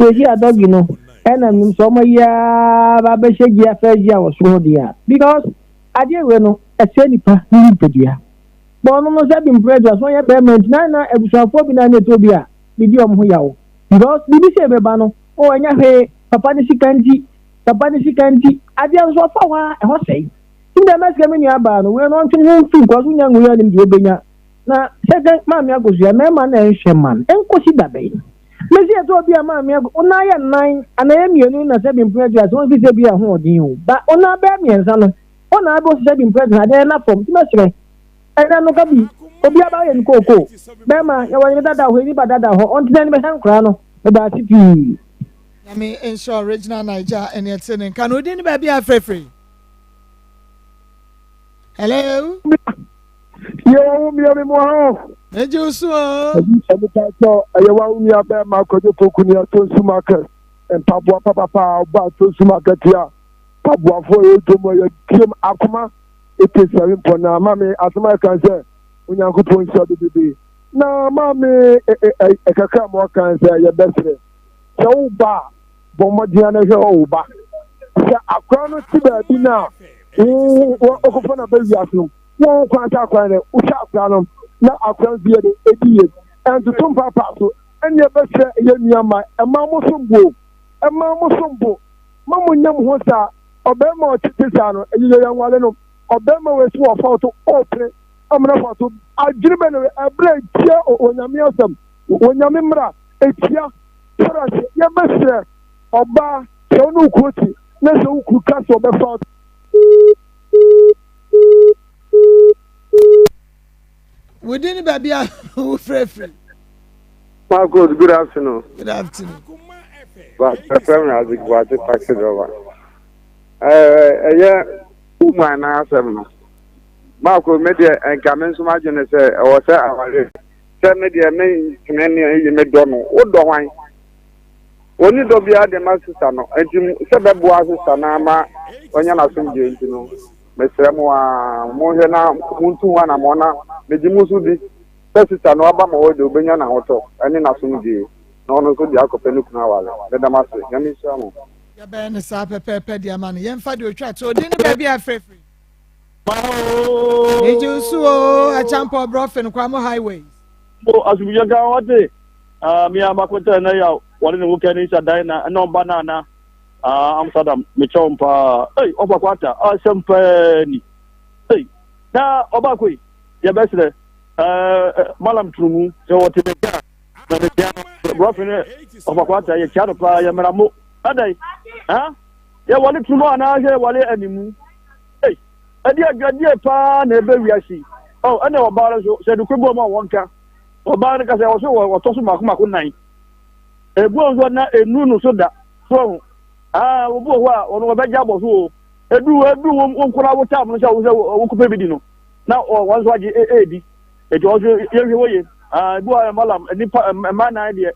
say doggy no and I'm so my Baba Shagia Fagia was Rodia because I didn't know a senipa Nipedia. But no have been bred as one payment nana a phobia netobia, Bidium Huyao. Because Bibi Sebano, oh, and Yahe, Papanisi Kanti, I didn't so far a horse say. In the Mascamania Ban, we're not to know because we young we are in Jobina. Now, second Maa Akos, a man and shaman, and Cosida Bay. Mesi eto bi ama me ona ya 9 ana ya mienu na se bin president won fi se bi ahun odin o ba ona be miensa no ona abo se bin president ade na form ti mesere ene no ka bi obi aba ye nkoko be ma ya wani dada ho ni badada ho on ti ni be hankra no e da ti pi na me ensure original Naija ene tene kan odin ni ba bi afrefre hello yo mi mo Ejusu so ayawa umi abe ma kojo pokuni to sumaka en pabua papa ba to sumaka tia pabua fo ejomo ye kim Akoma etesari pona mama asema kan se onyankopon so bebe na mama ekaka mo kan se ye besre se wo ba bomodia na hwe wo ba se akwa no ti ba bi na wo okofo na ba wiaso wo kwa ta kwa ne ucha akwa no na akwa bia de ediye and to tum papa so enye bese ye nuama ema mo sombo mamu nyam ho sa obema o titisa no eyiye ya nwale no obema we so ofoto opre amna foto adwiribe no ebre tia onyame osam onyame mra etia forase ye bese oba se onu kwoti na se ukru kaso obefa within baby free Maa Akos, good afternoon. Good afternoon. But the family has a taxi driver. Woman, I have Maa Akos, media and Kamen Sumajin say, I was a media main community in McDonald. What do I? Only do be at the master, and you said that was a Sanama when you're not some jail, you know. Mr. Mohena, Muntuana Mona, Mejimusudi. Sister no aba mo de obenya na hoto ene na sumdie na ono so dia akopenu kuna wale beda mase nyame shamu ya be ne sa pepepe dia man ye mfa de otwa to de ne ba bia frefre ejusu o a champo brofen kwa mo highways so asubuya ga wate mi amakweta na ya wale ne wuke ni sa dai na no banana Amsterdam me chompa oba kwata sempani na oba koi ya besle malam trumu se wote bega na de brofene obakwata ye chado pa ya meramo adai ya wale trumu ana he wale animu adi agradie pa na ebe wiasi ene obara so se du kwebo ma wonka obara ka se wo so wo to so makoma nan ebu onzo na enu no so da so obu ho a ono obeja bo so edu wo nkura wo tam no sha wo kupe bidi no na wanzo agi edi it was ye bu malam nipa man na de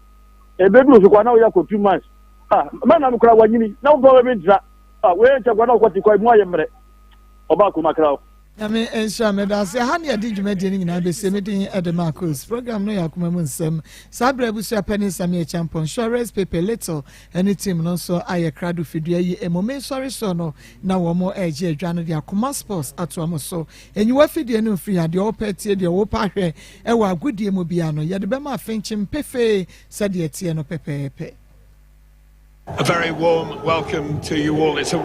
ebedu so kwa na ya ko 2 months man na kura wanyini na wo be dra we nche kwa na ko ti kwa mu aye mre oba ko makra I mean, and Shameda, say, honey, I did you make any be submitting at the Maa Akos program. No, Akoma Nsem. Sabre Busia Penny Samia Champion, Shores Pepe Little, any team also I crowd of Fidria, a moment sorry so no, now one more edge, Jana the Akoma Sports at Wamoso, and you were feeding no free at the old petty, the old party, and what good dear Mobiano, Yadabema Finchim Pefe, said the Etiano Pepe. A very warm welcome to you all. It's a